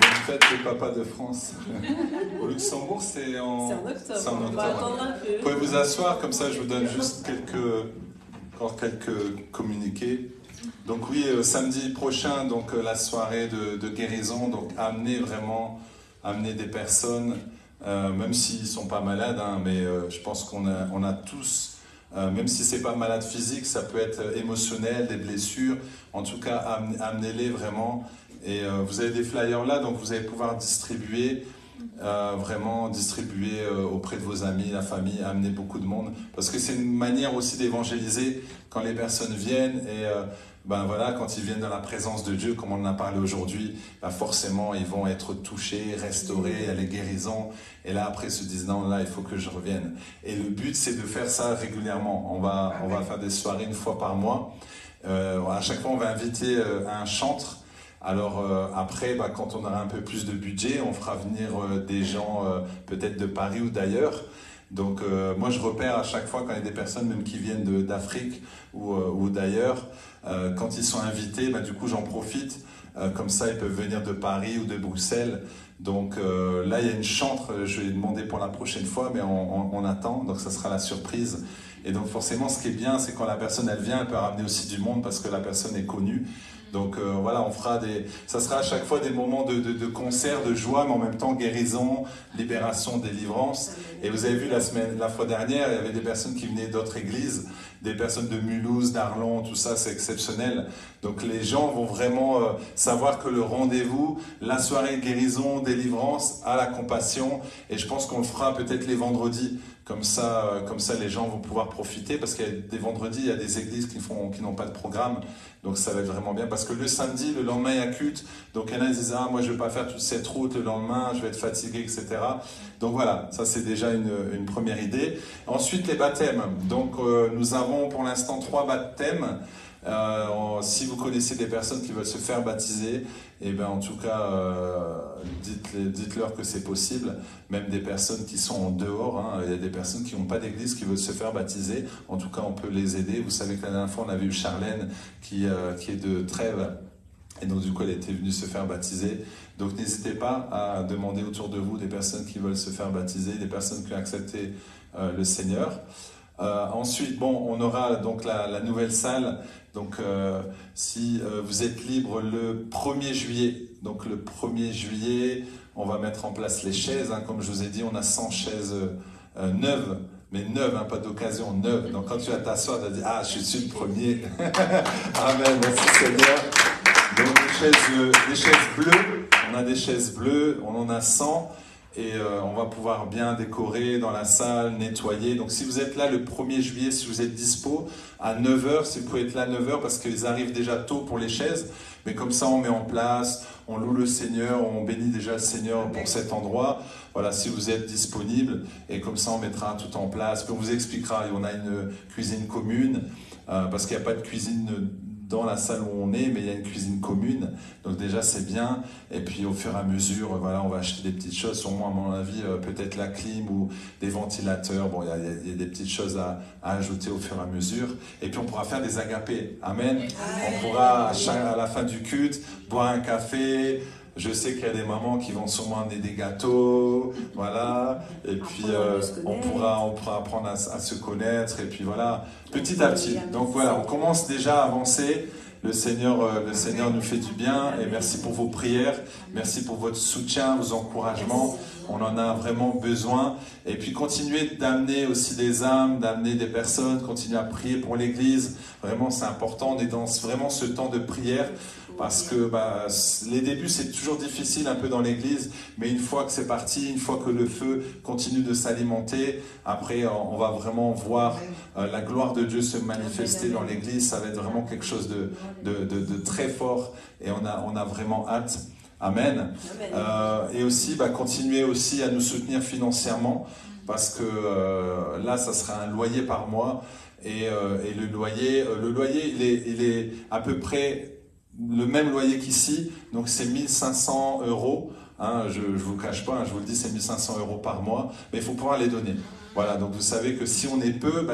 Bonne fête des papas de France. Au Luxembourg, c'est en octobre. On va attendre un peu. Vous pouvez vous asseoir, comme ça je vous donne juste quelques communiqués. Donc oui, samedi prochain, donc la soirée de guérison, donc amener des personnes, même s'ils ne sont pas malades, hein, mais je pense qu'on a tous, même si ce n'est pas malade physique, ça peut être émotionnel, des blessures, en tout cas amenez-les vraiment. Et vous avez des flyers là, donc vous allez pouvoir distribuer, auprès de vos amis, la famille, amener beaucoup de monde, parce que c'est une manière aussi d'évangéliser quand les personnes viennent et quand ils viennent dans la présence de Dieu, comme on en a parlé aujourd'hui, forcément ils vont être touchés, restaurés, il y a les guérisons, et là après ils se disent non, là il faut que je revienne. Et le but c'est de faire ça régulièrement. On va faire des soirées une fois par mois. À chaque fois on va inviter un chantre. Alors après, quand on aura un peu plus de budget, on fera venir des gens peut-être de Paris ou d'ailleurs. Donc moi je repère à chaque fois quand il y a des personnes même qui viennent d'Afrique ou d'ailleurs, quand ils sont invités, du coup j'en profite, comme ça ils peuvent venir de Paris ou de Bruxelles. Donc là il y a une chantre, je vais demander pour la prochaine fois, mais on attend, donc ça sera la surprise. Et donc forcément ce qui est bien, c'est quand la personne elle vient, elle peut ramener aussi du monde parce que la personne est connue. Donc on fera ça sera à chaque fois des moments de concert, de joie, mais en même temps guérison, libération, délivrance. Et vous avez vu la fois dernière, il y avait des personnes qui venaient d'autres églises, des personnes de Mulhouse, d'Arlon, tout ça, c'est exceptionnel. Donc les gens vont vraiment savoir que le rendez-vous, la soirée guérison, délivrance, à la compassion, et je pense qu'on le fera peut-être les vendredis. Comme ça, les gens vont pouvoir profiter, parce qu'il y a des vendredis, il y a des églises qui n'ont pas de programme, donc ça va être vraiment bien, parce que le samedi, le lendemain, il y a culte, donc il y en a qui disent « Ah, moi je ne vais pas faire toute cette route le lendemain, je vais être fatigué, etc. » Donc voilà, ça c'est déjà une première idée. Ensuite, les baptêmes. Donc nous avons pour l'instant 3 baptêmes. Si vous connaissez des personnes qui veulent se faire baptiser, en tout cas dites-leur que c'est possible. Même des personnes qui sont en dehors, hein. Il y a des personnes qui n'ont pas d'église qui veulent se faire baptiser. En tout cas on peut les aider. Vous savez que la dernière fois on avait eu Charlène qui est de Trèves, et donc du coup elle était venue se faire baptiser. Donc n'hésitez pas à demander autour de vous des personnes qui veulent se faire baptiser, des personnes qui ont accepté le Seigneur. Ensuite, on aura donc la nouvelle salle. Donc, si vous êtes libre le 1er juillet, donc le 1er juillet, on va mettre en place les chaises. Hein, comme je vous ai dit, on a 100 chaises neuves, mais neuves, hein, pas d'occasion, neuves. Donc, quand tu vas t'asseoir, tu vas dire « Ah, je suis le premier. » Amen, merci Seigneur. Donc, des chaises bleues. On a des chaises bleues, on en a 100. Et on va pouvoir bien décorer dans la salle, nettoyer. Donc si vous êtes là le 1er juillet, si vous êtes dispo, à 9h, si vous pouvez être là à 9h, parce qu'ils arrivent déjà tôt pour les chaises, mais comme ça on met en place, on loue le Seigneur, on bénit déjà le Seigneur pour cet endroit. Voilà, si vous êtes disponible, et comme ça on mettra tout en place. Puis on vous expliquera, on a une cuisine commune, parce qu'il n'y a pas de cuisine dans la salle où on est, mais il y a une cuisine commune, donc déjà c'est bien. Et puis au fur et à mesure, on va acheter des petites choses, sûrement à mon avis, peut-être la clim ou des ventilateurs. Bon, il y a des petites choses à ajouter au fur et à mesure. Et puis on pourra faire des agapés. Amen. On pourra à la fin du culte boire un café. Je sais qu'il y a des mamans qui vont sûrement amener des gâteaux, voilà. Et puis on pourra apprendre à se connaître. Et puis voilà, petit à petit. Donc voilà, on commence déjà à avancer. Le Seigneur nous fait du bien. Et merci pour vos prières. Merci pour votre soutien, vos encouragements. On en a vraiment besoin. Et puis continuez d'amener aussi des âmes, d'amener des personnes. Continuez à prier pour l'Église. Vraiment, c'est important. On est dans vraiment ce temps de prière. Parce que les débuts, c'est toujours difficile un peu dans l'église, mais une fois que c'est parti, une fois que le feu continue de s'alimenter, après on va vraiment voir la gloire de Dieu se manifester dans l'église. Ça va être vraiment quelque chose de très fort et on a vraiment hâte. Amen. Et aussi, continuez aussi à nous soutenir financièrement, parce que là, ça sera un loyer par mois. Et le loyer il est à peu près le même loyer qu'ici, donc c'est 1500 €. Hein, je ne vous cache pas, hein, je vous le dis, c'est 1500 € par mois, mais il faut pouvoir les donner. Voilà, donc vous savez que si on est peu,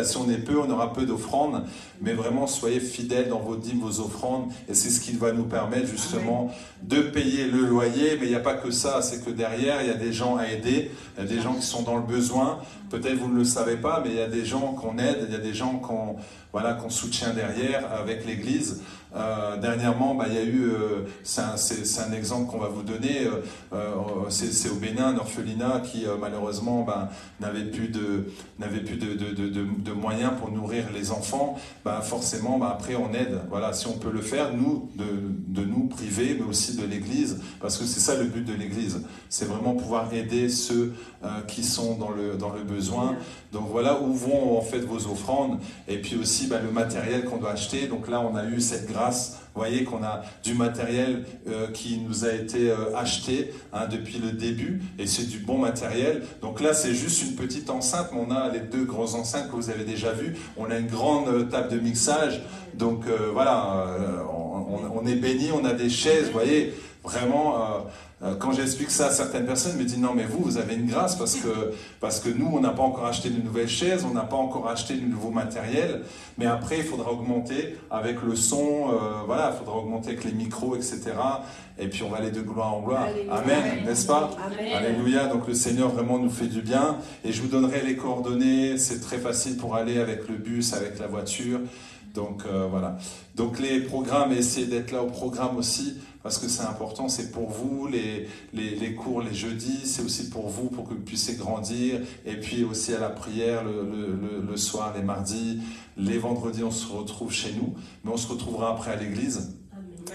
on aura peu d'offrandes, mais vraiment soyez fidèles dans vos dîmes, vos offrandes, et c'est ce qui va nous permettre justement de payer le loyer. Mais il n'y a pas que ça, c'est que derrière, il y a des gens à aider, il y a des gens qui sont dans le besoin. Peut-être vous ne le savez pas, mais il y a des gens qu'on aide, il y a des gens qu'on soutient derrière avec l'Église. Dernièrement, il y a eu, c'est un exemple qu'on va vous donner, c'est au Bénin, un orphelinat qui malheureusement n'avait plus de moyens pour nourrir les enfants. Forcément, après on aide. Voilà, si on peut le faire, nous, de nous privés, mais aussi de l'Église, parce que c'est ça le but de l'Église, c'est vraiment pouvoir aider ceux qui sont dans le besoin. Donc voilà où vont en fait vos offrandes, et puis aussi le matériel qu'on doit acheter. Donc là, on a eu cette grâce. Vous voyez qu'on a du matériel qui nous a été acheté depuis le début, et c'est du bon matériel. Donc là, c'est juste une petite enceinte, mais on a les 2 grosses enceintes que vous avez déjà vues. On a une grande table de mixage. Donc voilà, on est béni, on a des chaises, vous voyez, vraiment... quand j'explique ça à certaines personnes, me disent non mais vous avez une grâce parce que nous on n'a pas encore acheté de nouvelles chaises, on n'a pas encore acheté de nouveaux matériels, mais après il faudra augmenter avec le son, voilà, il faudra augmenter avec les micros, etc. Et puis on va aller de gloire en gloire. Alléluia. Amen, n'est-ce pas? Amen. Alléluia. Donc le Seigneur vraiment nous fait du bien, et je vous donnerai les coordonnées, c'est très facile pour aller avec le bus, avec la voiture. Donc voilà. Donc les programmes, essayez d'être là au programme aussi, parce que c'est important, c'est pour vous, les cours les jeudis, c'est aussi pour vous, pour que vous puissiez grandir, et puis aussi à la prière le soir, les mardis, les vendredis, on se retrouve chez nous, mais on se retrouvera après à l'église,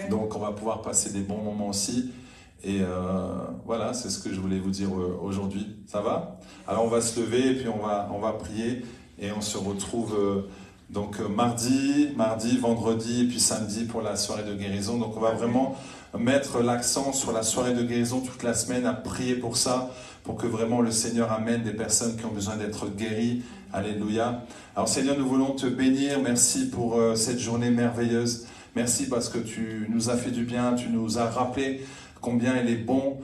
donc on va pouvoir passer des bons moments aussi, et voilà, c'est ce que je voulais vous dire aujourd'hui, ça va? Alors on va se lever, et puis on va prier, et on se retrouve... Donc mardi, vendredi et puis samedi pour la soirée de guérison. Donc on va vraiment mettre l'accent sur la soirée de guérison toute la semaine, à prier pour ça, pour que vraiment le Seigneur amène des personnes qui ont besoin d'être guéries. Alléluia. Alors Seigneur, nous voulons te bénir. Merci pour cette journée merveilleuse. Merci parce que tu nous as fait du bien, tu nous as rappelé combien il est bon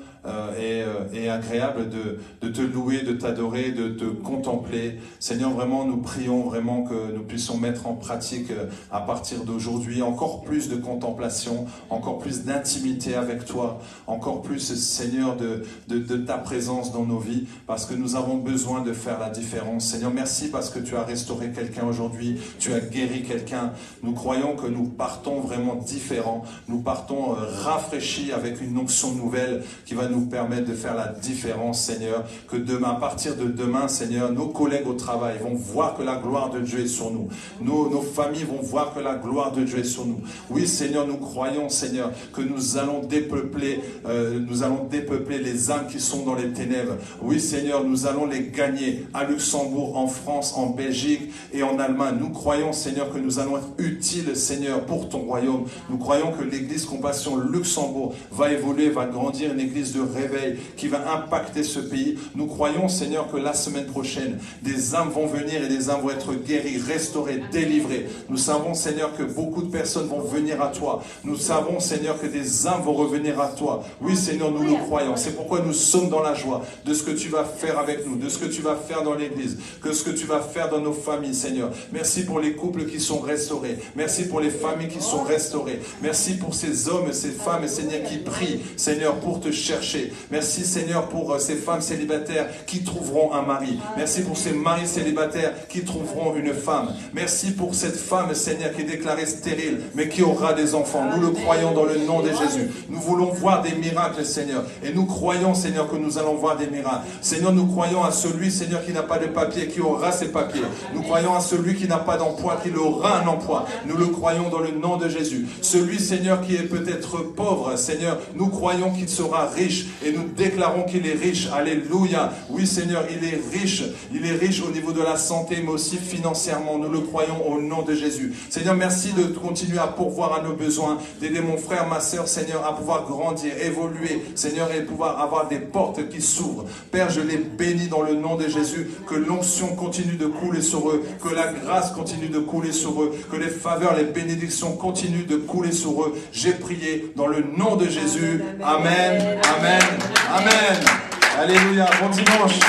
et agréable de te louer, de t'adorer, de te contempler. Seigneur, vraiment, nous prions vraiment que nous puissions mettre en pratique à partir d'aujourd'hui encore plus de contemplation, encore plus d'intimité avec toi, encore plus, Seigneur, de ta présence dans nos vies, parce que nous avons besoin de faire la différence. Seigneur, merci parce que tu as restauré quelqu'un aujourd'hui, tu as guéri quelqu'un. Nous croyons que nous partons vraiment différents, nous partons rafraîchis avec une onction nouvelle qui va nous permettre de faire la différence, Seigneur. Que demain, à partir de demain, Seigneur, nos collègues au travail vont voir que la gloire de Dieu est sur nous. Nos familles vont voir que la gloire de Dieu est sur nous. Oui, Seigneur, nous croyons, Seigneur, que nous allons dépeupler les âmes qui sont dans les ténèbres. Oui, Seigneur, nous allons les gagner à Luxembourg, en France, en Belgique et en Allemagne. Nous croyons, Seigneur, que nous allons être utiles, Seigneur, pour ton royaume. Nous croyons que l'église Compassion Luxembourg va évoluer, va grandir, une église de réveil qui va impacter ce pays. Nous croyons, Seigneur, que la semaine prochaine, des âmes vont venir et des âmes vont être guéries, restaurées, délivrées. Nous savons, Seigneur, que beaucoup de personnes vont venir à toi. Nous savons, Seigneur, que des âmes vont revenir à toi. Oui, Seigneur, nous le croyons. C'est pourquoi nous sommes dans la joie de ce que tu vas faire avec nous, de ce que tu vas faire dans l'église, que ce que tu vas faire dans nos familles, Seigneur. Merci pour les couples qui sont restaurés. Merci pour les familles qui sont restaurées. Merci pour ces hommes et ces femmes, et Seigneur, qui prient, Seigneur, pour te chercher. Merci, Seigneur, pour ces femmes célibataires qui trouveront un mari. Merci pour ces maris célibataires qui trouveront une femme. Merci pour cette femme, Seigneur, qui est déclarée stérile, mais qui aura des enfants. Nous le croyons dans le nom de Jésus. Nous voulons voir des miracles, Seigneur. Et nous croyons, Seigneur, que nous allons voir des miracles. Seigneur, nous croyons à celui, Seigneur, qui n'a pas de papier, qui aura ses papiers. Nous croyons à celui qui n'a pas d'emploi, qu'il aura un emploi. Nous le croyons dans le nom de Jésus. Celui, Seigneur, qui est peut-être pauvre, Seigneur, nous croyons qu'il sera riche. riche et nous déclarons qu'il est riche. Alléluia. Oui Seigneur, il est riche. Il est riche au niveau de la santé, mais aussi financièrement. Nous le croyons au nom de Jésus. Seigneur, merci de continuer à pourvoir à nos besoins, d'aider mon frère, ma sœur, Seigneur, à pouvoir grandir, évoluer, Seigneur, et pouvoir avoir des portes qui s'ouvrent. Père, je les bénis dans le nom de Jésus, que l'onction continue de couler sur eux, que la grâce continue de couler sur eux, que les faveurs, les bénédictions continuent de couler sur eux. J'ai prié dans le nom de Jésus. Amen, amen, amen. Alléluia. Bon dimanche.